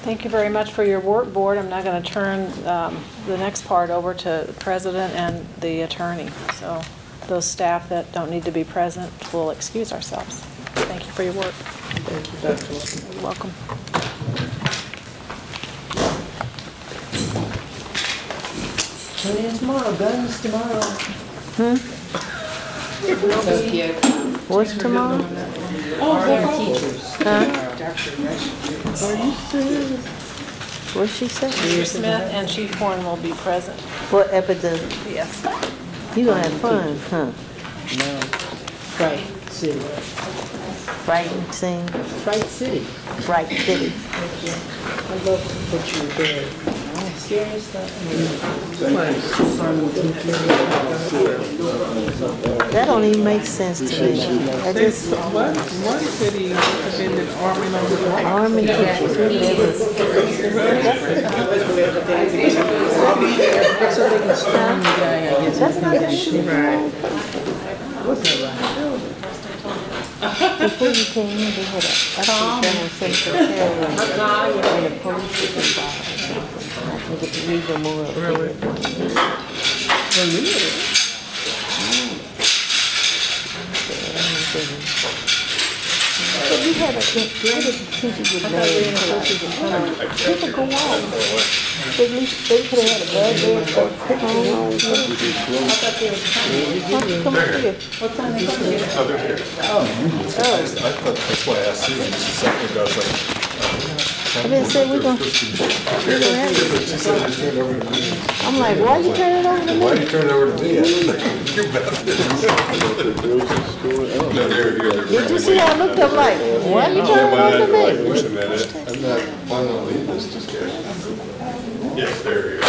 Thank you very much for your work, board. I'm now going to turn the next part over to the president and the attorney. So those staff that don't need to be present will excuse ourselves. Thank you for your work. Thank you, Dr. Wilson. You're welcome. Tune in tomorrow, guns tomorrow. What's tomorrow? Our teachers. Are you serious? What'd she say? Chief Smith and Chief Horn will be present. For epidemic. Yes. You gonna have fun, huh? No. Fright City. Frightened scene, Fright City. Fright City. I love to put you there. Serious stuff. That don't even make sense to me. I just, One city recommended Army number army teachers, who never. So they can stand the guy, I guess. That's not that. Before you came in, they had a general central care room and a police was involved. I think it's even more. Really? But we had a teacher with married people go off. At least they could have had a bad day or pick on. Come up here. What time they come here? Oh, they're here. I thought that's why I asked you, just a second ago, I was like, I didn't say we're gonna have it. she said just turn it over to me. I'm like, why you turn it over to me? Why do you turn it over to me? You're bad. No, they're here. Did you see how I looked up like, why you turn it over to me? Wait a minute, I'm not planning on leaving this just yet. Yes, they're here.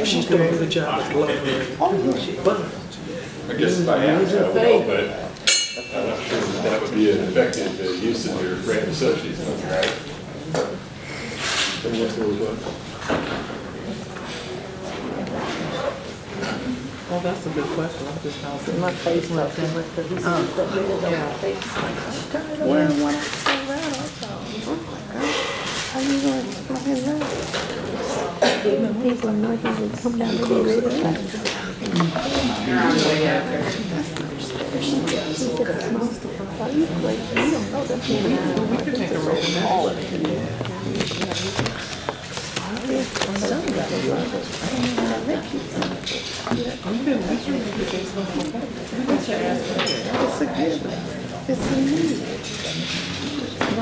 She's doing a good job at the library. I guess if I have to, I will, but I'm not sure that would be an effective use of your brand associates, right? Oh, that's a good question. I'm just asking. My face left him with the, my face. Turn it over and when I say that, that's all. Oh my God. How you gonna explain that? Even people in North End come down to the radio. She said it's small stuff. Are you crazy? You don't know that. We could take a roll.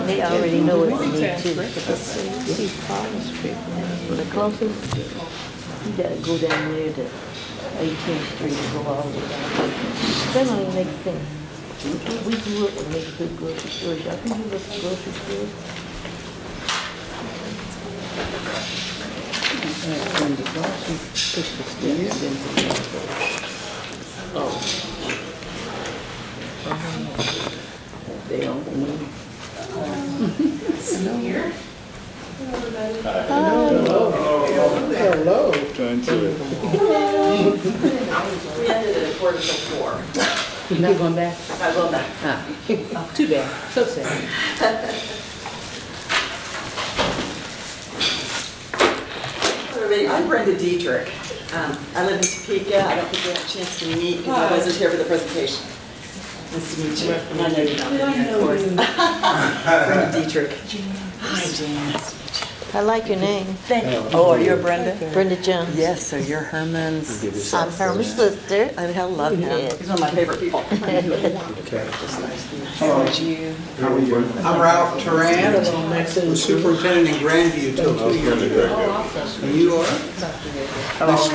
They already know what they need to. These Collins Street, the closest, you gotta go down there to 18th Street and go all the way down. That don't even make sense. We grew up with neighborhood grocery stores. Y'all can give us a grocery store. When the boss pushed the stairs into they don't need. Hello. Trying to. We ended at 4:45. You're not going back? Not going back. Ah, too bad. So sad. Everybody, I'm Brenda Dietrich. I live in Topeka. I don't think we had a chance to meet because I wasn't here for the presentation. Nice to meet you. And I know you don't, of course. Brenda Dietrich. Hi, Jan. I like your name. Thank you. Oh, are you a Brenda? Brenda Jones. Yes, so you're Herman's. I'm Herman's sister. I love him. He's one of my favorite people. Okay. How are you? How are you? I'm Ralph Turan, was superintendent in Grandview till 2 years ago. And you are?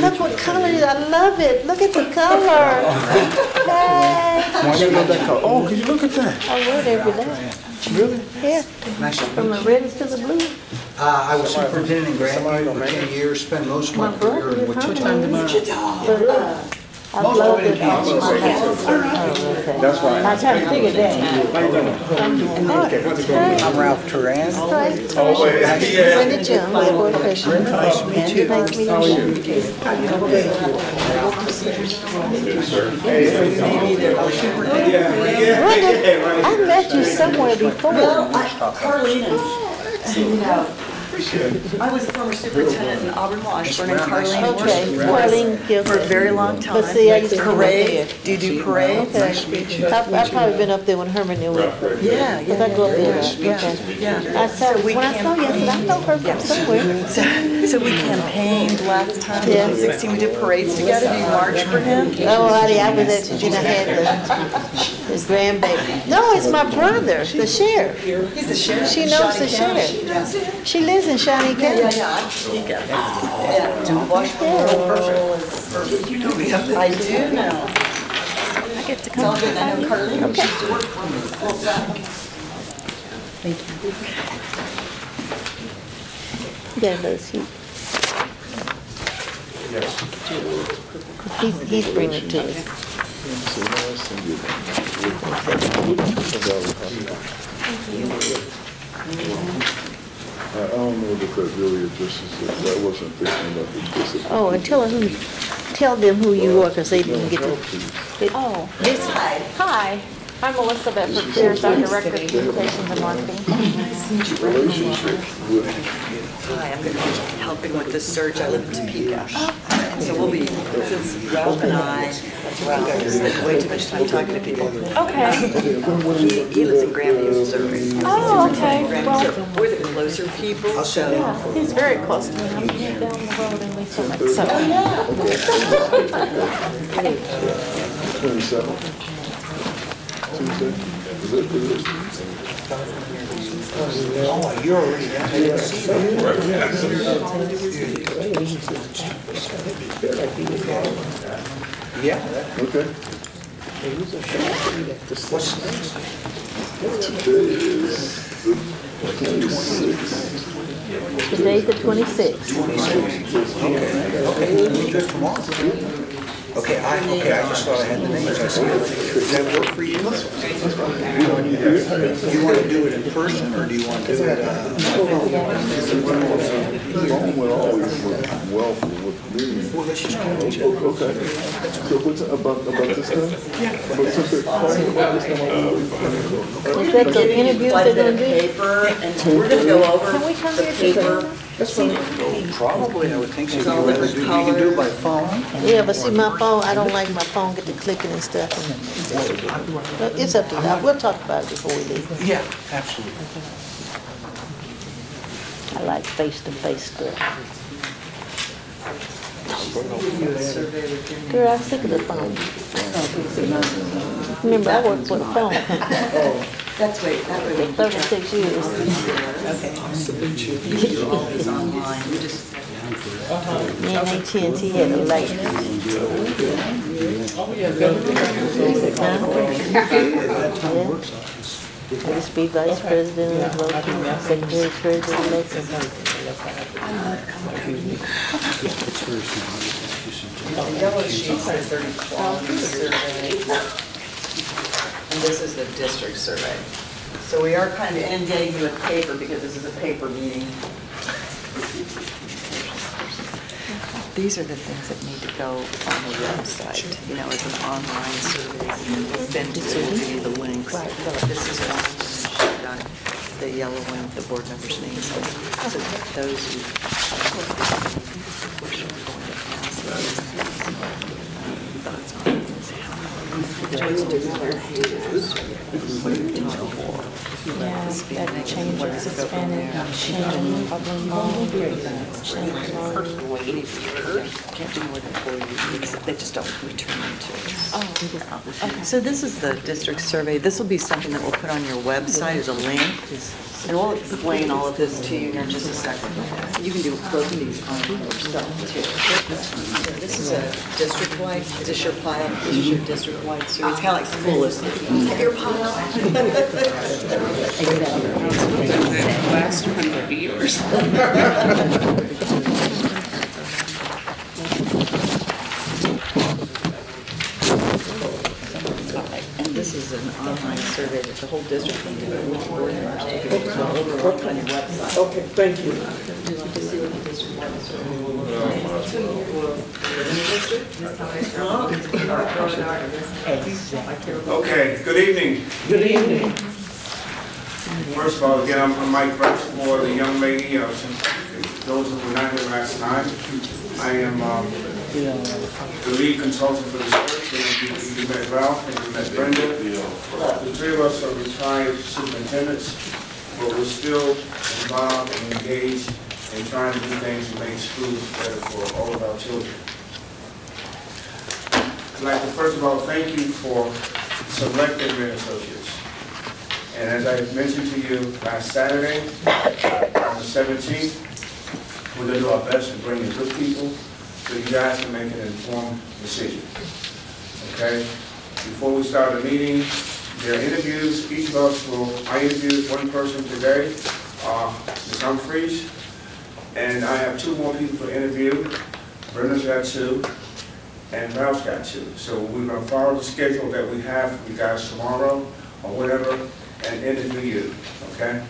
Look what color it is. I love it. Look at the color. Hey. Oh, could you look at that? I wear it every day. Really? Yeah. Nice to From meet the you. red to the blue. I was superintendent in Grandview for 10 years, spent most of my career in Wichita. But I love it. That's right. I tried to figure that. I'm Ralph Turan. Oh, wait. Brenda Jones, board official. Nice to meet you. Nice meeting you. Brenda, I met you somewhere before. Carlene I was a former superintendent in Auburn, Washburn, and Carlene worked for a very long time. But see, I used to parade. Do you do parades? Okay. I've probably been up there when Herman knew it. Yeah, Because I grew up there. yeah. I said, when I saw you, I said, I know her from somewhere. So we campaigned last time, 2016, we did parades together. Do you march for him? Oh, honey, I was at, you know, had his grandbaby. No, it's my brother, the sheriff. He's the sheriff. She knows the sheriff. She lives in Shawnee County. Yeah. Washburn, perfect. You know me. I do know. I get to It's all come. good. I know Carly. Okay. She used to work for me. Full time. Thank you. You gotta let us see. He's bringing it to us. I don't know that that really addresses it. That wasn't thinking about the discipline. Oh, and tell them who you are, because they didn't get to. Oh, Hi. hi. I'm Melissa Bedford Pierce. I'm Director of Communications and Marketing. Relationship with, Hi, I'm going to be helping with this search. I live in Topeka. And so we'll be, since Ralph and I spend way too much time talking to people. Okay. He lives in Grandview, Missouri. Oh, okay. Well, So we're the closer people, so. yeah, he's very close to me. I'm down the road in Lisa. So, 27th, Tuesday. Is it? Oh, you're already down there. Yeah. Okay. What's next? Today is the 26th. Today's the 26th. Okay, we'll do it tomorrow. Okay, I just thought I had the names. I see it. Does that work for you? Do you want to do it in person, or do you want to do it? Phone will always work well with me. Well, let's just go. Okay. So what's about this time? Yeah. But since they're talking about this time, Is that the interviews Quite a they're bit gonna of do? paper, and we're going to go over can we come the here paper. together? Probably, I would think so. It's all different You can do it by phone. Yeah, but see, my phone, I don't like my phone get to clicking and stuff. But it's up to you. We'll talk about it before we leave. Yeah, absolutely. I like face-to-face stuff. Girl, I'm sick of the phone. Remember, I worked for the phone That's way, that way. for 36 years. You can do all these online. You just. Me and AT&T had a light. I used to be vice president of local, secretary treasurer of The yellow sheets are 30 quality survey. And this is the district survey. So we are kind of inundating you with paper because this is a paper meeting. These are the things that need to go on the website. You know, it's an online survey. We'll send to you the links. This is one she's got the yellow one with the board members' names. So those who we're sure going to pass thoughts on this. What are you talking for? yeah, that changes Hispanic, change Personally, can't do more than 4 years because they just don't return them to us. Oh, okay. So this is the district survey. This will be something that we'll put on your website as a link. And we'll explain all of this to you here in just a second. You can do both of these on yourself too. This is a district-wide, is this your pile? This is your district-wide survey. It's kind of like school, isn't it? Is that your pile? Last 100 years. And this is an online survey that the whole district can do. Which board members take it. We'll put on your website. Okay, thank you. Okay, good evening. Good evening. First of all, again, I'm Mike Rex for the young lady, those who were not here last time. I am the lead consultant for the search. You met Ralph and you met Brenda. The three of us are retired superintendents, but we're still involved and engaged in trying to do things to make schools better for all of our children. I'd like to first of all thank you for selecting Red Associates. And as I mentioned to you last Saturday, on the 17th, we're going to do our best to bring in good people so you guys can make an informed decision. Okay? Before we start the meeting, there are interviews. Each of us I interviewed one person today, Ms. Humphreys, and I have 2 more people to interview. Brenda's got 2, and Ralph's got 2. So we're going to follow the schedule that we have for you guys tomorrow or whatever, and interview you, okay?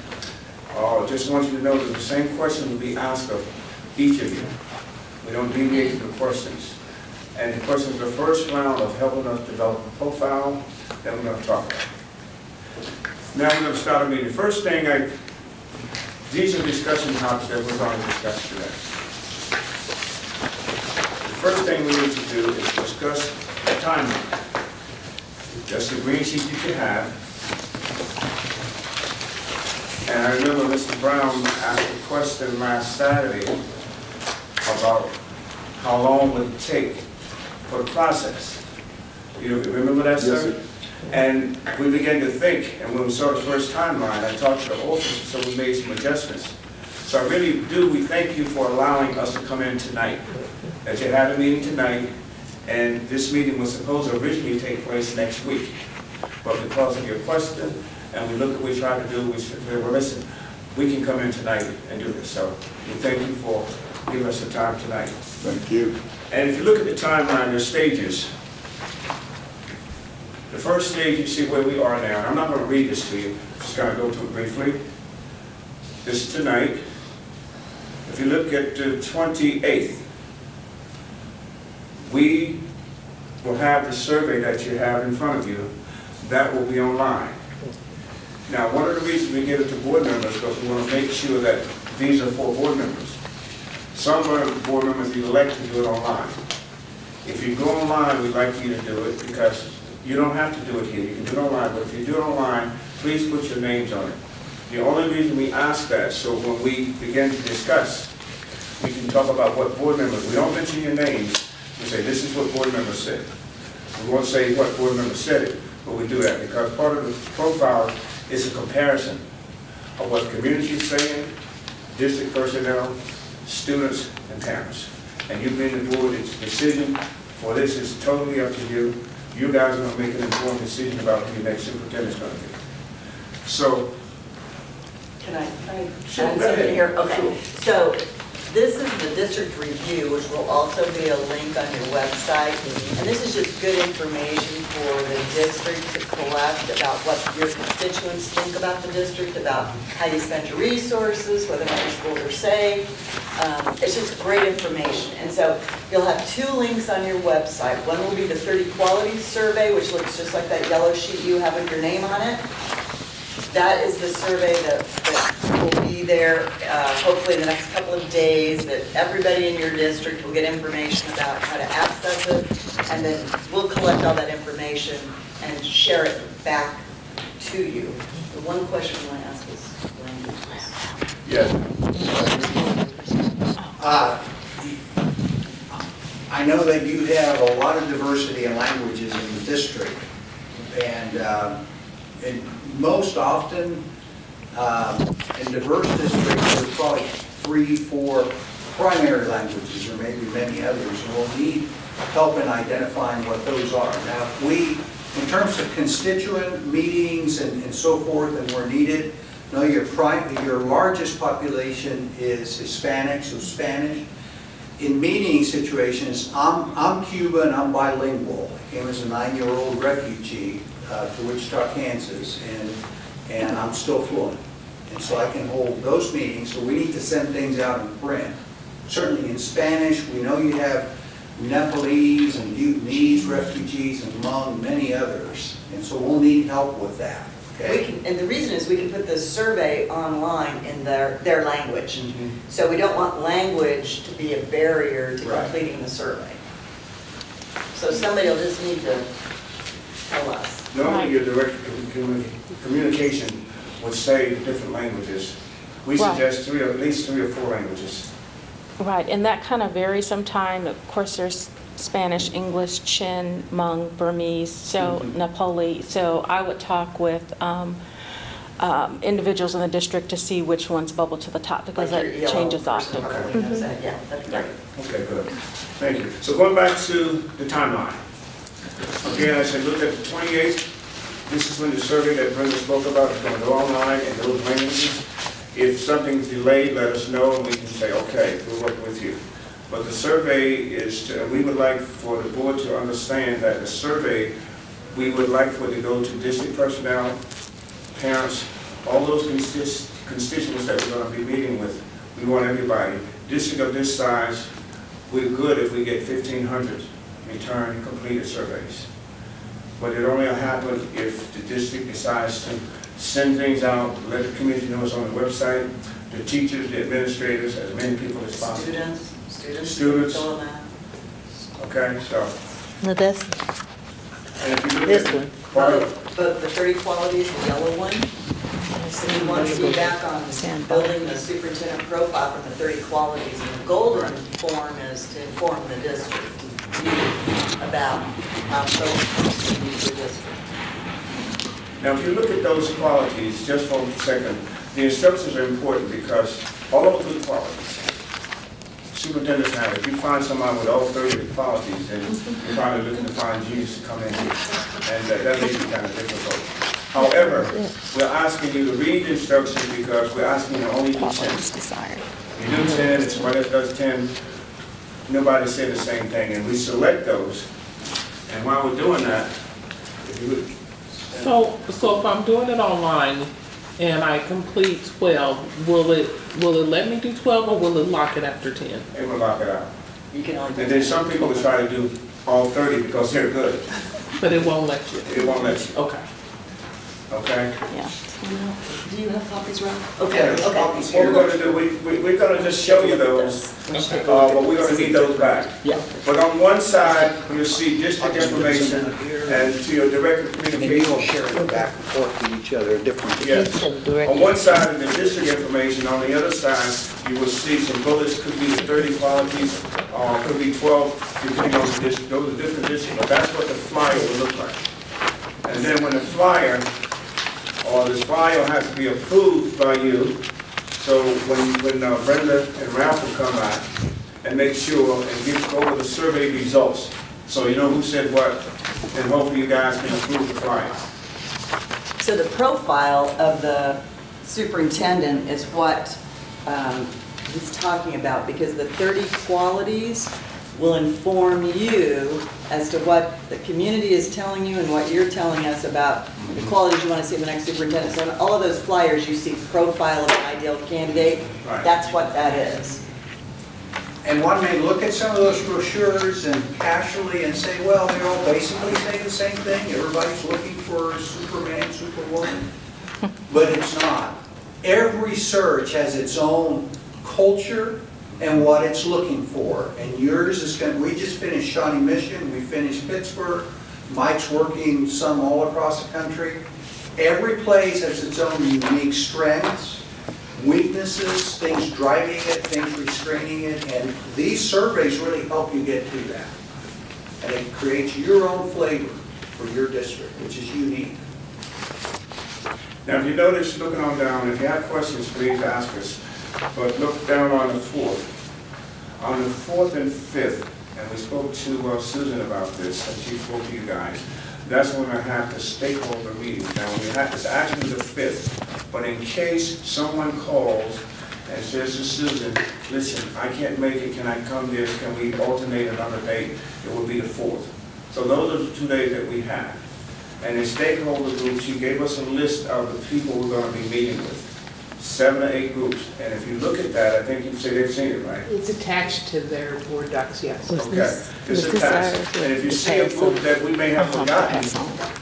Just want you to know that the same question will be asked of each of you. We don't deviate from the questions. And the questions are the first round of helping us develop a profile that we're going to talk about. Now we're going to start a meeting. First thing, these are discussion topics that we're going to discuss today. The first thing we need to do is discuss the timeline. That's the green sheet you can have. And I remember Mr. Brown asked a question last Saturday about how long would it take for the process. You remember that, sir? Yes, sir. And we began to think, and when we saw the first timeline, I talked to the office, so we made some adjustments. So I really do, we thank you for allowing us to come in tonight. That you had a meeting tonight, and this meeting was supposed to originally take place next week. But because of your question, and we look at what we try to do, we said, well, listen, we can come in tonight and do this. So we thank you for giving us the time tonight. Thank you. And if you look at the timeline, there's stages. The first stage, you see where we are now. And I'm not going to read this to you. Just going to go to it briefly. This is tonight. If you look at the 28th, we will have the survey that you have in front of you. That will be online. Now, one of the reasons we give it to board members is because we want to make sure that these are for board members. Some board members elect to do it online. If you go online, we'd like you to do it because you don't have to do it here. You can do it online, but if you do it online, please put your names on it. The only reason we ask that, so when we begin to discuss, we can talk about what board members, we don't mention your names, we say this is what board members said. We won't say what board members said it, but we do that because part of the profile is a comparison of what the community is saying, district personnel, students, and parents. And you've made the board's decision for this is totally up to you. You guys are going to make an informed decision about who your next superintendent is going to be. So, Can I sure, add go something ahead. here? Okay. Sure. So this is the district review, which will also be a link on your website. And this is just good information for the district to collect about what your constituents think about the district, about how you spend your resources, whether or not your schools are safe. It's just great information. And so you'll have 2 links on your website. One will be the 30 quality survey, which looks just like that yellow sheet you have with your name on it. That is the survey that will be there hopefully in the next couple of days, that everybody in your district will get information about how to access it, and then we'll collect all that information and share it back to you. The one question I want to ask is languages. Yeah. I know that you have a lot of diversity in languages in the district, and most often in diverse districts, there's probably 3-4 primary languages, or maybe many others, and we'll need help in identifying what those are. Now, if we, in terms of constituent meetings and so forth, and where needed, no, your largest population is Hispanic, so Spanish. In meeting situations, I'm Cuban, I'm bilingual. I came as a 9-year-old refugee to Wichita, Kansas, and I'm still fluent. And so I can hold those meetings, so we need to send things out in print. Certainly in Spanish, we know you have Nepalese and Bhutanese refugees among many others, and so we'll need help with that. Okay? And the reason is we can put this survey online in their language. Mm-hmm. So we don't want language to be a barrier to completing the survey. So somebody will just need to tell us. Normally your direct communication would say different languages. We suggest at least 3 or 4 languages. Right, and that kind of varies sometimes. Of course, there's Spanish, English, Chin, Hmong, Burmese, so Nepali. So I would talk with individuals in the district to see which ones bubble to the top, because Like that your ELO changes person often. probably knows that. Yeah, that'd be great. Okay, good. Thank you. So going back to the timeline. Again, I said, look at the 28th. This is when the survey that Brenda spoke about is going to go online in those languages. If something's delayed, let us know and we can say, okay, we're working with you. But the survey is, we would like for the board to understand that the survey, we would like for it to go to district personnel, parents, all those constituents that we're going to be meeting with. We want everybody. District of this size, we're good if we get 1,500 return completed surveys. But it only will happen if the district decides to send things out, let the community know it's on the website, the teachers, the administrators, as many people as possible. Students. Okay, so. No, that's And if you look this at one. But the 30 qualities, the yellow one, if you want to be back on building the superintendent profile from the 30 qualities, and the golden form is to inform the district about how folks can use the district. Now, if you look at those qualities, just for a second, the instructions are important because all of the good qualities, superintendents have. If you find someone with all 30 of the qualities, then you're probably looking to find genius to come in here. And that may be kind of difficult. However, we're asking you to read the instructions because we're asking you to only do 10. You do 10, if somebody else does 10, nobody said the same thing. And we select those. And while we're doing that, if you would, So if I'm doing it online and I complete 12, will it let me do 12 or will it lock it after 10? it will lock it out. You can only do And then some people will try to do all 30 because they're good. But it won't let you? It won't let you. Okay. Okay? Yeah. Do you have copies, Ron? Okay, Yeah, okay. What we're going to do, we're going to just show you those, but we're going to need those back. Yeah. But on one side, you'll see district information, and to your director of And you will communication. share it back and forth with each other differently. Yes. On one side of the district information, on the other side, you will see some bullets, could be the 30 qualities, could be 12, depending on the district. Those are different districts, but that's what the flyer will look like. And then when the flyer, or this flyer has to be approved by you, so when Brenda and Ralph will come out and make sure and go over the survey results, so you know who said what, and hopefully you guys can approve the flyer. So the profile of the superintendent is what he's talking about, because the 30 qualities will inform you as to what the community is telling you and what you're telling us about the qualities you want to see in the next superintendent. So in all of those flyers, you see profile of an ideal candidate. Right. That's what that is. And one may look at some of those brochures and casually and say, well, they all basically say the same thing. Everybody's looking for Superman, Superwoman. But it's not. Every search has its own culture and what it's looking for. And yours is going to, we just finished Shawnee Mission, we finished Pittsburgh, Mike's working some all across the country. Every place has its own unique strengths, weaknesses, things driving it, things restraining it, and these surveys really help you get to that. And it creates your own flavor for your district, which is unique. Now, if you notice, looking on down, if you have questions, please ask us. But look down on the 4th. On the 4th and 5th, and we spoke to Susan about this, and she spoke to you guys, that's when I have the stakeholder meeting. Now, when we have, it's actually the 5th, but in case someone calls and says to Susan, listen, I can't make it, can I come this, can we alternate another date? It will be the 4th. So those are the 2 days that we have. And in stakeholder groups, she gave us a list of the people we're going to be meeting with. 7 or 8 groups. And if you look at that, I think you'd say they've seen it, right? It's attached to their board docs, yes. Okay. It's attached. And if you see a group that we may have forgotten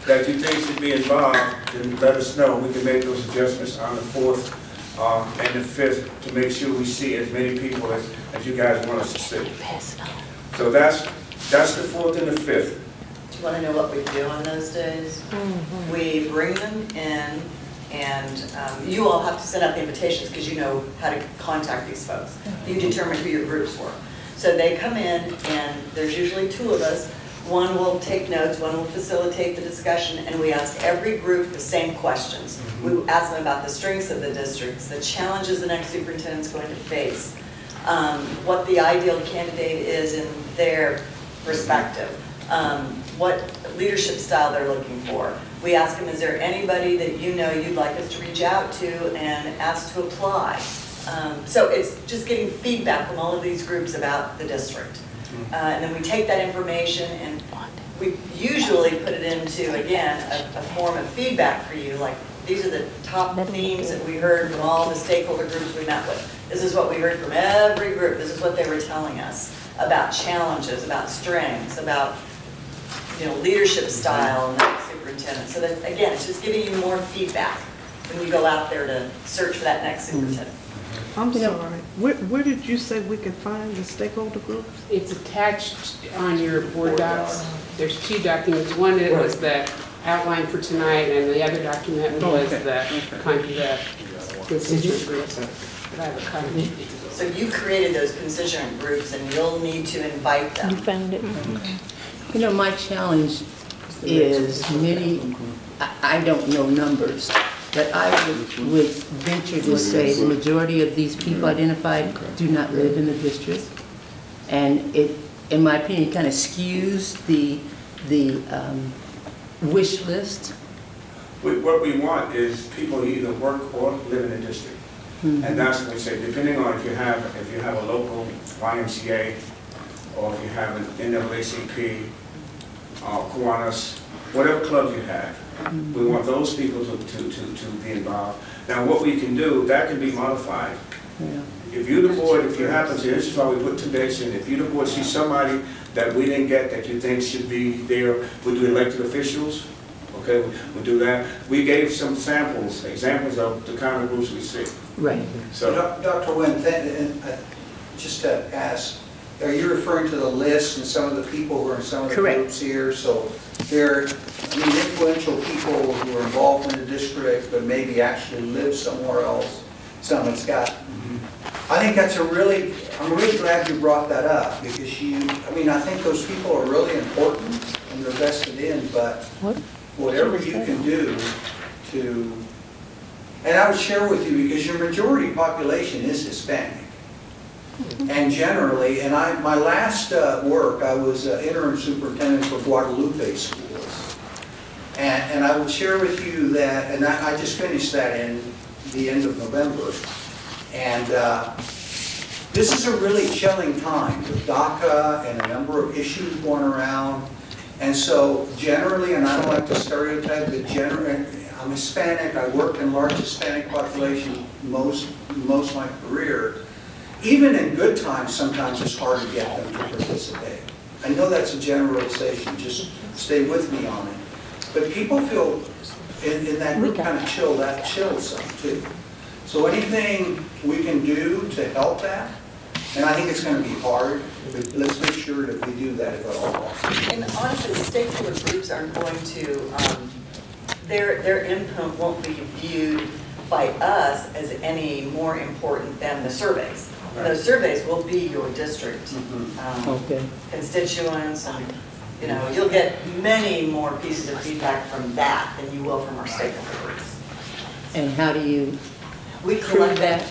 that you think should be involved, then let us know. We can make those adjustments on the 4th and the 5th to make sure we see as many people as you guys want us to see. So that's the 4th and the 5th. Do you want to know what we do on those days? We bring them in, and you all have to send out the invitations because you know how to contact these folks. You determine who your groups were. So they come in, and there's usually 2 of us. One will take notes, one will facilitate the discussion, and we ask every group the same questions. We ask them about the strengths of the districts, the challenges the next superintendent's going to face, what the ideal candidate is in their perspective, what leadership style they're looking for. We ask them, is there anybody that you know you'd like us to reach out to and ask to apply? So it's just getting feedback from all of these groups about the district. And then we take that information and we usually put it into, again, a form of feedback for you, like these are the top themes that we heard from all the stakeholder groups we met with. This is what we heard from every group. This is what they were telling us about challenges, about strengths, about leadership style and that superintendent. So that, again, it's just giving you more feedback when you go out there to search for that next superintendent. I'm sorry, where did you say we can find the stakeholder groups? It's attached on your board docs. There's two documents. One that was the outline for tonight, and the other document was the constituent groups. But I have a copy. So you created those constituent groups, and you'll need to invite them. You found it? My challenge is I don't know numbers, but I would venture to say the majority of these people identified do not live in the district. And it, in my opinion, kind of skews the wish list. What we want is people who either work or live in the district. And that's what we say, depending on if you have a local YMCA, or if you have an NAACP, Kiwanis, whatever club you have, we want those people to be involved. Now what we can do, that can be modified. If you're the board, if you happen to, this is why we put 2 dates in, if you the board see somebody that we didn't get that you think should be there, we do elected officials, okay, we'll do that. We gave some examples of the kind of groups we see. Right. So, Dr. Wynn, just to ask, are you referring to the list and some of the people who are in some of the groups here? So there are influential people who are involved in the district but maybe actually live somewhere else. Some it's got. I think that's I'm really glad you brought that up because I think those people are really important and they're vested in, but whatever you can do to, and I would share with you because your majority population is Hispanic. And generally, and my last work, I was interim superintendent for Guadalupe schools. And I will share with you that, and I just finished that in the end of November. And this is a really chilling time with DACA and a number of issues going around. And so generally, and I don't like to stereotype, but generally, I'm Hispanic. I worked in large Hispanic population most of my career. Even in good times, sometimes it's hard to get them to participate. I know that's a generalization, just stay with me on it. But people feel, in that group kind of chills some too. So anything we can do to help that, and I think it's going to be hard, but let's make sure that we do that if at all possible. And honestly, the stakeholder groups aren't going to, their input won't be viewed by us as any more important than the surveys. Those surveys will be your district constituents, and you'll get many more pieces of feedback from that than you will from our stakeholder groups. And how do you prove that?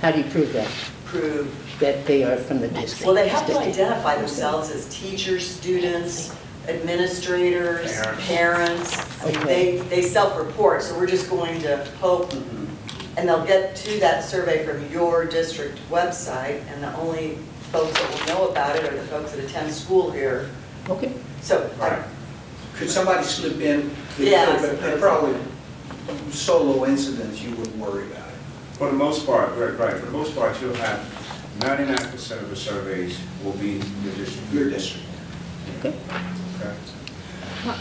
How do you prove that? Prove that they are from the district. Well, they have to identify themselves as teachers, students, administrators, parents. I mean, they self-report, so we're just going to hope. And they'll get to that survey from your district website, and the only folks that will know about it are the folks that attend school here. Okay. So, could somebody slip in? Yeah. But they're probably solo incidents, you wouldn't worry about it. For the most part, right, for the most part, you'll have 99% of the surveys will be your district. Your district. Okay. Okay.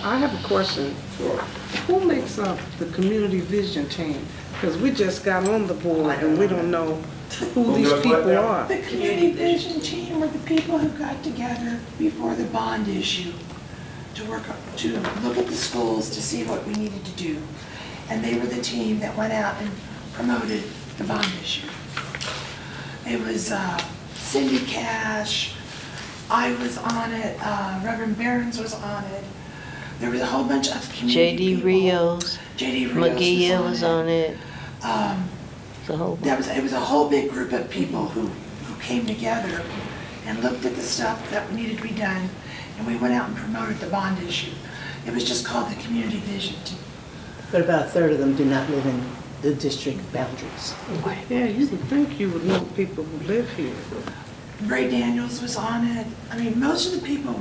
I have a question. Sure. Who makes up the community vision team? Because we just got on the board and we don't know who these people are. The community vision team were the people who got together before the bond issue to look at the schools to see what we needed to do. And they were the team that went out and promoted the bond issue. It was Cindy Cash, I was on it, Reverend Barron's was on it. There was a whole bunch of community J.D. people. Rios. J.D. Rios McGee was on it. It was a whole big group of people who came together and looked at the stuff that needed to be done, and we went out and promoted the bond issue. It was just called the Community Vision. But about a third of them do not live in the district boundaries. Yeah, you would think you would know people who live here. Ray Daniels was on it. I mean, most of the people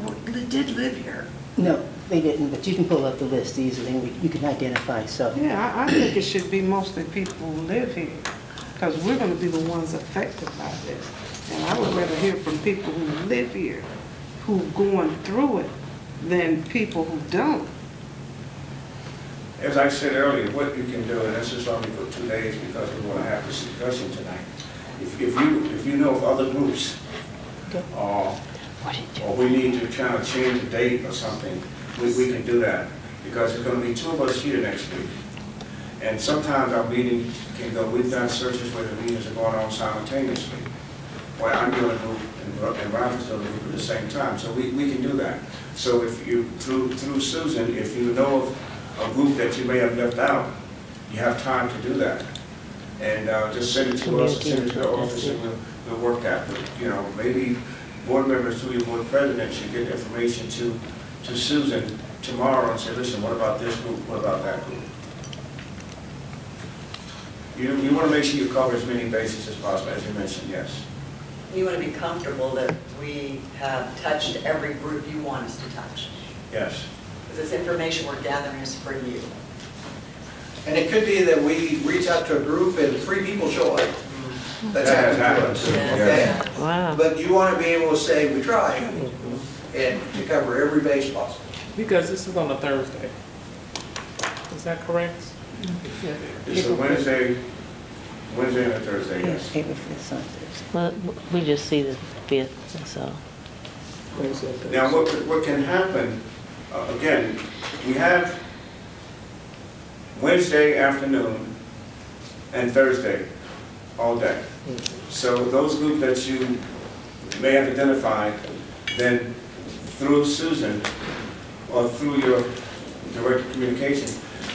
did live here. No, they didn't, but you can pull up the list easily and you can identify, so. Yeah, I think it should be mostly people who live here, because we're going to be the ones affected by this. And I would rather hear from people who live here, who are going through it, than people who don't. As I said earlier, what you can do, and this is only for 2 days because we want to have this discussion tonight. If you know of other groups, or we need to try to change the date or something, we can do that. Because there's going to be 2 of us here next week. And sometimes our meeting can go, we've done searches where the meetings are going on simultaneously. Well, I'm doing a group and Ralph is doing a group at the same time. So we can do that. So if you, through Susan, if you know of a group that you may have left out, you have time to do that. And just send it to us, send it to the office, and we'll work that. But, you know, maybe board members through your board president should get information to Susan tomorrow and say, listen, what about this group, what about that group? You want to make sure you cover as many bases as possible, as you mentioned, yes. You want to be comfortable that we have touched every group you want us to touch. Yes. Because this information we're gathering is for you. And it could be that we reach out to a group and 3 people show up. That's That has happened to us. happened. Okay? Wow. But you want to be able to say, we tried, and to cover every base possible. Because this is on a Thursday. Is that correct? It's a Wednesday and a Thursday, yes. April 5th on Thursday. Well, we just see the 5th, that's all. Now, what can happen, again, we have Wednesday afternoon and Thursday all day. So those groups that you may have identified, then through Susan or through your direct communication,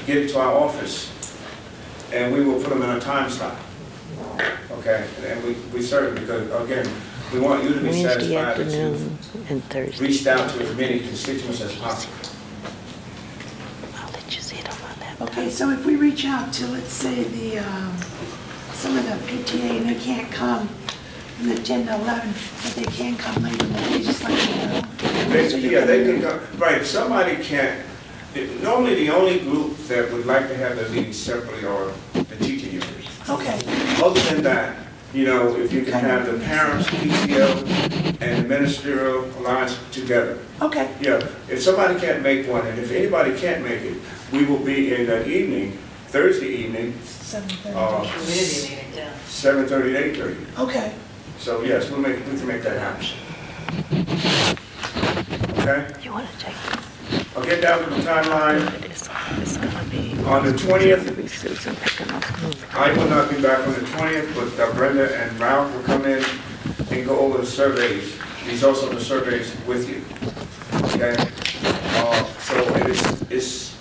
get it to our office and we will put them in a time slot. Okay, and we certainly, because again, we want you to be Wednesday satisfied that afternoon and you've Thursday. reached out to as many constituents as possible. I'll let you see it on my laptop. Okay, so if we reach out to, let's say, some of the PTA and they can't come from the 10 to 11, but they can come later in the day, just like They can come, right, if somebody can't, normally the only group that would like to have their meetings separately are the teaching unions. Okay. Other than that, you know, if you can have the parents, PTO, and the ministerial alliance together. Okay. Yeah, if somebody can't make one, and if anybody can't make it, we will be in that evening, Thursday evening, 7:30. Community meeting, yeah. 7:30 to 8:30. Okay. So yes, we can make that happen. Okay? You want to check? I'll get down to the timeline. It's going to be On the 20th, Susan picking up. I will not be back on the 20th, but Brenda and Ralph will come in and go over the surveys. These also the surveys with you. Okay? So it's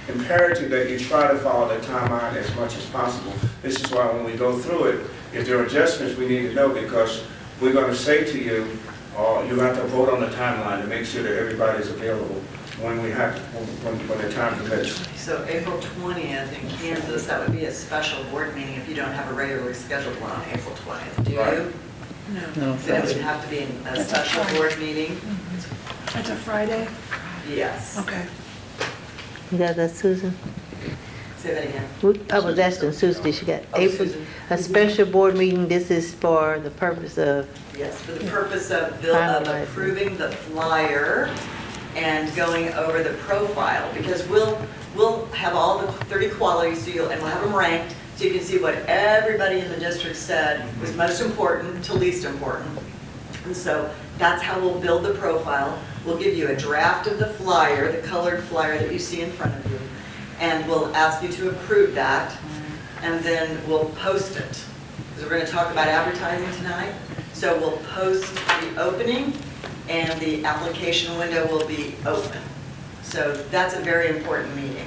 imperative that you try to follow the timeline as much as possible. This is why when we go through it, if there are adjustments, we need to know because we're going to say to you, you have to vote on the timeline to make sure that everybody is available when we have when the time permits. So April 20th in Kansas, that would be a special board meeting if you don't have a regularly scheduled one on April 20th. Do Right. you? No. So it would have to be a special board meeting? That's a Friday? Yes. Okay. You got that, Susan? Say that again. I was asking Susan, did she got Oh, April, Susan. a special board meeting? This is for the purpose of, Yes, for the purpose of Finalizing. approving the flyer and going over the profile, because we'll have all the 30 qualities, so and we'll have them ranked, so you can see what everybody in the district said was most important to least important. And so that's how we'll build the profile. We'll give you a draft of the flyer, the colored flyer that you see in front of you, and we'll ask you to approve that, and then we'll post it. Because we're going to talk about advertising tonight. So we'll post the opening and the application window will be open. So that's a very important meeting.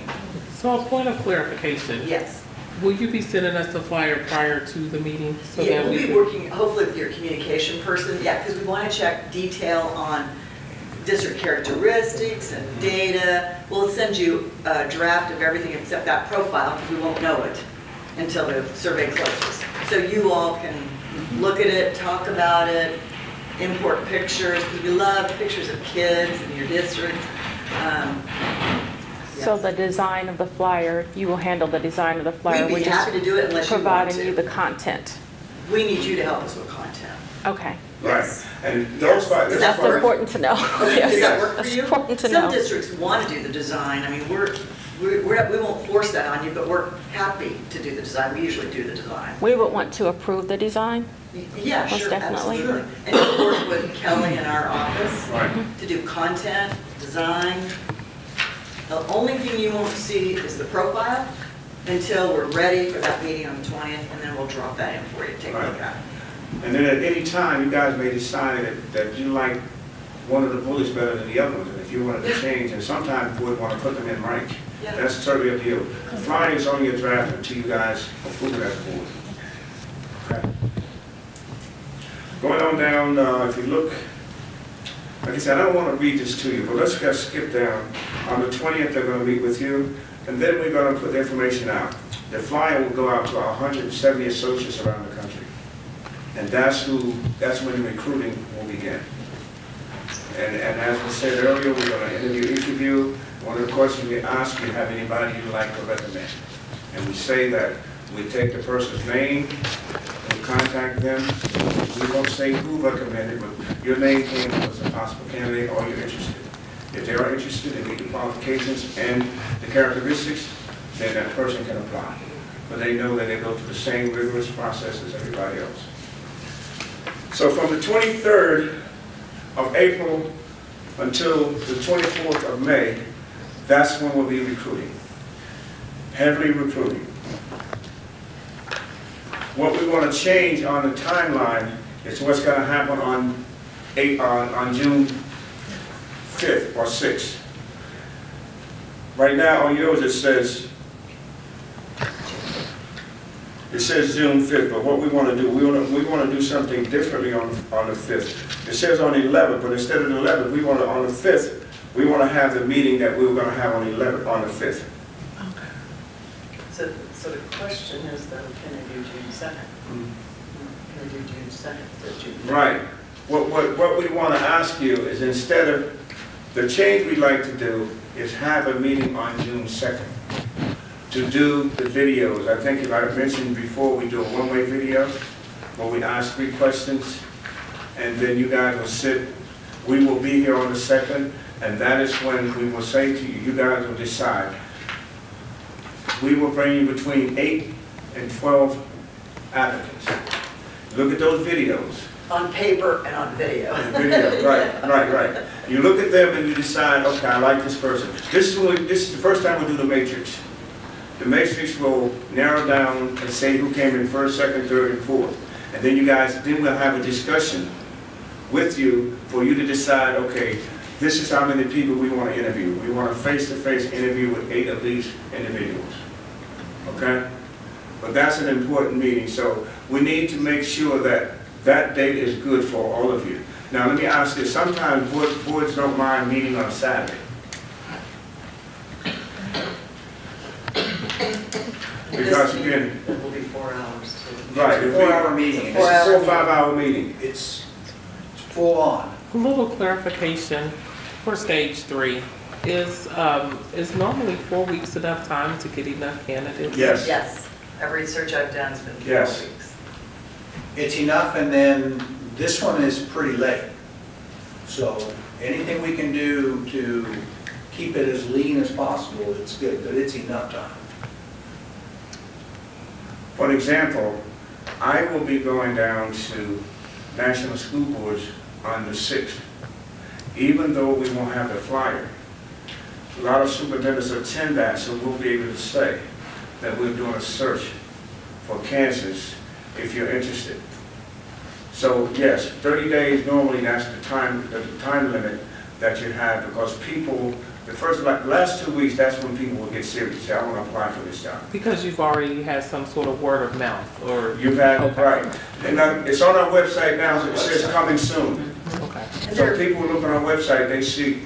So a point of clarification. Yes. Will you be sending us a flyer prior to the meeting? So Yeah, that we'll we be can- working hopefully with your communication person, yeah, because we want to check detail on district characteristics and data. We'll send you a draft of everything except that profile, because we won't know it until the survey closes. So you all can look at it, talk about it, import pictures, because we love pictures of kids in your district. So the design of the flyer, you will handle the design of the flyer. We'd be happy to do it unless you want providing to. you the content. We need you to help us with content. Okay. Right, and those flyers. Is That's important to know. Yes. Does that work for That's you? important to Some know. districts want to do the design. I mean, we won't force that on you, but we're happy to do the design. We usually do the design. We would want to approve the design. Yeah, Most sure, definitely. absolutely. And you work with Kelly in our office Right. to do content, design. The only thing you won't see is the profile until we're ready for that meeting on the 20th, and then we'll drop that in for you to take a look at. And then at any time, you guys may decide that you like one of the bullets better than the other ones, and if you wanted to change, and sometimes we would want to put them in rank. Yeah. That's totally up to you. The flyer is only a draft until you guys approve it as a board. Okay. Going on down, if you look, like I said, I don't want to read this to you, but let's just skip down. On the 20th, they're going to meet with you, and then we're going to put the information out. The flyer will go out to our 170 associates around the country. And that's when the recruiting will begin. And as we said earlier, we're going to interview each of you. One of the questions we ask, you have anybody you'd like to recommend? And we say that we take the person's name, we contact them. We won't say who recommended, but your name came as a possible candidate or you're interested. If they are interested and meet the qualifications and the characteristics, then that person can apply. But they know that they go through the same rigorous process as everybody else. So from the 23rd of April until the 24th of May, that's when we'll be recruiting, heavily recruiting. What we want to change on the timeline is what's going to happen on June 5th or 6th. Right now on yours it says June 5th, but what we want to do, we want to do something differently on the 5th. It says on the 11th, but instead of the 11th, we want to, on the 5th, we want to have the meeting that we were going to have on the 11th, on the 5th. So the question is though, can they do June 2nd? Can they do June 2nd to June 5th? Right. What we want to ask you is instead of, the change we'd like to do is have a meeting on June 2nd to do the videos. I think if I mentioned before, we do a one-way video where we ask 3 questions and then you guys will sit. We will be here on the 2nd, and that is when we will say to you, you guys will decide. We will bring you between 8 and 12 applicants. Look at those videos. On paper and on video. Video, right. You look at them and you decide, okay, I like this person. This is the first time we do the matrix. The matrix will narrow down and say who came in first, second, third, and fourth. And then we'll have a discussion with you for you to decide, okay, this is how many people we want to interview. We want a face-to-face interview with 8 of these individuals. Okay? But that's an important meeting, so we need to make sure that that date is good for all of you. Now let me ask this, sometimes boards don't mind meeting on a Saturday. Because again, It will be 4 hours too. right, It's a 4-hour meeting. It's a 4 or 5 hour meeting. It's full on. A little clarification for stage 3. Is normally 4 weeks enough time to get enough candidates? Yes. Yes. Every search I've done has been 4 Yes. weeks. It's enough, and then this one is pretty late. So anything we can do to keep it as lean as possible, it's good, but it's enough time. For example, I will be going down to National School Boards on the 6th. Even though we won't have the flyer, a lot of superintendents attend that, so we'll be able to say that we're doing a search for Kansas if you're interested. So yes, 30 days normally, that's the time limit that you have, because people, the first, like, last 2 weeks, that's when people will get serious, say, I want to apply for this job. Because you've already had some sort of word of mouth, or? You've had, right. And it's on our website now, so it says coming soon. Okay. So people look on our website, they see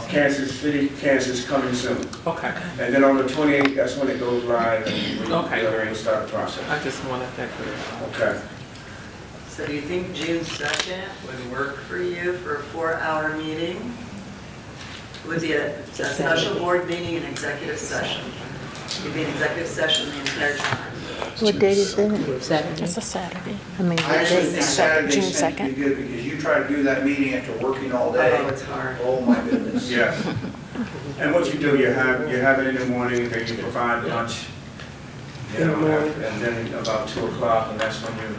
Kansas City, Kansas coming soon. Okay. And then on the 28th, that's when it goes live, and we'll start the process. I just wanted that clear. Okay. So do you think June 2nd would work for you for a 4-hour meeting? It would be a special board meeting and executive session. It would be an executive session the entire time. What date is that? Saturday. It's a Saturday. I mean, I actually think Saturday June seems to be good, because you try to do that meeting after working all day. Oh, it's hard. Oh, my goodness. Yeah. And what you do, you have it in the morning, then you provide lunch, you know, and then about 2 o'clock, and that's when you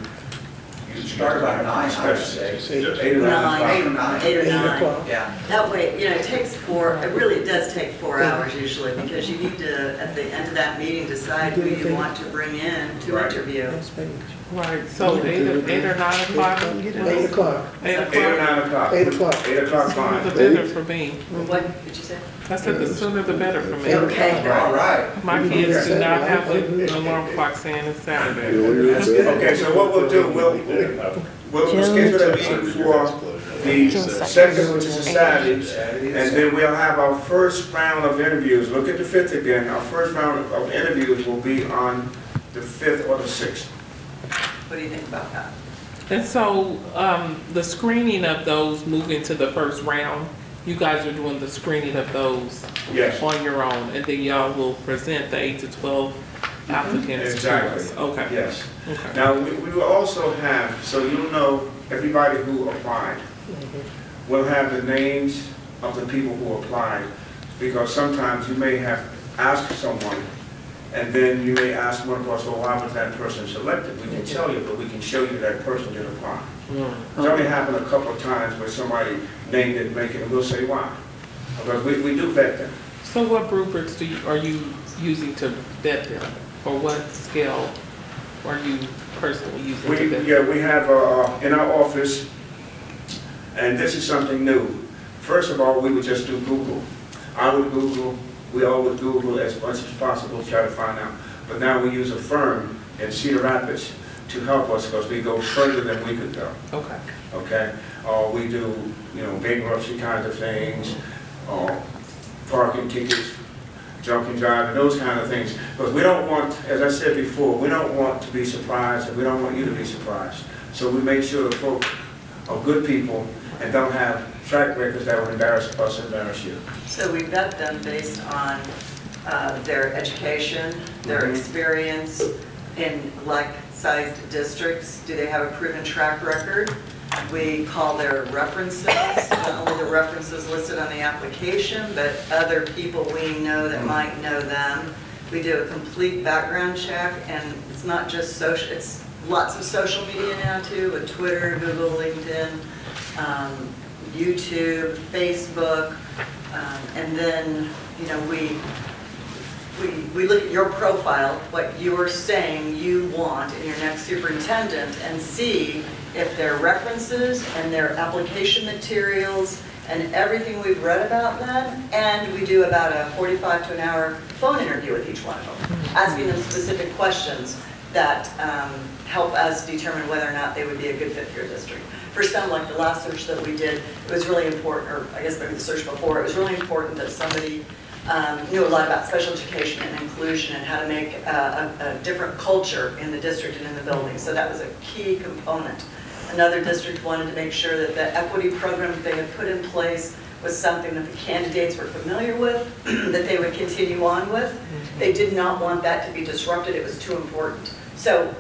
Start about 9, I would say. 8 or 9. 8 or 9. 8 or 9. Yeah. That way, you know, it really does take 4 hours usually, because you need to, at the end of that meeting, decide who you want to bring in to interview. Right, so 8 or 9 o'clock? 8 o'clock. 8 o'clock? 8 or 9 o'clock. 8 o'clock. 8 o'clock, fine. The better for me. What did you say? I said the sooner the better for me. Okay. All right. My kids do not have an alarm clock saying it's Saturday. Okay, so what we'll do, we'll schedule a meeting for the 2nd, which is a Saturday, and then we'll have our first round of interviews. Look at the 5th again. Our first round of interviews will be on the 5th or the 6th. What do you think about that? And so, the screening of those moving to the first round, you guys are doing the screening of those Yes. on your own, and then y'all will present the 8 to 12 applicants. Exactly. To us. Okay. Yes. Okay. Now, we will also have, so you'll know everybody who applied. We'll have the names of the people who applied, because sometimes you may have asked someone, and then you may ask one of us, well, why was that person selected? We can tell you, but we can show you that person did apply. It's only happened a couple of times where somebody named it, make it, and we'll say why. Because we do vet them. So what rubrics are you using to vet them? Or what scale are you personally using to vet them? Yeah, we have in our office, and this is something new. First of all, we would just do Google. I would Google, we all would Google as much as possible to try to find out. But now we use a firm in Cedar Rapids to help us, because we go further than we could go. Okay. Okay? We do, bankruptcy kinds of things, parking tickets, drunk and driving, those kind of things. Because we don't want, as I said before, we don't want to be surprised, and we don't want you to be surprised. So we make sure the folks are good people and don't have track records that would embarrass us, embarrass you. So we vet them based on their education, their experience in like-sized districts. Do they have a proven track record? We call their references, not only the references listed on the application, but other people we know that might know them. We do a complete background check, and it's not just social, it's lots of social media now too, with Twitter, Google, LinkedIn, YouTube, Facebook, and then, we look at your profile, what you're saying you want in your next superintendent, and see if their references and their application materials and everything we've read about them, and we do about a 45 to an hour phone interview with each one of them, asking them specific questions that help us determine whether or not they would be a good fit for your district. For some, like the last search that we did, it was really important, or I guess maybe the search before, it was really important that somebody knew a lot about special education and inclusion and how to make a different culture in the district and in the building. So that was a key component. Another district wanted to make sure that the equity program that they had put in place was something that the candidates were familiar with, that they would continue on with. They did not want that to be disrupted. It was too important. So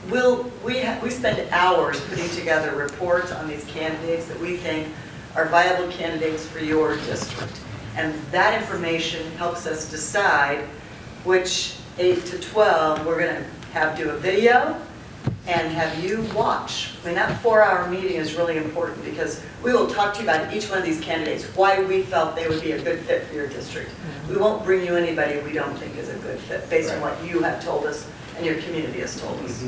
we spend hours putting together reports on these candidates that we think are viable candidates for your district. And that information helps us decide which 8 to 12 we're going to have do a video and have you watch. I mean, that 4-hour meeting is really important, because we will talk to you about each one of these candidates, why we felt they would be a good fit for your district. We won't bring you anybody we don't think is a good fit based on what you have told us and your community has told us.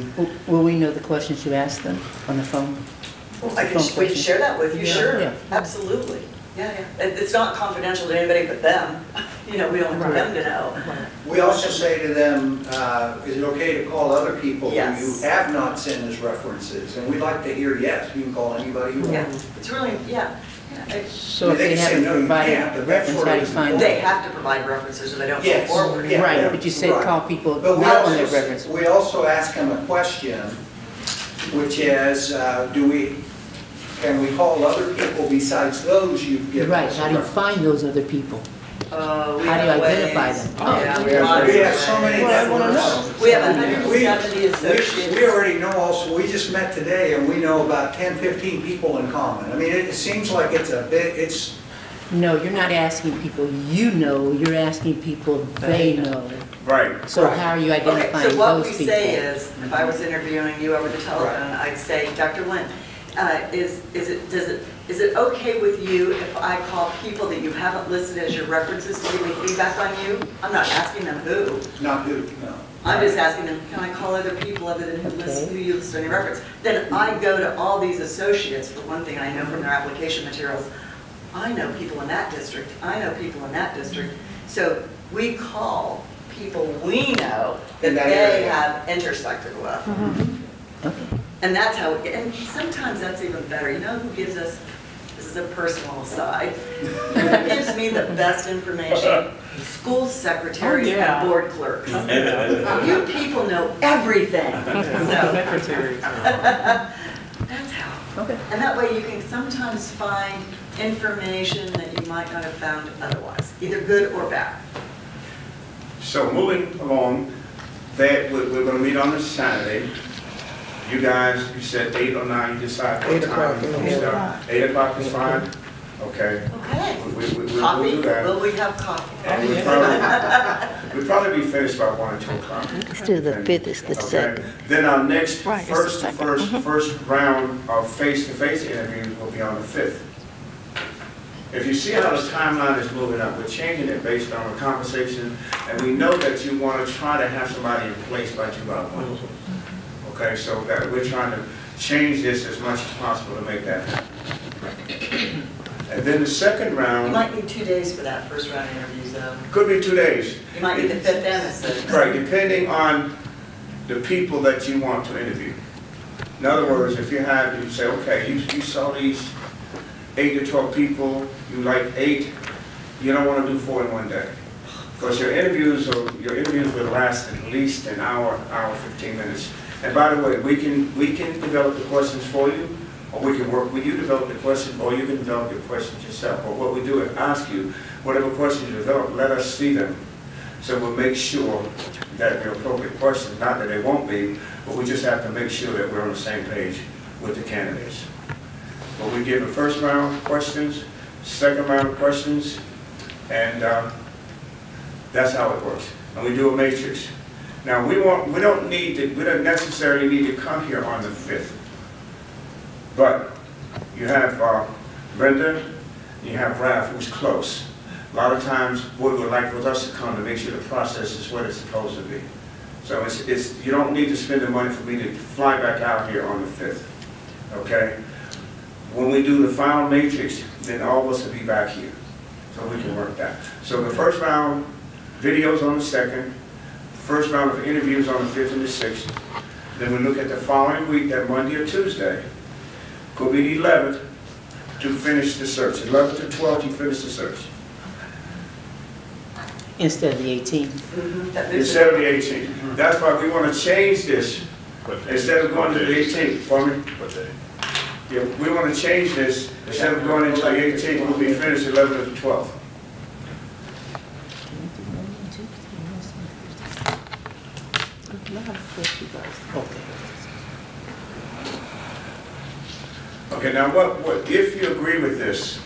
Will we know the questions you asked them on the phone? Well, we can share that with you, Yeah. sure, Yeah. absolutely. Yeah. It's not confidential to anybody but them. We only want them to know. We also say to them, is it okay to call other people who Yes. you have not sent as references? And we'd like to hear yes, you can call anybody you Yeah, want. it's really, So if they haven't provided a reference, how do you find They out? have to provide references or they don't go Yes. forward. Yeah. Right, but you said Right. call people But we not on their also, reference. we also ask them a question, which is, can we call other people besides those you've given Right, us? how do you find those other people? We How do you have identify ways. them? Yeah, We have so many networks. We have 170 associates. We already know also, we just met today and we know about 10, 15 people in common. I mean, it seems like it's a bit, it's. No, you're not asking people you know, you're asking people they know. Right. So how are you identifying Okay, so what those we people? say is, if I was interviewing you over the telephone, I'd say, Dr. Lynn, is it okay with you if I call people that you haven't listed as your references to give me feedback on you? I'm not asking them who. Not who, no. I'm just asking them, can I call other people other than who you list on your reference? Then I go to all these associates, for one thing I know from their application materials, I know people in that district, I know people in that district. So we call people we know that they have intersected with. And that's how, and sometimes that's even better. You know who gives us, this is a personal aside, who gives me the best information? School secretaries and board clerks. You people know everything. Secretaries. That's how. Okay. And that way you can sometimes find information that you might not have found otherwise, either good or bad. So moving along, we're going to meet on this Saturday. You guys, you said 8 or 9, you decide what 8 o'clock time. in the morning. 8 o'clock is fine? Okay. Okay. We'll Coffee? do that. Will we have coffee? And we'll probably be finished by 1 or 2 o'clock. Let's do the 5th is the Okay. Then our next Right, it's the first round of face-to-face interviews will be on the 5th. If you see how the timeline is moving up, we're changing it based on a conversation, and we know that you want to try to have somebody in place by July 1. Okay, so that we're trying to change this as much as possible to make that happen. And then the second You round might need 2 days for that first round of interviews, though. could be 2 days. You might need the 5th and the 6th. Right, depending on the people that you want to interview. In other words, if you say, okay, you saw these 8 to 12 people, you like 8, you don't want to do 4 in one day. Because your interviews will last at least an hour, 15 minutes. And by the way, we can develop the questions for you, or we can work with you to develop the questions, or you can develop your questions yourself. But what we do is ask you, whatever questions you develop, let us see them. So we'll make sure that they're appropriate questions, not that they won't be, but we just have to make sure that we're on the same page with the candidates. But we give the first round of questions, second round of questions, and that's how it works. And we do a matrix. Now we don't necessarily need to come here on the 5th. But you have Brenda, you have Ralph, who's close. A lot of times, board would like for us to come to make sure the process is what it's supposed to be. So you don't need to spend the money for me to fly back out here on the 5th, okay? When we do the final matrix, then all of us will be back here, so we can work that. So the first round, videos on the 2nd, first round of interviews on the 5th and the 6th. Then we look at the following week, that Monday or Tuesday, could be the 11th, to finish the search. 11th to 12th, you finish the search. Instead of the 18th. Instead of the 18th. That's why we want to change this. Instead of going to the 18th, for me? What day? Yeah, we want to change this. Instead of going into the 18th, we'll be finished 11th to 12th. Okay, now what if you agree with this,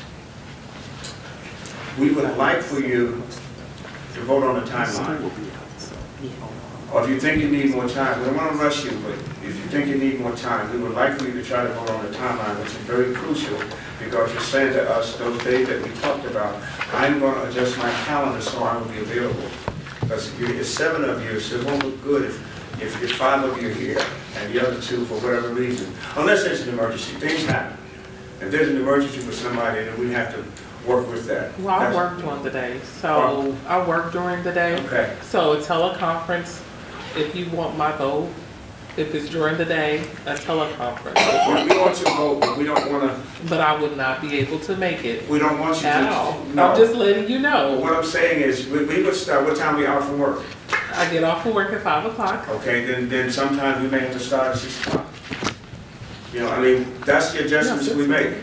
we would like for you to vote on the timeline. Or if you think you need more time, we don't want to rush you, but if you think you need more time, we would like for you to try to vote on the timeline, which is very crucial, because you're saying to us those days that we talked about, I'm going to adjust my calendar so I will be available. Because it's 7 of you, so it won't look good if 5 of you are here and the other 2 for whatever reason, unless there's an emergency, things happen. If there's an emergency for somebody, then we have to work with that. Well, I work during the day, so I work during the day. Okay. So a teleconference, if you want my vote, if it's during the day, a teleconference. We want you to vote, but we don't want to. But I would not be able to make it. We don't want you at to. all. No. I'm just letting you know. What I'm saying is, we would start, what time we out from work? I get off from work at 5 o'clock. Okay, then sometimes we may have to start at 6 o'clock. You know, I mean, that's the adjustments we make.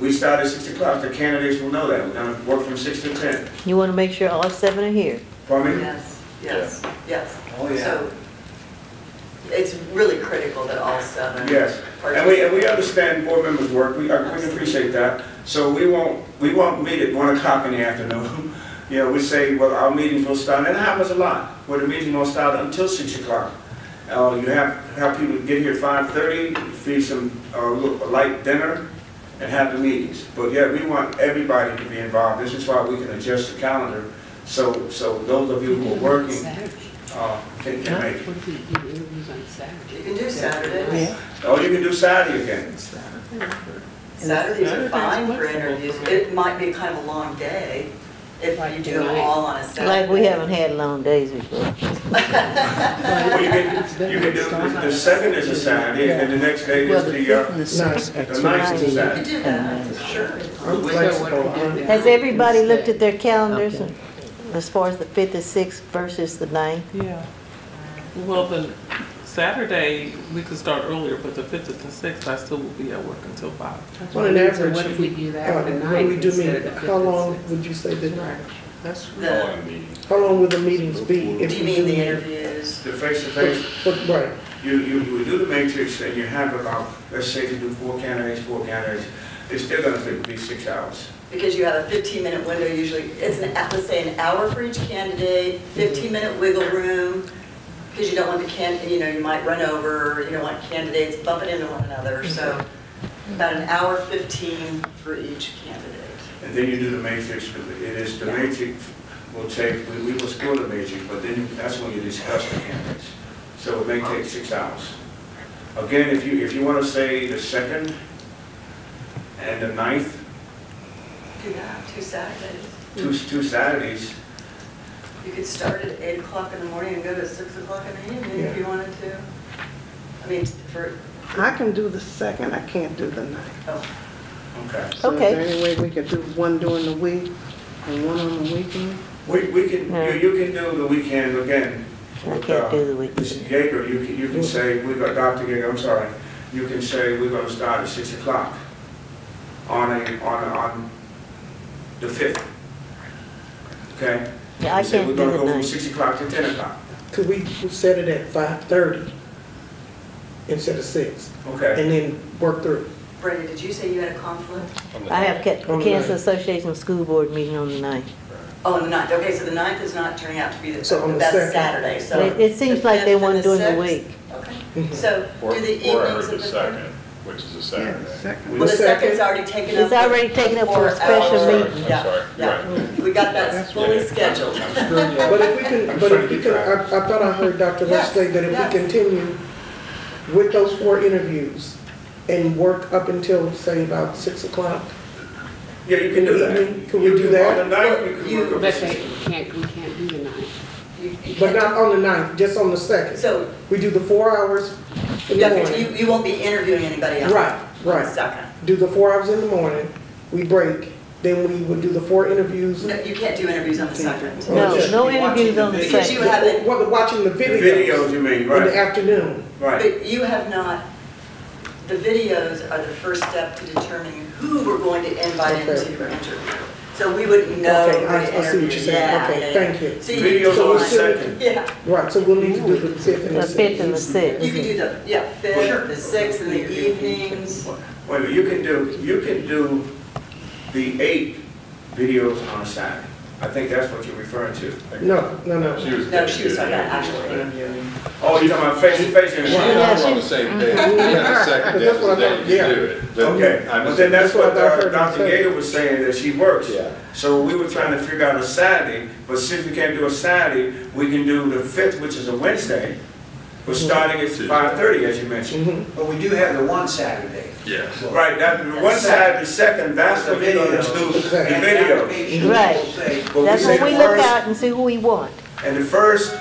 We start at 6 o'clock, the candidates will know that. We're gonna work from 6 to 10. You want to make sure all 7 are here. Pardon me? Yes. Oh, yeah. So it's really critical that all 7. Yes, and we understand board members' work, we appreciate that. So we won't meet at 1 o'clock in the afternoon. You know, we say, well, our meetings will start, and it happens a lot, where the meeting won't start until 6 o'clock. You have people get here at 5:30, feed some light dinner, and have the meetings. But yeah, we want everybody to be involved. This is why we can adjust the calendar, so those of you who are working can make it. You can do Saturdays. Oh, you can do Saturday again. Saturdays are fine for interviews. It might be kind of a long day if you do them all on a Saturday. Like we haven't had long days before. Well, you can do, the 2nd is a Saturday, and then the next day is the 9th is a Saturday. You do that, sure. I'm flexible. Has everybody looked at their calendars as far as the 5th and 6th versus the 9th? Yeah. Well, the Saturday, we could start earlier, but the 5th and 6th, I still will be at work until 5. On an average, What if we do that with the when ninth we do instead of meet, the 5th how and long 6th? would you say the night? That's true. How long would the meetings be? Do you mean the interviews? The face-to-face, Right. you do the matrix, and you have about, let's say if you do 4 candidates, it's still gonna be 6 hours. Because you have a 15-minute window usually. It's let's say an hour for each candidate, 15-minute wiggle room, because you don't want you might run over, you don't want candidates bumping into one another. So about an hour 15 for each candidate. And then you do the matrix, the matrix will take, we will score the matrix, but then that's when you discuss the candidates. So it may take 6 hours. Again, if you want to say the 2nd and the 9th, Do that, 2 Saturdays. two Saturdays, You could start at 8 o'clock in the morning and go to 6 o'clock in the evening if you wanted to. I mean, I can do the 2nd, I can't do the 9th. Oh. okay. So is there any way we could do one during the week and one on the weekend? We can, you can do the weekend again. I can't do the weekend. Mrs. Yeager, you can say, Dr. Yeager, I'm sorry, you can say we're gonna start at 6 o'clock on the 5th. Okay? Yeah, I You say can't we're do gonna the go from 9th. 6 o'clock to 10 o'clock. Could we set it at 5:30 instead of 6? Okay. And then work through? Brenda, did you say you had a conflict? I have Kansas Association School Board meeting on the 9th. Oh, on the 9th. Okay, so the 9th is not turning out to be the So on the best 2nd. Saturday. So It seems the like they 5th want and during the 6th. week. Okay. Mhm. So Or do the I evenings heard of the the 2nd, which is a Yeah, Saturday. the 2nd. Well, the The 2nd? 2nd's already taken up. It's already taken up for a special Sorry, meeting. I'm Yeah, sorry. yeah. We got that fully scheduled. But if we can, I thought I heard Dr. Rush Yes, say that if yes. we continue with those 4 interviews and work up until, say, about 6 o'clock. Yeah, you can do that. Can we do that? On the 9th, you can work up But to 6 o'clock. we can't do the 9th. You But can't not on the 9th, just on the 2nd. So We do the 4 hours in the definitely, morning. you won't be interviewing anybody else. Right, On right. the 2nd. Do the 4 hours in the morning, we break, then we would do the 4 interviews. No, you can't do interviews on the 2nd. No interviews on the Because you 2nd. haven't, Watching the The videos videos, you mean, in the right, afternoon. right. but you have not, the videos are the first step to determining who we're going to invite Okay. into your interview. So we wouldn't know. Okay, who I to see what interview. you're saying. Yeah, Okay, yeah, thank yeah. you. So you Videos need to on the line- 2nd. Yeah. Right, so we'll need to do the 5th and The the 5th 6th. and the 6th. You can do the, 5th, the 6th, and the evenings. Wait a minute, you can do the 8 videos on a Saturday. I think that's what you're referring to. No. She was talking about actual interviewing. Oh, you're talking about face-to-face interview? Yeah, on the same day. The second day is the day you can do it. But Okay, I'm but just- then that's what Dr. say. Gator was saying, that she works. Yeah. So we were trying to figure out a Saturday, but since we can't do a Saturday, we can do the 5th, which is a Wednesday, but starting at 5:30, as you mentioned. But we do have the one Saturday. Yes. Right, that, the one Saturday, the second, that's what we're gonna do, the video. Right. But That's say when we the look first- out and see who we want. And the first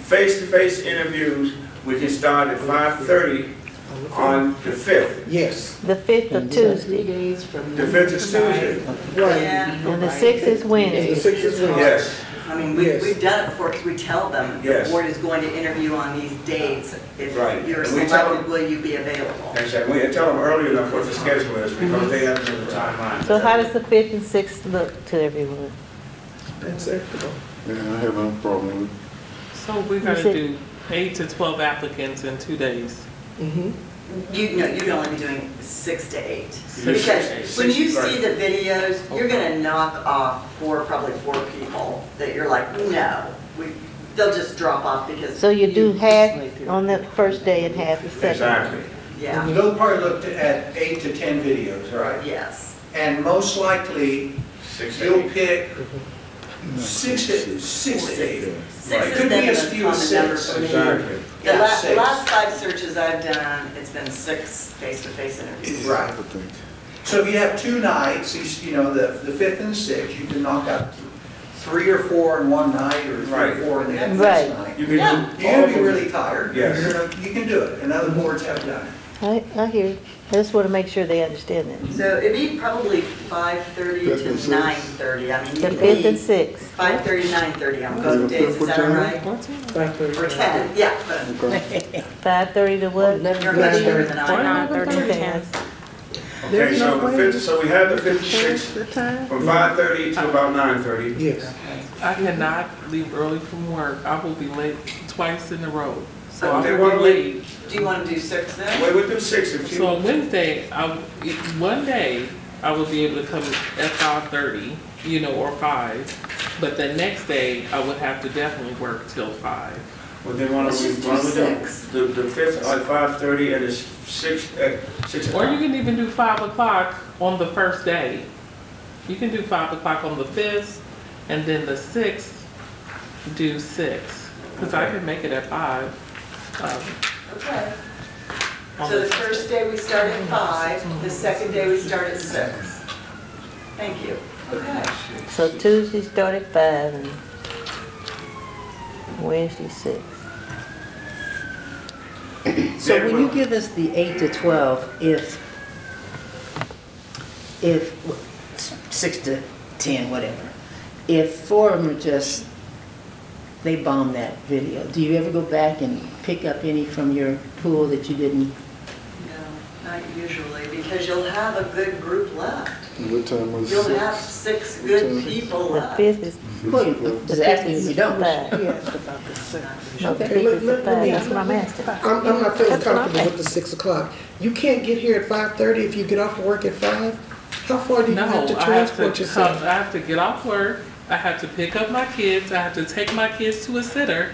face-to-face interviews, we can start at 5:30 on the 5th. Yes. The 5th of Tuesday. The 5th is Tuesday. Right. And the 6th is Wednesday. The 6th is Wednesday. Yes. I mean, Yes. we've done it before because we tell them the Yes. board is going to interview on these dates. If Right. you're And we tell selected, them- will you be available? Exactly, we didn't tell them early enough what the schedule is, because they haven't given the timeline. So how does the 5th and 6th look to everyone? Acceptable. Yeah, I have no problem with So we're gonna do 8 to 12 applicants in 2 days. Mm-hmm. You'd only be doing 6 to 8. You do Because 6 when you right. see the videos, you're gonna knock off probably four people that you're like, no, they'll just drop off because. So you do half on the first day and half the second? Exactly. Yeah, They'll probably look at 8 to 10 videos, right? yes. And most likely, 6 to you'll 8. pick 6 to 8. Six Right. has Could been be the as few as common number 6. for me. Exactly. The Yeah, last 6. 5 searches I've done, it's been 6 face-to-face interviews. Right. I think. So if you have 2 nights, you know, the 5th and 6th, you can knock out 3 or 4 in one night, or 3 Right. or 4 in the next Right. night. You can Yeah. do You're all gonna of be them. really tired. Yes. You can do it, and other boards have done it. I hear you. I just want to make sure they understand that. So it'd be probably 5:30 Fifth to and sixth. 9:30. I mean, The you could 5th and be 6th. 5:30 to 9:30 on Yeah, both days, is what that time? right? 5:30. Or 10, yeah, but Okay. 5:30 to what? you're much younger than I am. 9:30 to 10. Okay, so the 5th, so we have the 5th and 6th The time? from 5:30 to about 9:30. Yes. I cannot leave early from work. I will be late twice in a row. So Okay, I why will don't be we- late. Do you want to do 6 then? Wait, we'll do 6 if So you, on Wednesday, one day, I will be able to come at 5:30, or 5. But the next day, I would have to definitely work till 5. well, then why don't Let's we, just do why don't we do 6. the 5th at 5:30 and the 6th at 6 Or you o'clock? can even do 5 o'clock on the first day. You can do 5 o'clock on the 5th, and then the 6th, do 6. Because I can make it at 5. Okay. So the first day we start at 5, the second day we start at 6. Thank you. Okay. So Tuesday start at 5 and Wednesday 6. So when you give us the 8 to 12, if 6 to 10, whatever, if 4 of them are just, they bomb that video, do you ever go back and pick up any from your pool that you didn't? No, not usually, because you'll have a good group left. What time was You'll 6? have 6 good people The left. 5th is, Well, the just 5th asking if is you don't. 5. He asked about the 6th. No, the Okay. 5th is Let at 5. me- That's what I'm asking. I'm not feeling That's what I'm comfortable with the 6 o'clock. You can't get here at 5:30 if you get off work at 5? How far do you No, have to I have transport to yourself? I have to get off work. I have to pick up my kids. I have to take my kids to a sitter.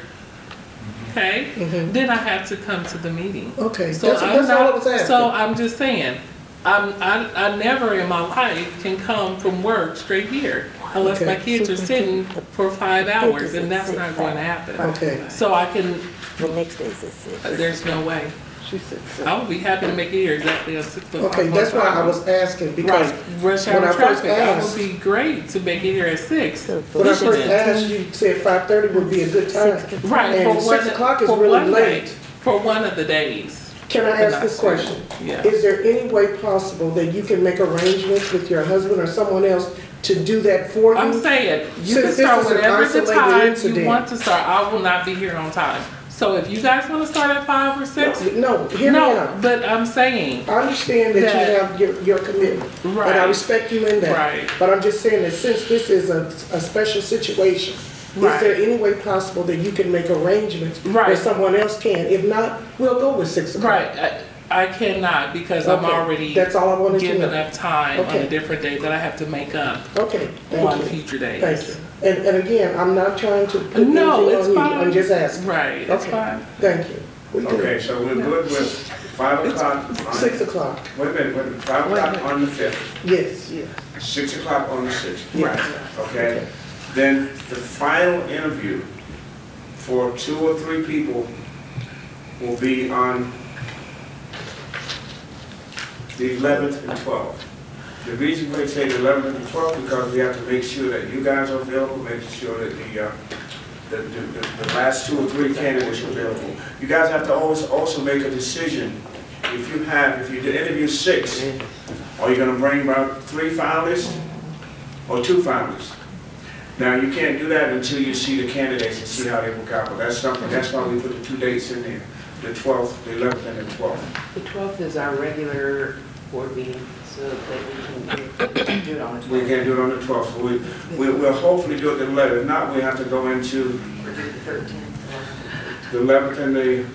Okay? Mhm. Then I have to come to the meeting. Okay, So that's all I was asking. So I'm just saying, I never in my life can come from work straight here unless my Okay. kids are sitting for 5 hours, and that's not going to happen. Okay. So I can, The next day is at 6. there's no way. She said 6. I would be happy to make it here exactly at 6 o'clock. Okay, that's why I was asking, because Right, rush when I hour first traffic, I asked- would be great to make it here at 6. So when I pushing first it. asked, you said 5:30 would be a good time. Right, And for 6 o'clock is for really one late. day, for one of the days. Can I ask this question? Yeah. Is there any way possible that you can make arrangements with your husband or someone else to do that for you? I'm saying, you can Since this start is an whatever the isolated time you incident. want to start. I will not be here on time. So if you guys want to start at 5 or 6, No, hear me no, out. but I'm saying, I understand that That- you have your commitment, and I Right. respect you in that. Right. But I'm just saying that since this is a special situation, is Right. there any way possible that you can make arrangements where Right. someone else can? If not, we'll go with 6 o'clock. right, I cannot because I'm Okay, already that's all I wanted to given know. up time on Okay. a different day that I have to make up Okay, on thank you. future days. Thank you. And again, I'm not trying to put No, anything it's on you, fine. I'm just asking. Right, it's fine. Thank you. We good. Okay, so we're good with 5 o'clock. 6 o'clock. Wait a minute, 5 o'clock on the 5th, Yes, yes. 6 o'clock on the 6th. Right. Okay? Then the final interview for 2 or 3 people will be on the 11th and 12th. The reason we say the 11th and 12th because we have to make sure that you guys are available, making sure that the last 2 or 3 candidates are available. You guys have to also make a decision. If you interview 6, are you going to bring about 3 finalists or 2 finalists? Now, you can't do that until you see the candidates and see how they work out. But that's something. That's why we put the 2 dates in there: the 12th, the 11th, and the 12th. The 12th is our regular board meeting, so that we can do it on the 12th. We can't do it on the 12th. So we'll hopefully do it the 11th. If not, we have to go into the 11th and the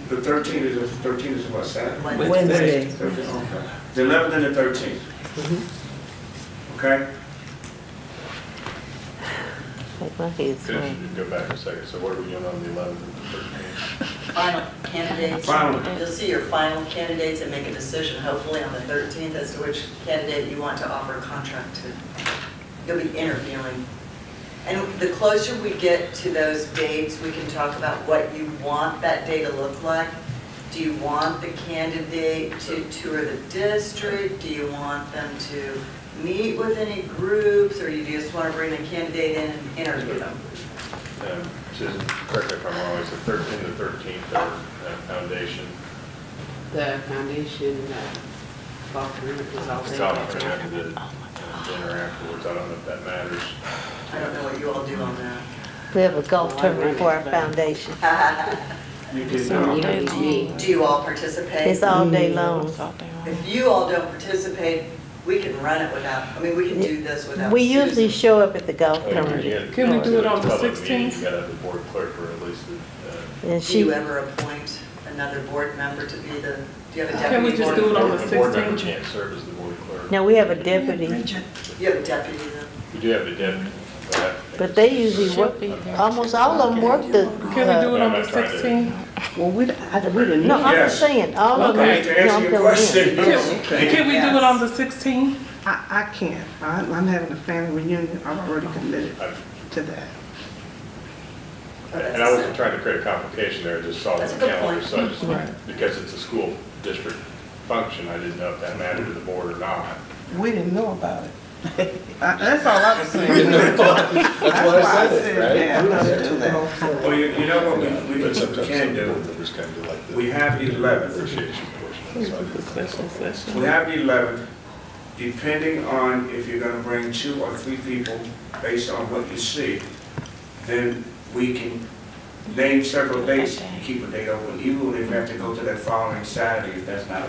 13th is what, Saturday? Wednesday. Okay. The 11th and the 13th. Okay? Could you go back a second? So what are we doing on the 11th and the 13th? Final candidates. Final. You'll see your final candidates and make a decision, hopefully on the 13th, as to which candidate you want to offer a contract to. You'll be interviewing. And the closer we get to those dates, we can talk about what you want that day to look like. Do you want the candidate to tour the district? Do you want them to meet with any groups, or you just want to bring the candidate in and interview them? Susan, correct me if I'm wrong, is the 13th and the 13th are foundation? The foundation, golf tournament is all day. It's all after the dinner afterwards. I don't know if that matters. I don't know what you all do on that. We have a golf tournament for our foundation. You did Do you all participate? It's all day long. If you all don't participate, we can run it without, I mean, we can do this without We usually Susan. show up at the golf tournament. Can we do it on the Public 16th? meeting, You gotta have the board clerk or at least the, And Do she, you ever appoint another board member to be the, do you have a deputy? Can we just board do it on member? the the board member 16th? can't serve as the board clerk. now we have a deputy, You have a deputy then? We do have a deputy. but they usually work, almost all of them work the, Can we do it on I'm the not trying to- 16th? Well, we didn't no, know. I'm Yes. just saying, all of them. Okay. To answer your question. Can we do it on the 16th? I can't. I'm having a family reunion. I'm already committed to that. And I wasn't trying to create a complication there, I just saw it That's on a the good calendar, point. so I just, because it's a school district function, I didn't know if that mattered to the board or not. We didn't know about it. That's all I was saying. That's why I said it, right? Yeah, I'm not into that. Well, you know what we But sometimes can some do? board members can do like the We have the 11th. appreciation portion. That's why I did that. Special session. We have the 11th, depending on if you're going to bring 2 or 3 people based on what you see, then we can name several dates and keep a date open, even if we have to go to that following Saturday, if that's not.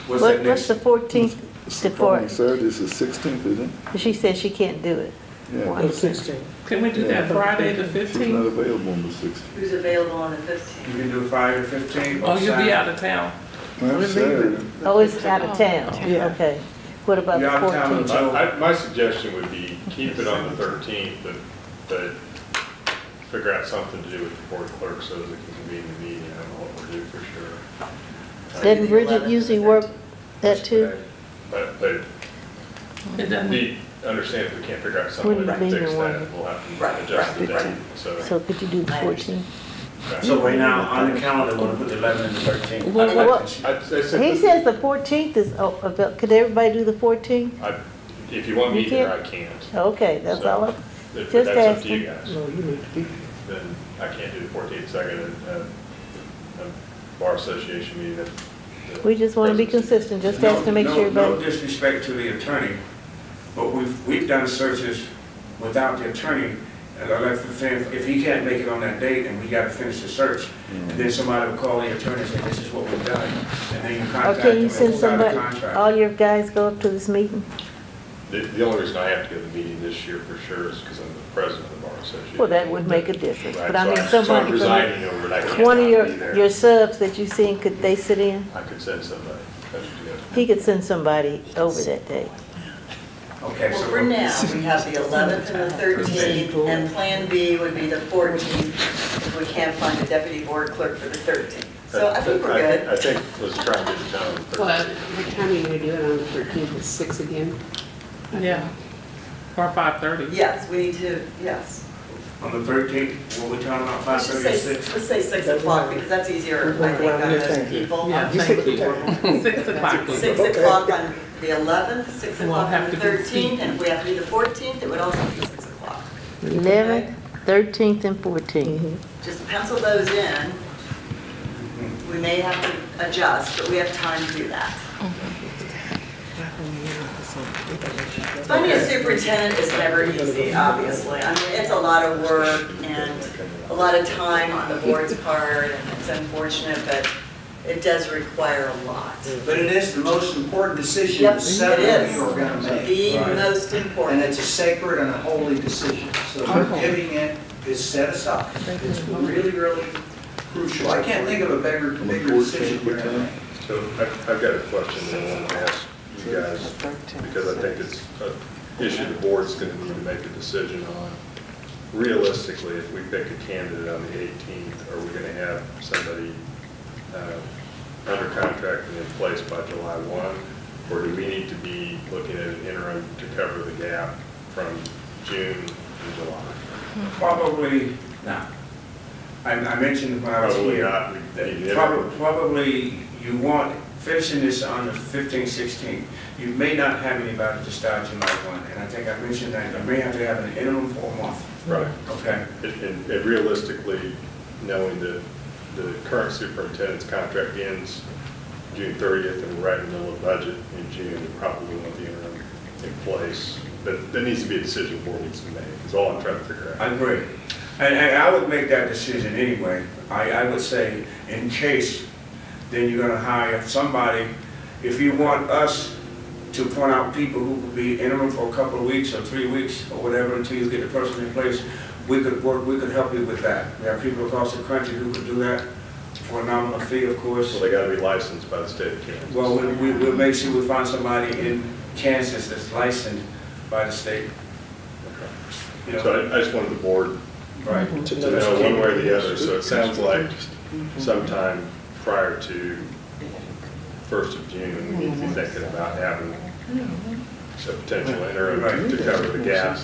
What's that What's next? the 14th? It's the following Saturday, it's the 16th, isn't it? She said she can't do it. Yeah. The 16th. Can we do that Friday, the She's not 15th? available on the 16th. Who's available on the 15th? You can do Friday the 15th. Oh, you'll be out of town. Well, Saturday. Oh, it's out of town, Yeah. okay. What about the You're out of town 14th? My suggestion would be keep it on the 13th, but figure out something to do with the board clerk so that it can convene the meeting. I don't know what we'll do for sure. Doesn't Bridget usually work that too? But It doesn't. understand if we can't figure out something Wouldn't to be fix the one. that, we'll have to Right, adjust the right, date. So, So could you do the 14th? So right now, on the calendar, we're going to put the 11th and the 13th. Well, I said he this- says the 14th is, could everybody do the 14th? if you want me You there, I can't? can't. Okay, that's So, all. If Just that's up to asking. you guys, No, you need to be. then I can't do the 14th, so I got a bar association meeting that. We just want to be consistent, just has to make sure No everybody. disrespect to the attorney, but we've done searches without the attorney. And I like to say, if he can't make it on that date, then we got to finish the search. And then somebody will call the attorney and say, this is what we've done. And then you contact Okay, them you and send pull out a somebody, contract. all your guys go up to this meeting? The only reason I have to go to the meeting this year for sure is because I'm the president of the bar association. Well, that would make a difference, Right, but I mean, so I'm somebody presiding over it, I from, can't one of not be there. your subs that you seen, could they sit in? I could send somebody. That's what you got. He could send somebody over that day. Okay, Well, so for now, we have the 11th and the 13th, and Plan B would be the 14th if we can't find a deputy board clerk for the 13th. So I think we're good. I think let's try and get it done. What time are you gonna do it on the 13th? Is 6 again? Yeah. Or 5:30. Yes, we need to, yes. On the 13th, what we talking about, Let's just 5:30 or say, 6? let's say 6 o'clock, because that's easier, I think, on most people. Yeah, thank you. 6 o'clock. 6 o'clock on the 11th, 6 Won't o'clock on have the to be 13th, and if we have to do the 14th, it would also be 6 o'clock. 11th, 13th, and 14th. Just pencil those in. We may have to adjust, but we have time to do that. Finding a superintendent is never easy, obviously. I mean, it's a lot of work and a lot of time on the board's part, and it's unfortunate, but it does require a lot. But it is the most important decision Yep, the seven it of is. you are going to make. The Right. most important. And it's a sacred and a holy decision. So giving it is set aside. It's really, really crucial. I can't think of a bigger decision you're going to make. So I've got a question that I want to ask you guys, because I think it's an issue the board's going to need to make a decision on. Realistically, if we pick a candidate on the 18th, are we going to have somebody under contract and in place by July 1? Or do we need to be looking at an interim to cover the gap from June to July? Probably not. I mentioned when I was Probably here, not. that probably you want, finishing this on the 15th, 16th, you may not have anybody to start July 1. And I think I mentioned that you may have to have an interim for a month. Right. Okay. And realistically, knowing that the current superintendent's contract ends June 30th and we're right in the middle of budget in June, we probably want the interim in place. But there needs to be a decision the board needs to make, is all I'm trying to figure out. I agree. And I would make that decision anyway. I would say, in case, then you're gonna hire somebody. If you want us to point out people who could be interim for a couple of weeks or 3 weeks or whatever until you get the person in place, we could help you with that. We have people across the country who could do that for a nominal fee, of course. Well, they gotta be licensed by the state of Kansas. Well, we'll make sure we find somebody in Kansas that's licensed by the state. Okay. You know? So I just wanted the board Right. to know one way or the other. So it sounds like sometime prior to 1st of June, we need to be thinking about having a potential interim to cover the gap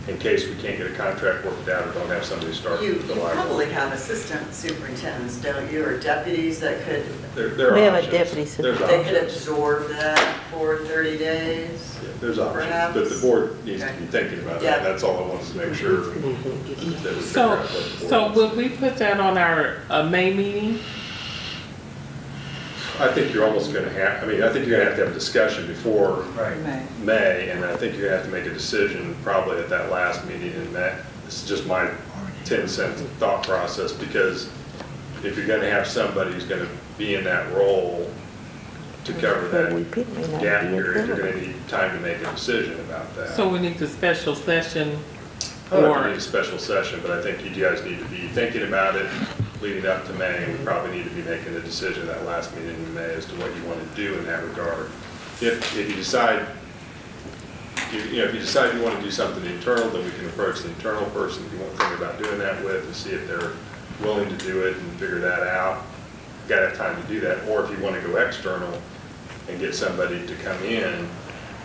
in case we can't get a contract worked out or don't have somebody start. You probably have assistant superintendents, don't you, or deputies that could, We have a deputy they could absorb that for 30 days? Yeah, there's options, Perhaps. but the board needs to be thinking about Yeah. that. That's all I wanted to make sure that we figure out So, what the board so wants. will we put that on our May meeting? I think you're almost going to have, I mean, I think you're going to have a discussion before May, and I think you're going to have to make a decision probably at that last meeting in May. This is just my 10-cent thought process, because if you're going to have somebody who's going to be in that role to cover that gap period, you're going to need time to make a decision about that. So we need the special session, I don't know if or we need a special session, but I think you guys need to be thinking about it leading up to May. We probably need to be making a decision at that last meeting in May as to what you want to do in that regard. If you decide, if you decide you want to do something internal, then we can approach the internal person you want to think about doing that with and see if they're willing to do it and figure that out. You've got to have time to do that. Or if you want to go external and get somebody to come in,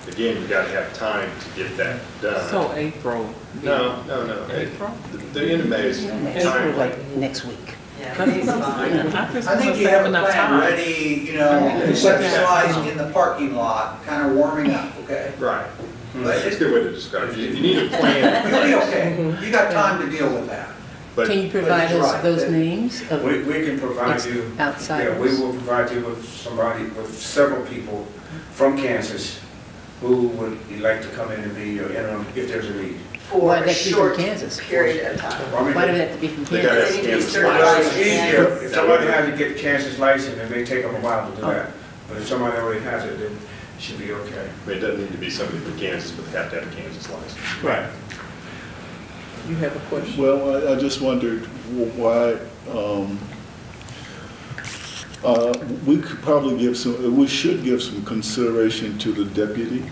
again, you've got to have time to get that done. so April? No. April? The end of May is time. Like next week. Yeah, That's May's fine. fine. I think you have a plan ready, you know, conceptualized in the parking lot, kind of warming up, okay? Right. That's a good way to describe it. You need a plan. You'll be okay. You got time to deal with that. But Can you provide he's us right. those names of We can provide you, outside? yeah, we will provide you with somebody, with several people from Kansas who would like to come in and be your interim if there's a need. For Why a they have to be from short Kansas? period of time. I mean, Why do they have to be from They gotta Kansas? have They need to be Kansas certified license. It's in easier, Kansas. if somebody has to get Kansas license, it may take them a while to do that. But if somebody already has it, then it should be okay. I mean, it doesn't need to be somebody from Kansas, but they have to have a Kansas license. Right. You have a question? Well, I just wondered why, we could probably give some, we should give some consideration to the deputy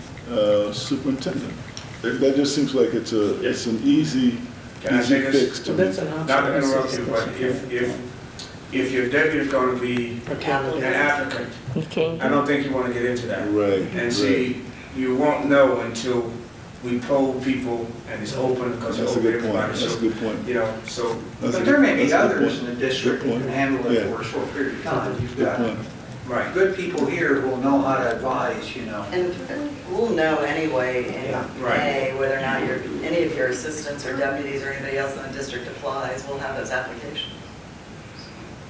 superintendent. That just seems like it's an easy fix to me. Not to interrupt you, but if your deputy is going to be an applicant, I don't think you want to get into that. Right. And see, you won't know until we poll people and it's open because it's open to everybody. That's a good point. You know, so. But there may be others in the district who can handle it for a short period of time. You've got good people here who will know how to advise, you know. And we'll know anyway in Right. May whether or not any of your assistants or deputies or anybody else in the district applies. We'll have those applications.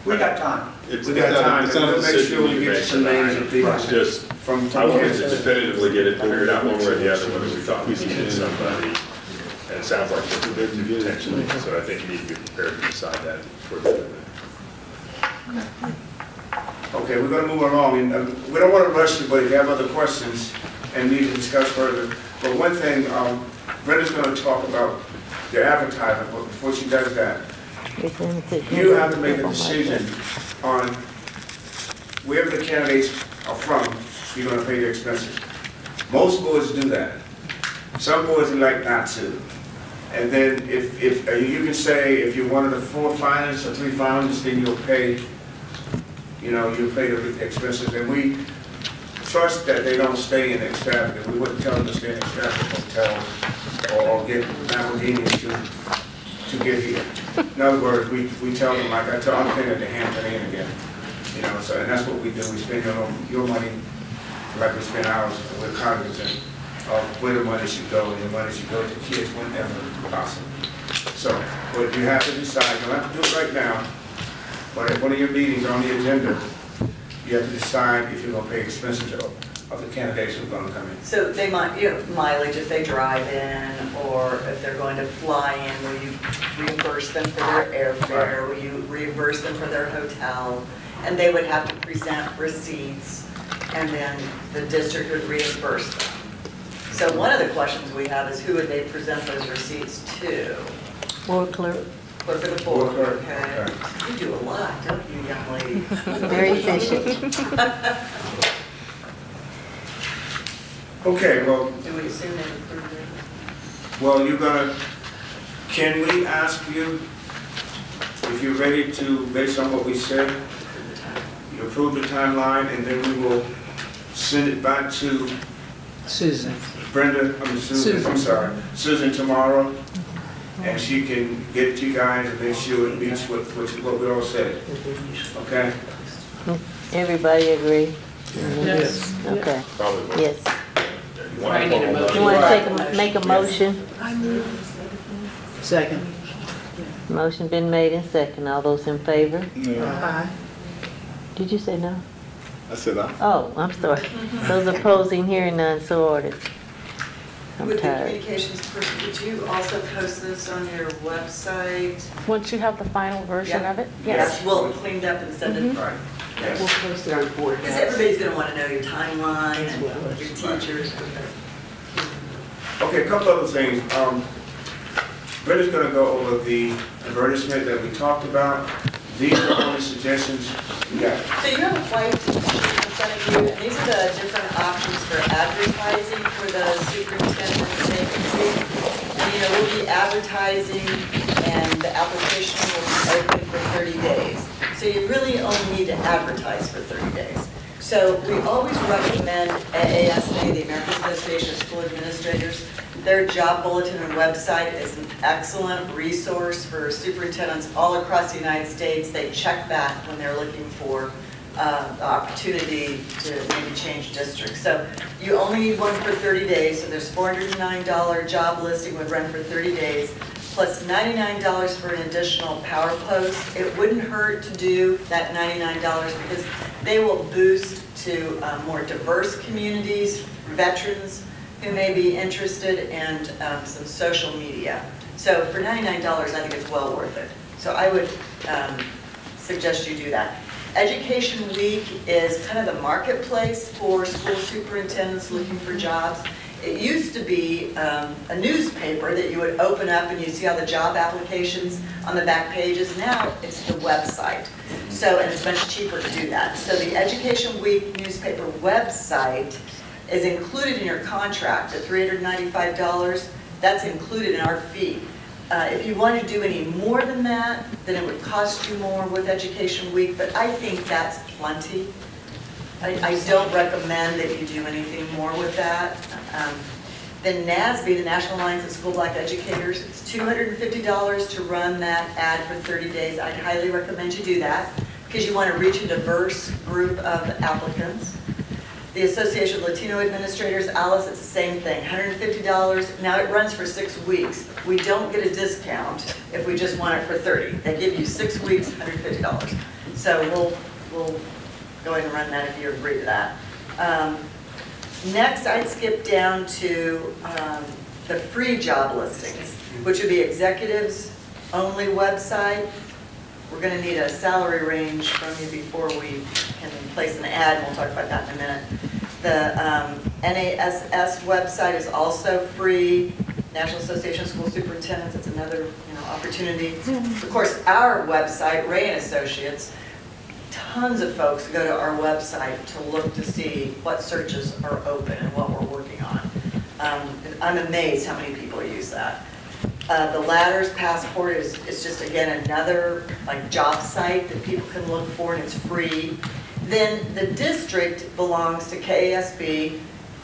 We got time. We got time. It's not a We'll make decision sure we we get make some names tonight. of people. It's just, I wanted to definitively get it figured out one way or the other, whether we thought we needed somebody. And it sounds like there's potentially, so I think you need to be prepared to decide that for the. Okay, we're going to move along, and we don't want to rush you, but if you have other questions and need to discuss further. But one thing, Brenda's going to talk about the advertisement, but before she does that, you have to make a decision on wherever the candidates are from, you're going to pay their expenses. Most boards do that. Some boards elect not to. And then if you can say if you're one of the 4 finalists or 3 finalists, then you'll pay, you'll pay the expenses. And we trust that they don't stay in extravagant. We wouldn't tell them to stay in extravagant hotels or get Lamborghinis to get here. In other words, we tell them, like I'm staying at the Hampton Inn again. So and that's what we do. We spend your money like we spend ours. We're cognizant of where the money should go, and the money should go to kids whenever possible. So, but you have to decide. You don't have to do it right now, but at one of your meetings on the agenda, you have to decide if you're going to pay expenses of the candidates who are going to come in. So they might, mileage if they drive in, or if they're going to fly in, will you reimburse them for their airfare? Will you reimburse them for their hotel? And they would have to present receipts, and then the district would reimburse them. So one of the questions we have is who would they present those receipts to? Board clerk. Clerk of the board, Board clerk. okay. You do a lot, don't you, young lady? Very efficient. Okay, well. Do we assume they approve it? Well, can we ask you if you're ready to, based on what we said, you approve the timeline, and then we will send it back to Susan. Brenda, Susan tomorrow, and she can get it to you guys and make sure it meets what we all said. Okay? Everybody agree? Yes. Okay. Probably. Yes. You want to make a motion? Second. Motion been made and second. All those in favor? Aye. Did you say no? I said aye. Oh, I'm sorry. Those opposing, hearing none, so ordered. I'm With the tired. communications person, would you also post this on your website? Once you have the final version of it? Yes, we'll clean it up and send it. Right. We'll post it on board. Because everybody's going to want to know your timeline and your teachers. Okay, a couple other things. Brenda's going to go over the advertisement that we talked about. These are only suggestions we got. So you have a white sheet in front of you, and these are the different options for advertising for the superintendent's vacancy. And we'll be advertising, and the application will be open for 30 days. So you really only need to advertise for 30 days. So we always recommend AASA, the American Association of School Administrators. Their job bulletin and website is an excellent resource for superintendents all across the United States. They check that when they're looking for the opportunity to maybe change districts. So you only need one for 30 days. So there's $409 job listing would run for 30 days, plus $99 for an additional power post. It wouldn't hurt to do that $99 because they will boost to more diverse communities, veterans who may be interested, and some social media. So for $99, I think it's well worth it. So I would suggest you do that. Education Week is kind of the marketplace for school superintendents looking for jobs. It used to be a newspaper that you would open up and you see all the job applications on the back pages. Now it's the website. So, and it's much cheaper to do that. So the Education Week newspaper website is included in your contract at $395. That's included in our fee. If you want to do any more than that, then it would cost you more with Education Week, but I think that's plenty. I don't recommend that you do anything more with that. Then NASB, the National Alliance of School Black Educators, it's $250 to run that ad for 30 days. I'd highly recommend you do that because you want to reach a diverse group of applicants. The Association of Latino Administrators, Alice, it's the same thing, $150. Now it runs for 6 weeks. We don't get a discount if we just want it for 30. They give you 6 weeks, $150. So we'll go ahead and run that if you agree to that. Next, I'd skip down to the free job listings, which would be executives only website. We're going to need a salary range from you before we can place an ad, and we'll talk about that in a minute. The NASS website is also free. National Association of School Superintendents, it's another opportunity. Of course, our website, Ray and Associates, tons of folks go to our website to look to see what searches are open and what we're working on. I'm amazed how many people use that. The Ladders Passport is just, again, another job site that people can look for, and it's free. Then the district belongs to KASB,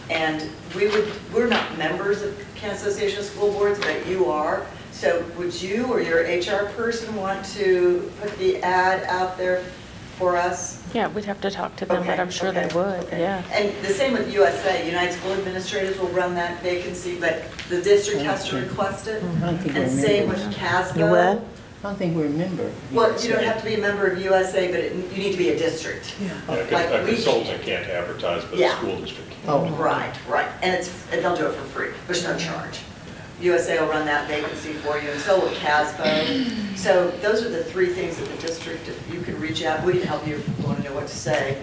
and we're not members of Kansas Association of School Boards, but you are. So would you or your HR person want to put the ad out there for us? Yeah, we'd have to talk to them, but I'm sure they would, yeah. And the same with USA. United School Administrators will run that vacancy, but the district has to request it. And same with CASBO. I don't think we're a member. Well, you don't have to be a member of USA, but you need to be a district. A consultant can't advertise, but a school district can. Oh, right. And they'll do it for free. There's no charge. USA will run that vacancy for you, and so will CASBO. So those are the 3 things that the district, if you can reach out, we can help you if you want to know what to say.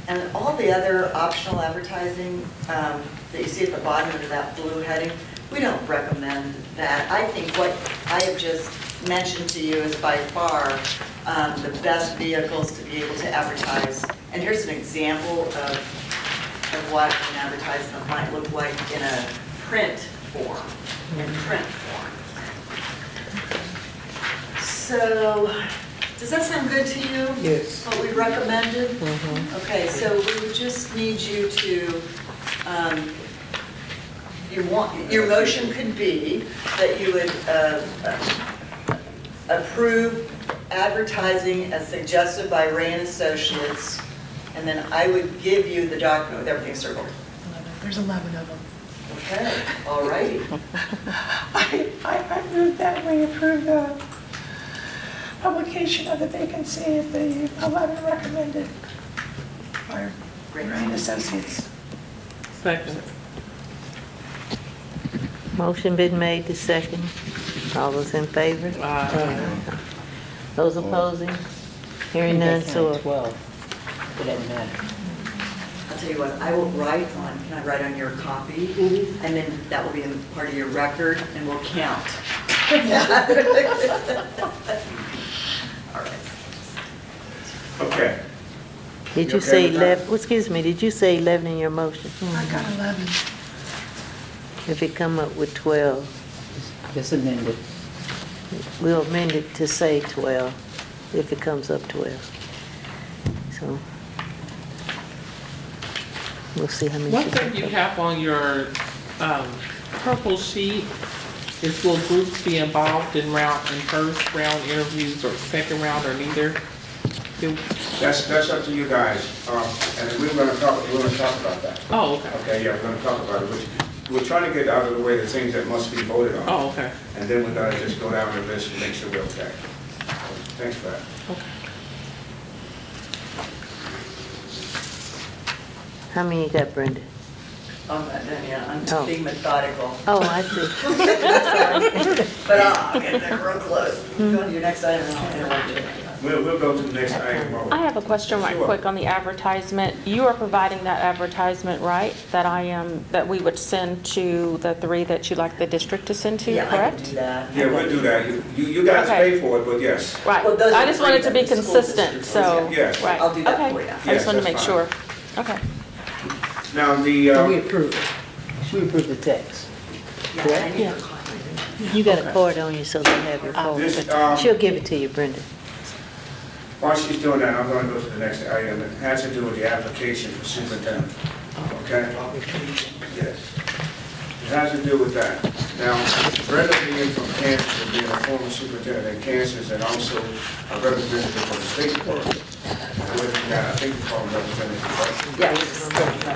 And all the other optional advertising that you see at the bottom under that blue heading, we don't recommend that. I think what I have just mentioned to you is by far the best vehicles to be able to advertise. And here's an example of what an advertisement might look like in a print form. So, does that sound good to you? Yes. What we recommended? Okay, so we would just need you to, your motion could be that you would approve advertising as suggested by Ray and Associates, and then I would give you the document with everything circled. There's 11 of them. Okay, all righty. I move that we approve the publication of the vacancy at the 11 recommended by Ray and Associates. Second. Motion been made to second. All those in favor? Those opposing? Hearing none, so. 12. It doesn't matter. I'll tell you what, I will write on, can I write on your copy? And then that will be a part of your record, and we'll count. All right. Okay. Did you say 11, excuse me, did you say 11 in your motion? I got 11. If it come up with 12, Just amend it. we'll amend it to say 12, if it comes up 12. So, we'll see how many. One thing you have on your purple sheet is will groups be involved in first round interviews or second round or neither? That's up to you guys, and we're going to talk about that. Oh, okay. Okay, yeah, we're going to talk about it. We're trying to get out of the way the things that must be voted on. Oh, okay. And then we're going to just go down the list and make sure we're okay. Thanks for that. Okay. How many you got, Brenda? I'm not done yet. I'm Oh. being methodical. Oh, I see. But I'll get there real close. Go to your next item and I'll interrupt you. We'll go to the next item. I have a question right quick on the advertisement. You are providing that advertisement, right? That we would send to the 3 that you'd like the district to send to, Yeah, correct? I can do that. Yeah, we'll do that. You guys Okay. pay for it, but yes. Right. Well, those I are just free wanted to that be the school consistent, district so. Yes. Right. I'll do that Okay. for you. I Yes, just wanted to that's make fine. sure. Okay. Now, We approve it. We approve the text. Correct? Yeah. You got a card on you, so they'll have your card. She'll give it to you, Brenda. while she's doing that, I'm going to go to the next item. It has to do with the application for superintendent. Okay? Yes. It has to do with that. Now, Brenda being from Kansas and being a former superintendent in Kansas and also a representative for the State Department. I think you call him representative, right? Yeah,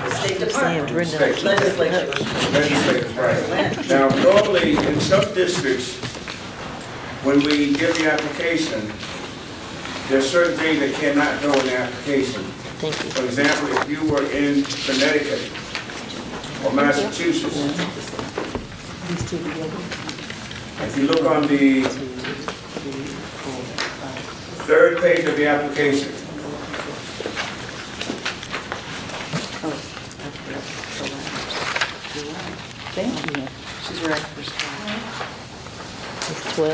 State Department. State. Legislature. Right. Now, normally, in some districts, when we give the application, there's certain things that cannot go in the application. For example, if you were in Connecticut or Massachusetts, if you look on the third page of the application, Thank you. She's right. It's 12.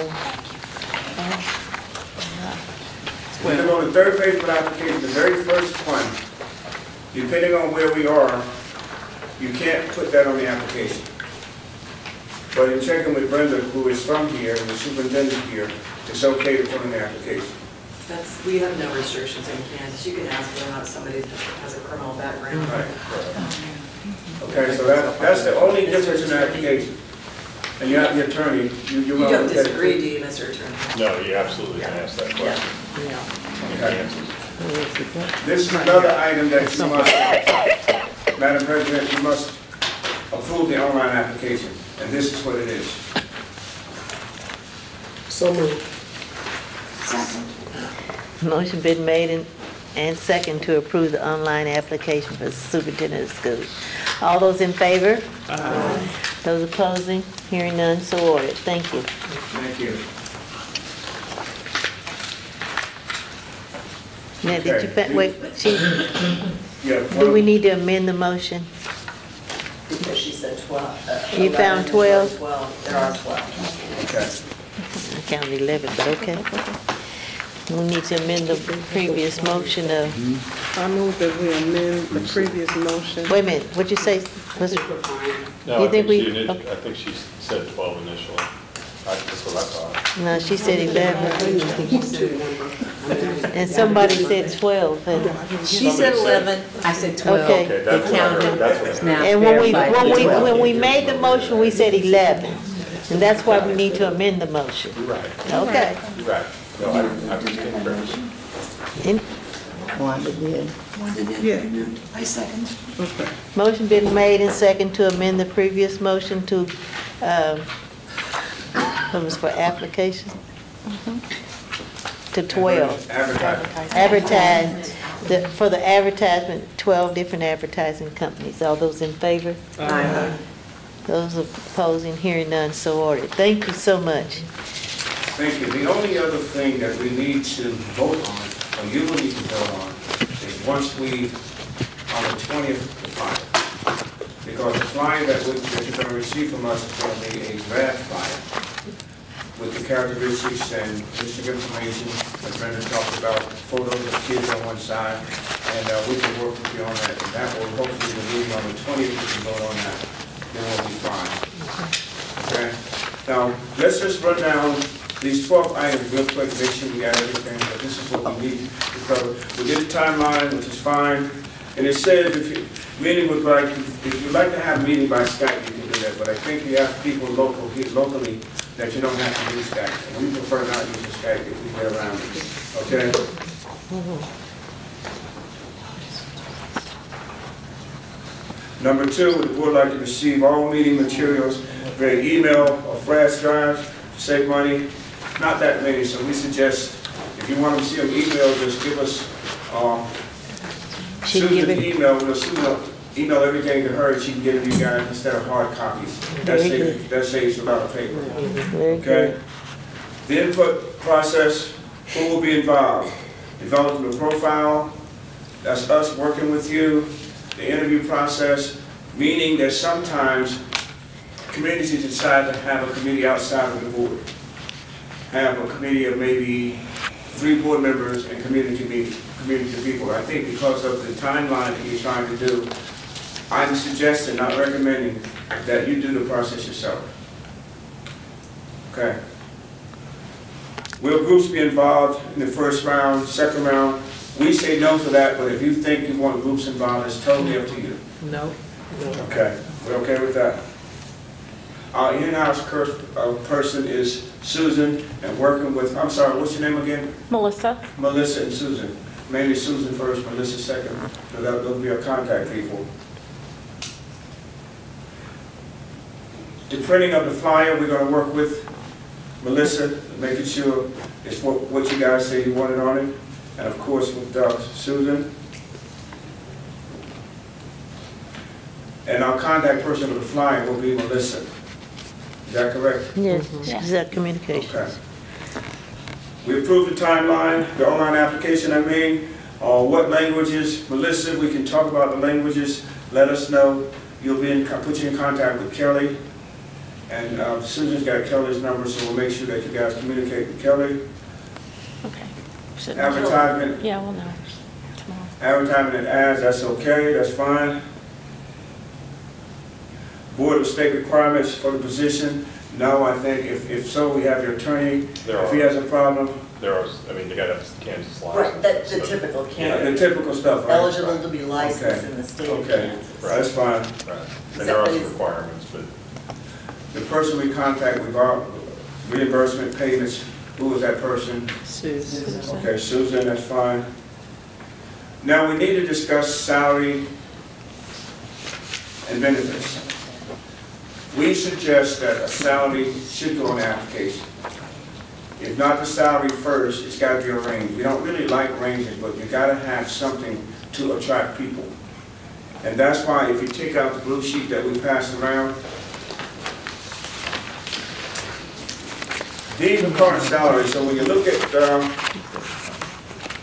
if you look on the third page of the application, the very first one, depending on where we are, you can't put that on the application. But in checking with Brenda, who is from here, and the superintendent here, it's okay to put in the application. We have no restrictions in Kansas. You can ask whether or not somebody has a criminal background. Right. Okay, so that's the only difference in the application. And you're not the attorney. You don't disagree, do you, Mr. Attorney? No, you absolutely can ask that question. Okay. This is another item that you must, Madam President, you must approve the online application. And this is what it is. So moved. Second. Motion been made and second to approve the online application for the superintendent of schools. All those in favor? Aye. Those opposing? Hearing none, so ordered. Thank you. Thank you. Now, did you, wait, Yeah, do we need to amend the motion? Because she said 12. You found 12? 12, there are 12. Okay. I counted 11, but okay. We need to amend the previous motion of, I move that we amend the previous motion. wait a minute, what'd you say? Was it, No, You I think think we- I think she said 12 initially. That's what I thought. no, she said 11. And somebody said 12. And She said 11, I said 12. Okay. Okay, that's what I heard. That's what I heard. Now And verified. when we made the motion, we said 11. And that's why we need to amend the motion. You're right. Okay. You're right. No, I was incorrect. In- Wanda did. Wanda did. Yeah. I second. Okay. Motion been made and second to amend the previous motion to, what was for application? To 12. Advertise, for the advertisement, 12 different advertising companies. All those in favor? Aye. Those opposing, hearing none, so ordered. Thank you so much. Thank you. The only other thing that we need to vote on, or you will need to vote on, is once we, on the 20th, the flyer. Because the flyer that you're going to receive from us is going to be a draft flyer with the characteristics and district information, as Brenda talked about, photos of kids on one side, and we can work with you on that. And that will hopefully be meeting on the 20th, we can vote on that. Then we'll be fine. Okay? Now, let's just run down these 12 items real quick, make sure we got everything, but this is what we need to cover. We did a timeline, which is fine, and it says if you'd like to have a meeting by Skype, you can do that, but I think you have people locally that you don't have to use Skype, and we prefer not using Skype if we get around it, okay? Number 2, the board would like to receive all meeting materials via email or flash drives to save money. Not that many, so we suggest if you want to see them email, just give us Susan's email. We'll email everything to her and she can get it to you guys instead of hard copies. That saves a lot of paper. Okay? The input process, who will be involved? Developing the profile, that's us working with you. The interview process, meaning that sometimes communities decide to have a committee outside of the board. Have a committee of maybe 3 board members and community people. I think because of the timeline that you're trying to do, I'm suggesting, not recommending, that you do the process yourself. Okay? Will groups be involved in the first round, second round? We say no to that, but if you think you want groups involved, it's totally up to you. No. Okay, we're okay with that? Our in-house person is Susan, and working with, I'm sorry, what's your name again? Melissa. Melissa and Susan. Mainly Susan first, Melissa second. So they'll be our contact people. The printing of the flyer, we're going to work with Melissa, making sure it's what you guys say you wanted on it. And of course with Susan. And our contact person with the flyer will be Melissa. Is that correct? Yes, is that communication? Okay. We approved the timeline, the online application I made. What languages? Melissa, we can talk about the languages. Let us know. You'll be put you in contact with Kelly. And Susan's got Kelly's number, so we'll make sure that you guys communicate with Kelly. Okay. Advertisement. Yeah, we'll know tomorrow. Advertisement and ads, that's okay, that's fine. Board of state requirements for the position. No, I think if so, we have your attorney. If he has a problem. There are, I mean, you got to have Kansas license. Right, that's the typical candidate. The typical stuff, right? Eligible to be licensed in the state of Kansas. Right. That's fine. Right. And there are some requirements, but. The person we contact with our reimbursement payments, who is that person? Susan. Okay, Susan, that's fine. Now we need to discuss salary and benefits. We suggest that a salary should go on the application. If not the salary first, it's got to be a range. We don't really like ranges, but you got to have something to attract people. And that's why if you take out the blue sheet that we passed around, these are current salaries. So when you look at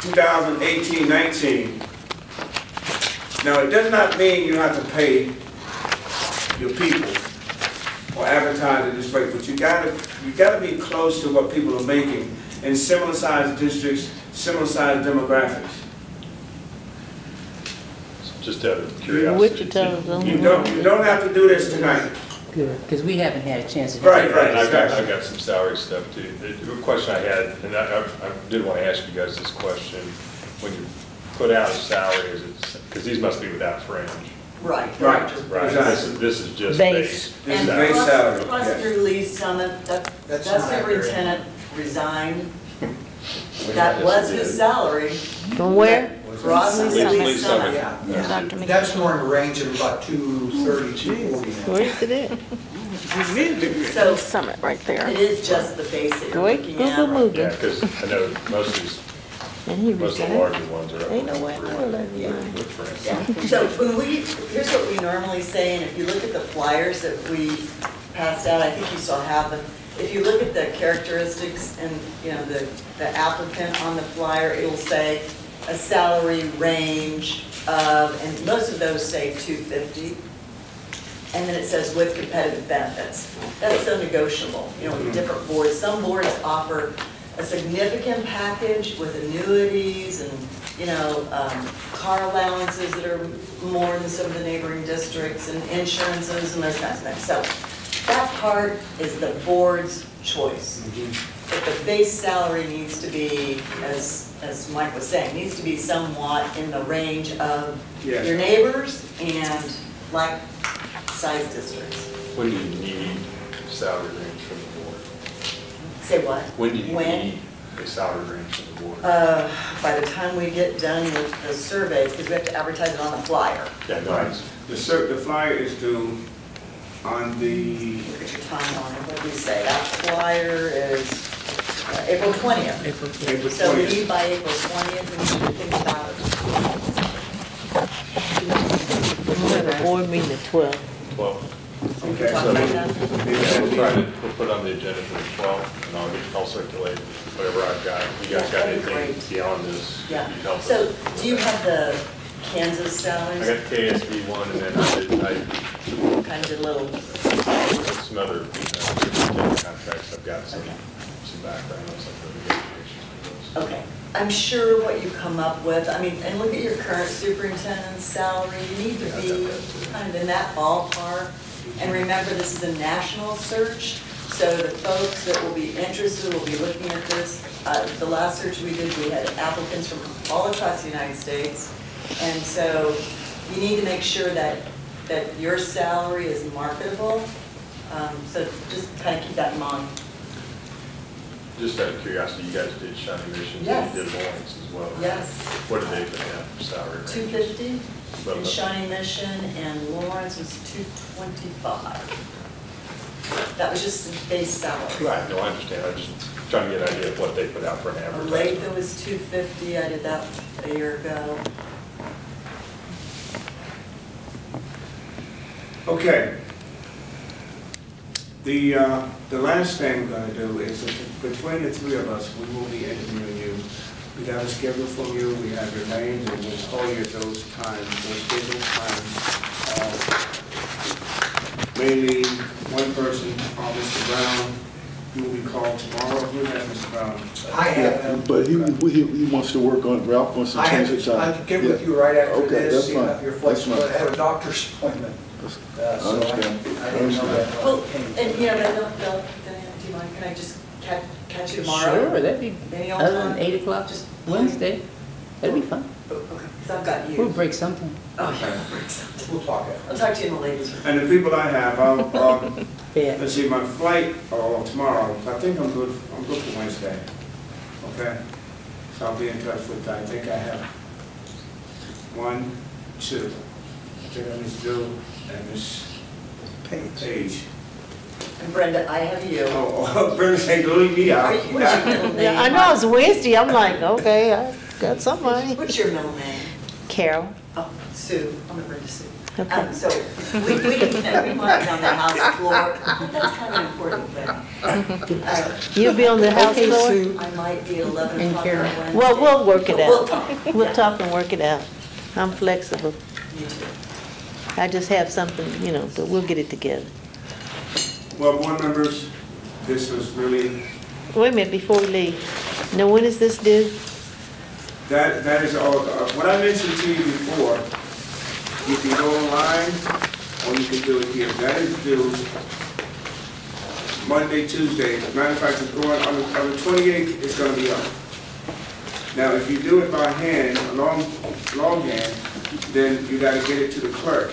2018-19, now it does not mean you have to pay your people or advertise at this rate, but you gotta be close to what people are making in similar sized districts, similar sized demographics. Just out of curiosity. You don't have to do this tonight. Good, because we haven't had a chance to. Right. I've got some salary stuff too. The question I had, and I did want to ask you guys this question: when you put out a salary, is it because these must be without fringe? Right. Right. Exactly. This is just base. This is And base salary. plus Yeah. through Lee Summit, that superintendent resigned. That was his salary. From where? Ross Lee Lee Summit. Summit. That's more in the range of about 230, 240 now. Where's it at? So Summit right there. it is just the base that you're Wait, looking Google at. moving. Yeah, because I know most of these, And he most of the resigned. larger ones are up. Ain't no way I would let him Yeah. resign. With fringe. Yeah. So when here's what we normally say, and if you look at the flyers that we passed out, I think you still have them. If you look at the characteristics and, the applicant on the flyer, it'll say a salary range of, and most of those say 250. And then it says with competitive benefits. That's so negotiable, with different boards. Some boards offer a significant package with annuities and, car allowances that are more than some of the neighboring districts and insurances and those kinds of things. So that part is the board's choice. But the base salary needs to be, as Mike was saying, needs to be somewhat in the range of your neighbors and like size districts. When do you need salary range from the board? Say what? When do you need a salary range from the board? By the time we get done with the surveys, because we have to advertise it on the flyer. Yeah, no, Right. The flyer is due on the. Look at your timeline. What do we say? That flyer is April 20th. April So we 20th. need by April 20th, we need to think about it. Board meeting at 12. 12. Okay. Talk about that. We'll put on the agenda for the 12th, and I'll circulate whatever I've got. You guys got that'd be anything great. beyond this? Yeah. You help us. So do you have the Kansas I salaries? got KSB one, and then I Kind of did a little, some other contracts. I've got some background on some of the negotiations for those. okay. I'm sure what you come up with, and look at your current superintendent's salary, you need to be, kind of in that ballpark. And remember, this is a national search, so the folks that will be interested will be looking at this. The last search we did, we had applicants from all across the United States. And so you need to make sure that your salary is marketable. So just kind of keep that in mind. Just out of curiosity, you guys did Shawnee Mission, Yes. you did Lawrence as well? Yes. What did they put down for salary range? 250 Well, in Shawnee Mission, and Lawrence was 225. That was just the base salary. Right, no, I understand. I'm just trying to get an idea of what they put out for an advertisement. Olathe was 250. I did that a year ago. Okay. The last thing we're going to do is, that between the three of us, we will be interviewing you. We got a schedule from you, we have your names, and we'll call you at those times, those scheduled times. Mainly one person, Mr. Brown, who will be called tomorrow. Who has Mr. Brown? I have. But he wants to work on, Ralph wants to change the time. I'll get with you right after Okay, this, that's see fine. if you're That's flexible. fine. I have a doctor's appointment. So I didn't know that. Well, and you know, do you mind, can I just catch you tomorrow? Sure, that'd be, Any old other time? than 8 o'clock, just Wednesday, that'd be fun. Okay, because I've got you. We'll break something. Oh, yeah, break something. We'll talk after. I'll talk to you in the ladies' room. And the people I have, Yeah. let's see, my flight tomorrow, I think I'm good for Wednesday. Okay? So I'll be in touch with, I think I have 1, 2. I think I Miss Jill and Miss Page. And Brenda, I have you. Oh, Brenda's ain't gonna leave me out. What's your middle name? Yeah, I know it's Wednesday, I'm like, okay, I got somebody. What's your middle name? Carol. Oh, Sue. I'm gonna Brenda Sue. Okay. So we can mark down the house floor. That's kind of an important thing. You'll be on the house Okay, floor? Sue. I might be 11 And o'clock on Karen. Wednesday. Well, we'll work it We'll out. talk. We'll talk and work it out. I'm flexible. Me too. I just have something, but we'll get it together. Well, board members, this was really, Wait a minute, before we leave. Now, when is this due? that is all, what I mentioned to you before, you can go online or you can do it here. That is due Monday, Tuesday. As a matter of fact, it's going on the 28th, it's going to be up. Now, if you do it by hand, longhand, then you got to get it to the clerk,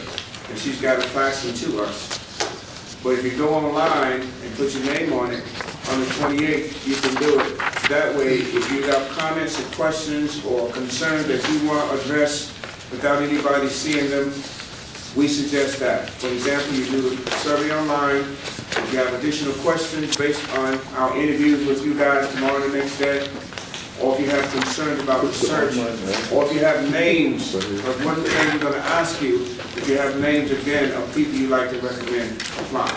and she's got to fax it to us. But if you go online and put your name on it, on the 28th, you can do it. That way, if you have comments or questions or concerns that you want to address without anybody seeing them, we suggest that. For example, you do the survey online. If you have additional questions based on our interviews with you guys tomorrow and the next day, or if you have concerns about the search, or if you have names of one thing we're going to ask you, if you have names again of people you like to recommend apply.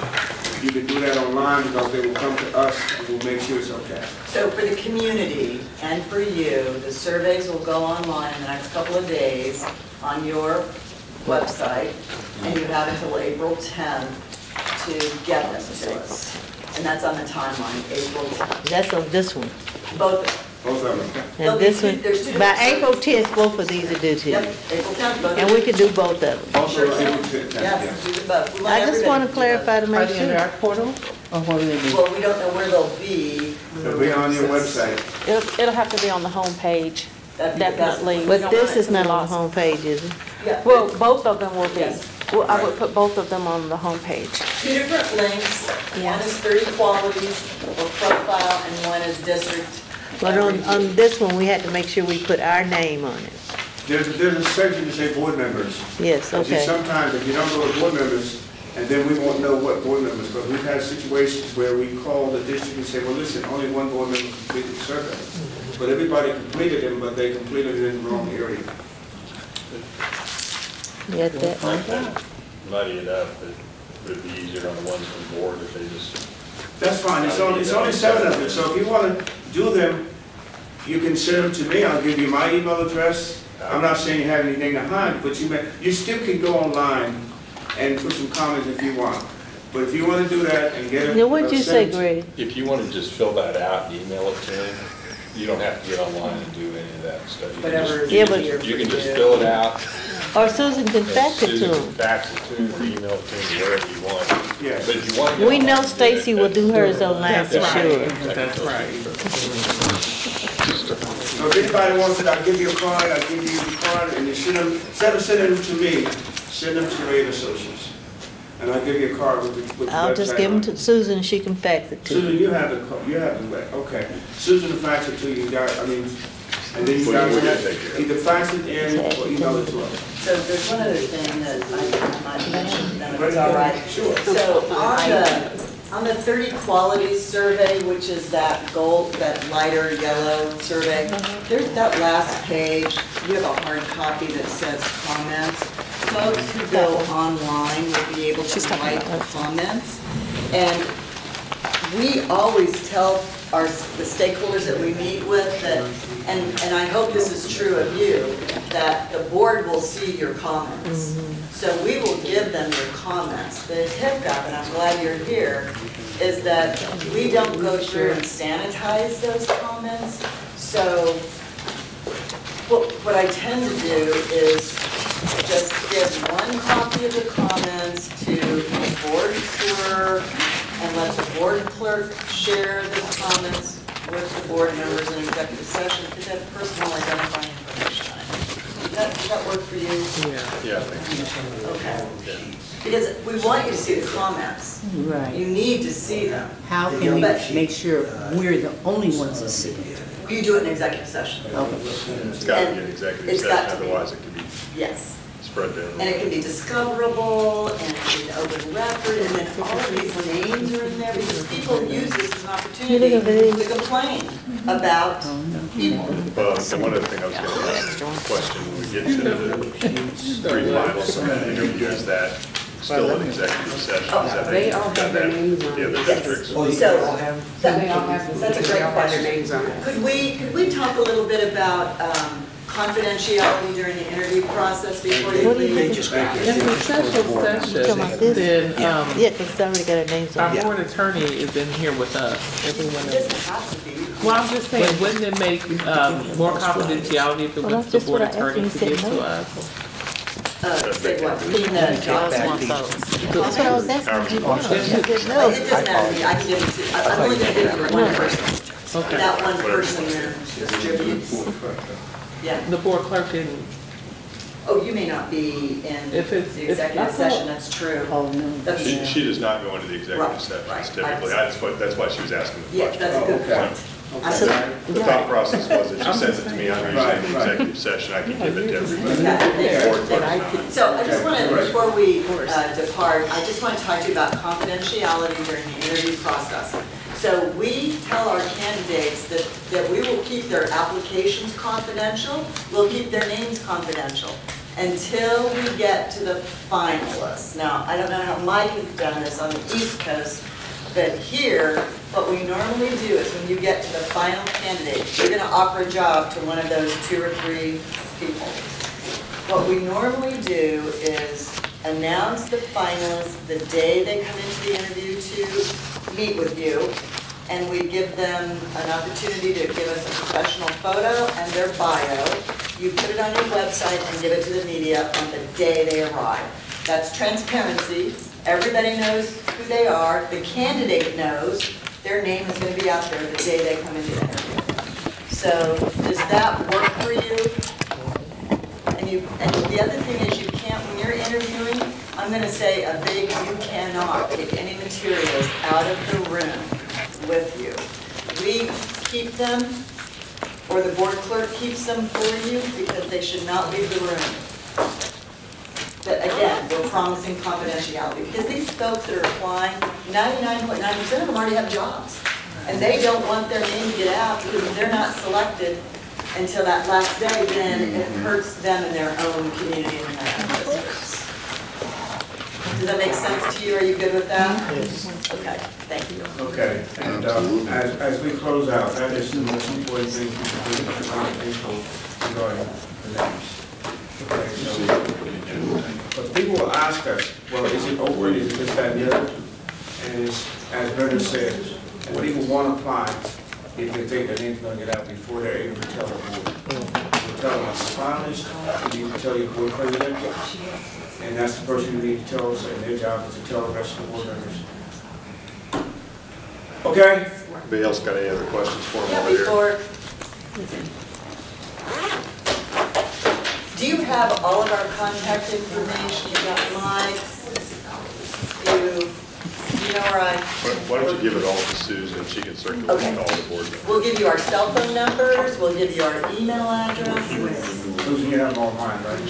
You can do that online because they will come to us and we'll make sure it's okay. So for the community and for you, the surveys will go online in the next couple of days on your website, and you have until April 10th to get them to us. And that's on the timeline, April 10th. That's on this one. Both of them. Both of them. And this one, There's two by different April 10th, both of these are due to Yep, you. April 10th, both. And we could do both of them. Also, April 10th, Yes, do them both. We want I just everybody want to do clarify to Are make they under sure. our portal, or what do they both. do? Well, we don't know where they'll be. They'll be on your website. It'll have to be on the homepage, That'd be the best. definitely. We But don't this want it is to be not on lost. the homepage, is it? Yeah. Well, both of them will be. Yes. Well, I would put both of them on the homepage. Two different links. One Yes. is 30 qualities or profile, and one is district. But on this one, we had to make sure we put our name on it. There's a section to say board members. Yes, See, okay. sometimes if you don't go to board members, and then we won't know what board members, because we've had situations where we call the district and say, well, listen, only one board member completed the survey. But everybody completed them, but they completed it in the wrong area. You had that? Muddy it up, it would be easier on the ones from the board if they just. That's fine, it's only 7 of them, so if you want to do them, you can send them to me, I'll give you my email address. I'm not saying you have anything to hide, but you still can go online and put some comments if you want. But if you want to do that and get it. Now, what'd you say, sent- Greg? If you want to just fill that out and email it to him, you don't have to get online and do any of that stuff. You can Whatever just- is Yeah, but- easier for You can just you. fill it out, Or Susan can fax it to Susan can them. fax it to him or email it to him, wherever you want. Yeah. But if you want to get We know online, Stacy will do hers online for sure. That's right. So if anybody wants it, I'll give you a card, I'll give you the card, and you send them, instead of sending them to me, send them to Ray and Associates. And I'll give you a card with the I'll just website give them on to it. Susan, she can fax it to Susan, you. you have the, okay. Susan will fax it to you guys, and then you guys We're gonna have, take care of it. either fax it in or email it to us. So there's one other thing that I might mention, if it's all right. Sure. So on the 30 qualities survey, which is that gold, that lighter yellow survey, there's that last page, you have a hard copy that says comments. Folks who go online will be able to write comments. And we always tell the stakeholders that we meet with that, and I hope this is true of you, that the board will see your comments. So we will give them your comments. The hiccup, and I'm glad you're here, is that we don't go through and sanitize those comments. So what I tend to do is just give one copy of the comments to the board clerk and let the board clerk share the comments with the board members in executive session because they have personal identifying information on it. Does that work for you? Yeah, I think so. Okay. Because we want you to see the comments. Right. You need to see them. How can we make sure we're the only ones that see it? You do it in executive session. It's got to be an executive It's got session, to be. otherwise it could be Yes. spread down. And it can be discoverable, and it can be an open record, and then all of these names are in there, because people use this as an opportunity to complain about people. Well, and one other thing I was going to ask, a question, when we get to the three finals interview, is that still an executive session? Is that They all have their names on the other it. districts? So, They all have that's a great their question. names on it. Could we talk a little bit about confidentiality during the interview process before you leave? In the special session, then, Yeah, because it's already got our names on our it. board attorney is in here with us, everyone It else. doesn't have to be. Well, I'm just saying, wouldn't it make more confidentiality if it Well, went that's to the just board what I asked attorney him, to he give said to no. us? Say what? That's what I was asking you. She said no. It doesn't matter to me, I can give it to, I'm only gonna give it to one person. Okay. That one person then distributes. Yeah. The board clerk didn't, Oh, you may not be in the If it's- if- executive I thought- session, that's true. Oh, no. That's She does not go into the executive Right, sessions right. typically. That's why she was asking the Yeah, question. that's a good point. I'm So- sorry. The thought process was that she sends it to me, I'm usually in the executive session, I can give it to everybody. Yeah. Board clerk's not. So I just want to, before we depart, I just want to talk to you about confidentiality during the interview process. So we tell our candidates that we will keep their applications confidential, we'll keep their names confidential until we get to the finalists. Now, I don't know how Mike has done this on the East Coast, but here, what we normally do is when you get to the final candidate, you're going to offer a job to one of those 2 or 3 people. What we normally do is announce the finalists the day they come into the interview to meet with you, and we give them an opportunity to give us a professional photo and their bio. You put it on your website and give it to the media on the day they arrive. That's transparency. Everybody knows who they are. The candidate knows their name is going to be out there the day they come into the interview. So does that work for you? And the other thing is you can't, when you're interviewing, I'm going to say a big, you cannot take any materials out of the room with you. We keep them, or the board clerk keeps them for you because they should not leave the room. But again, we're promising confidentiality because these folks that are applying, 99.9% of them already have jobs. And they don't want their name to get out because if they're not selected until that last day, then it hurts them in their own community and in their own districts. Does that make sense to you? Are you good with that? Yes. Okay, thank you. Okay, and as we close out, that is the most important thing we can do for confidential regarding the names. Okay, so, but people will ask us, well, is it open, is it this, that, and the other? And it's, as Bernard said, people want to apply if they think their name's going to get out before they're able to tell the board. tell the finalist, you need to tell your board president, and that's the person you need to tell us, and their job is to tell the rest of the board members. Okay? Anybody else got any other questions for him over here? Do you have all of our contact information? You got mine? You know where I... Why don't you give it all to Susan, she can circulate all the board members. We'll give you our cell phone numbers, we'll give you our email addresses. Susan, you have all mine, right?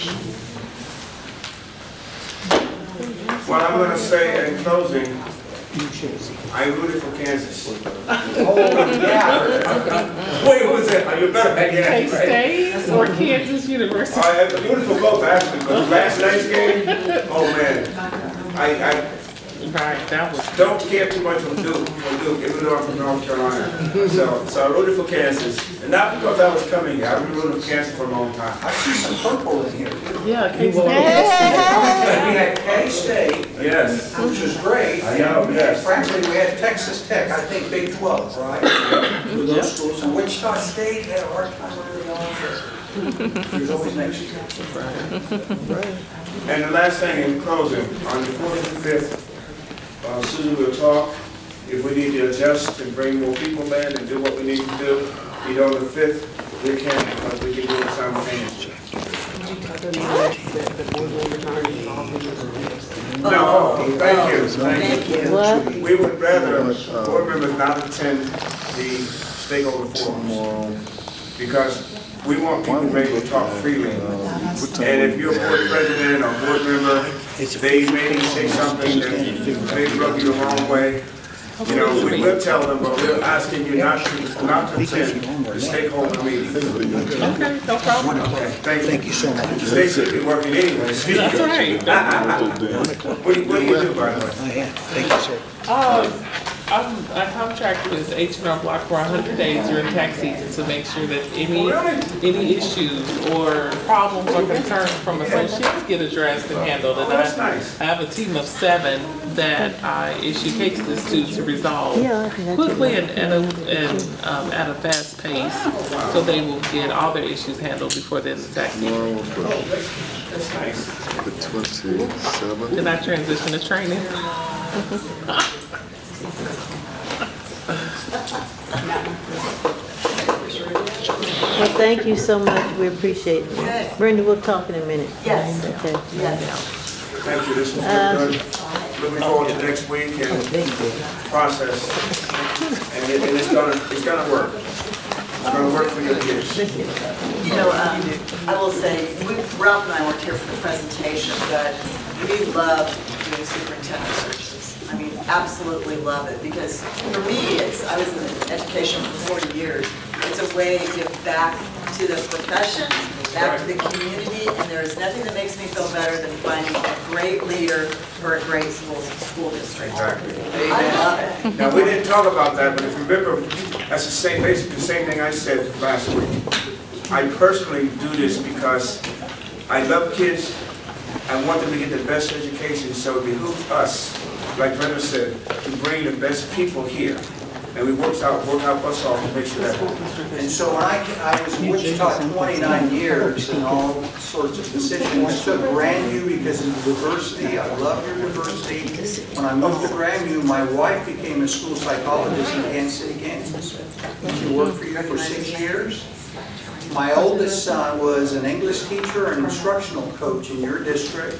What I'm going to say in closing, I rooted for Kansas. Oh, yeah. Wait, what was that? You better back in. K-State or Kansas University? I rooted for both, actually, but last night's game, oh man, Right, that was. don't care too much for Duke, even though I'm from North Carolina. So I rooted for Kansas, and not because I was coming here. I've been rooting for Kansas for a long time. I see some purple in here. Yeah, K-State. We had K-State, Yes. which was great. I know, yes. Frankly, we had Texas Tech, I think Big 12, right? With those schools, and Wichita State had a hard time early on, but there's always next year. And the last thing in closing, on the 4th and 5th, Susan will talk. If we need to adjust and bring more people in and do what we need to do, on the 5th, we can, because we can do it simultaneously. No, thank you. What? We would rather board members not attend the stakeholder forums because we want people ready to talk freely. And if you're a board president or board member, they may say something that may rub you the wrong way. You know, we will tell them, but we're asking you not to attend the stakeholder meeting. Okay, no problem. Okay, thank you so much. Stacy will be working anyway. That's right. What do you do, by the way? Thank you, sir. I contracted with H&R Block for 100 days during tax season to make sure that any issues or problems or concerns from associates get addressed and handled. And I have a team of 7 that I issue cases to resolve quickly and at a fast pace, so they will get all their issues handled before the end of the tax season. That's nice. The 27th. Then I transition to training. Well, thank you so much. We appreciate it. Brenda, we'll talk in a minute. Yes. Okay. Yes. Thank you. This was good. Looking forward to next week and process. And it's gonna work. It's gonna work for your kids. You know, I will say, Ralph and I weren't here for the presentation, but we love doing superintendent searches. I mean, absolutely love it, because for me, I was in education for 40 years. It's a way to give back to the profession, back to the community, and there is nothing that makes me feel better than finding a great leader for a great school district. Exactly. I love it. Now, we didn't talk about that, but if you remember, that's basically the same thing I said last week. I personally do this because I love kids. I want them to get the best education, so it behooves us, like Brenda said, to bring the best people here. And we work out us all to make sure that happens. And so when I was in Wichita 29 years in all sorts of positions, took Grandview because of the diversity. I love your diversity. When I moved to Grandview, my wife became a school psychologist in Kansas City, Kansas. She worked for you for 6 years. My oldest son was an English teacher and instructional coach in your district.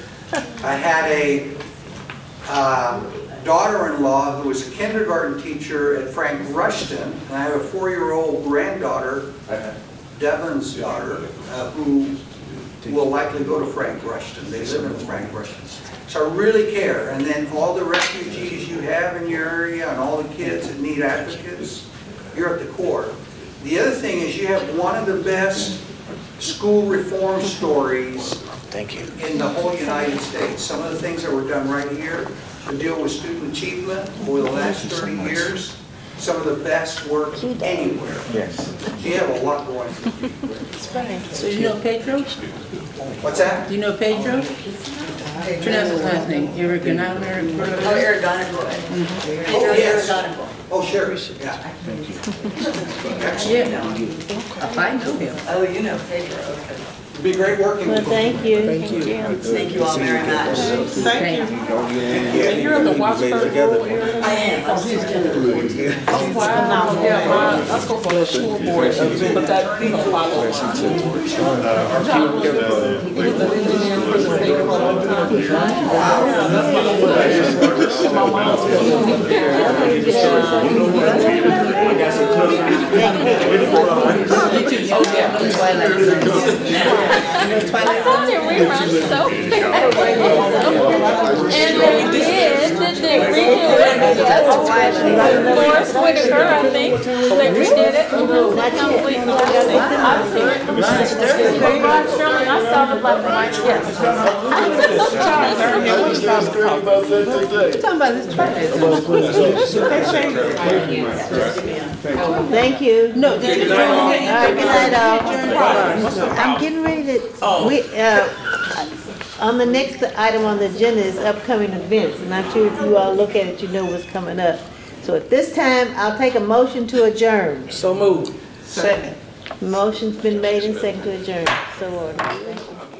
I had a daughter-in-law who was a kindergarten teacher at Frank Rushton, and I have a 4-year-old granddaughter, Devon's daughter, who will likely go to Frank Rushton. They live in Frank Rushton. So I really care. And then all the refugees you have in your area and all the kids that need advocates, you're at the core. The other thing is you have one of the best school reform stories in the whole United States. Some of the things that were done right here to deal with student achievement over the last 30 years some of the best work anywhere. Yes. So you have a lot going for you. So you know Pedro? What's that? Do you know Pedro? Pronounce his last name. Eric Gonalvo? Oh, Aragonable. Oh, yes. Oh, sure, yeah. Yeah. I know him. Oh, you know Pedro, okay. It'd be great working Well, with you. thank you. Thank you. Thank you all very much. Thank you. And you're in the Wattsburg area? I am. Oh, wow. Yeah, my uncle for the school board, but that, you know, follow. John was he was an engineer for the state for a long time. Yeah, that's my and my mom's still living there. Oh, yeah. I saw their reruns so and they did they redo it? Yes. Forrest Whitaker, I think, they redid it. I've seen it. Rod Sterling, I saw the black and white, yes. You're talking about this track. Thank you. No, All right, good night, all. I'm getting ready to, on the next item on the agenda is upcoming events, and I'm sure if you all look at it, you know what's coming up. So at this time, I'll take a motion to adjourn. So moved. Motion's been made and seconded to adjourn. So ordered. Thank you.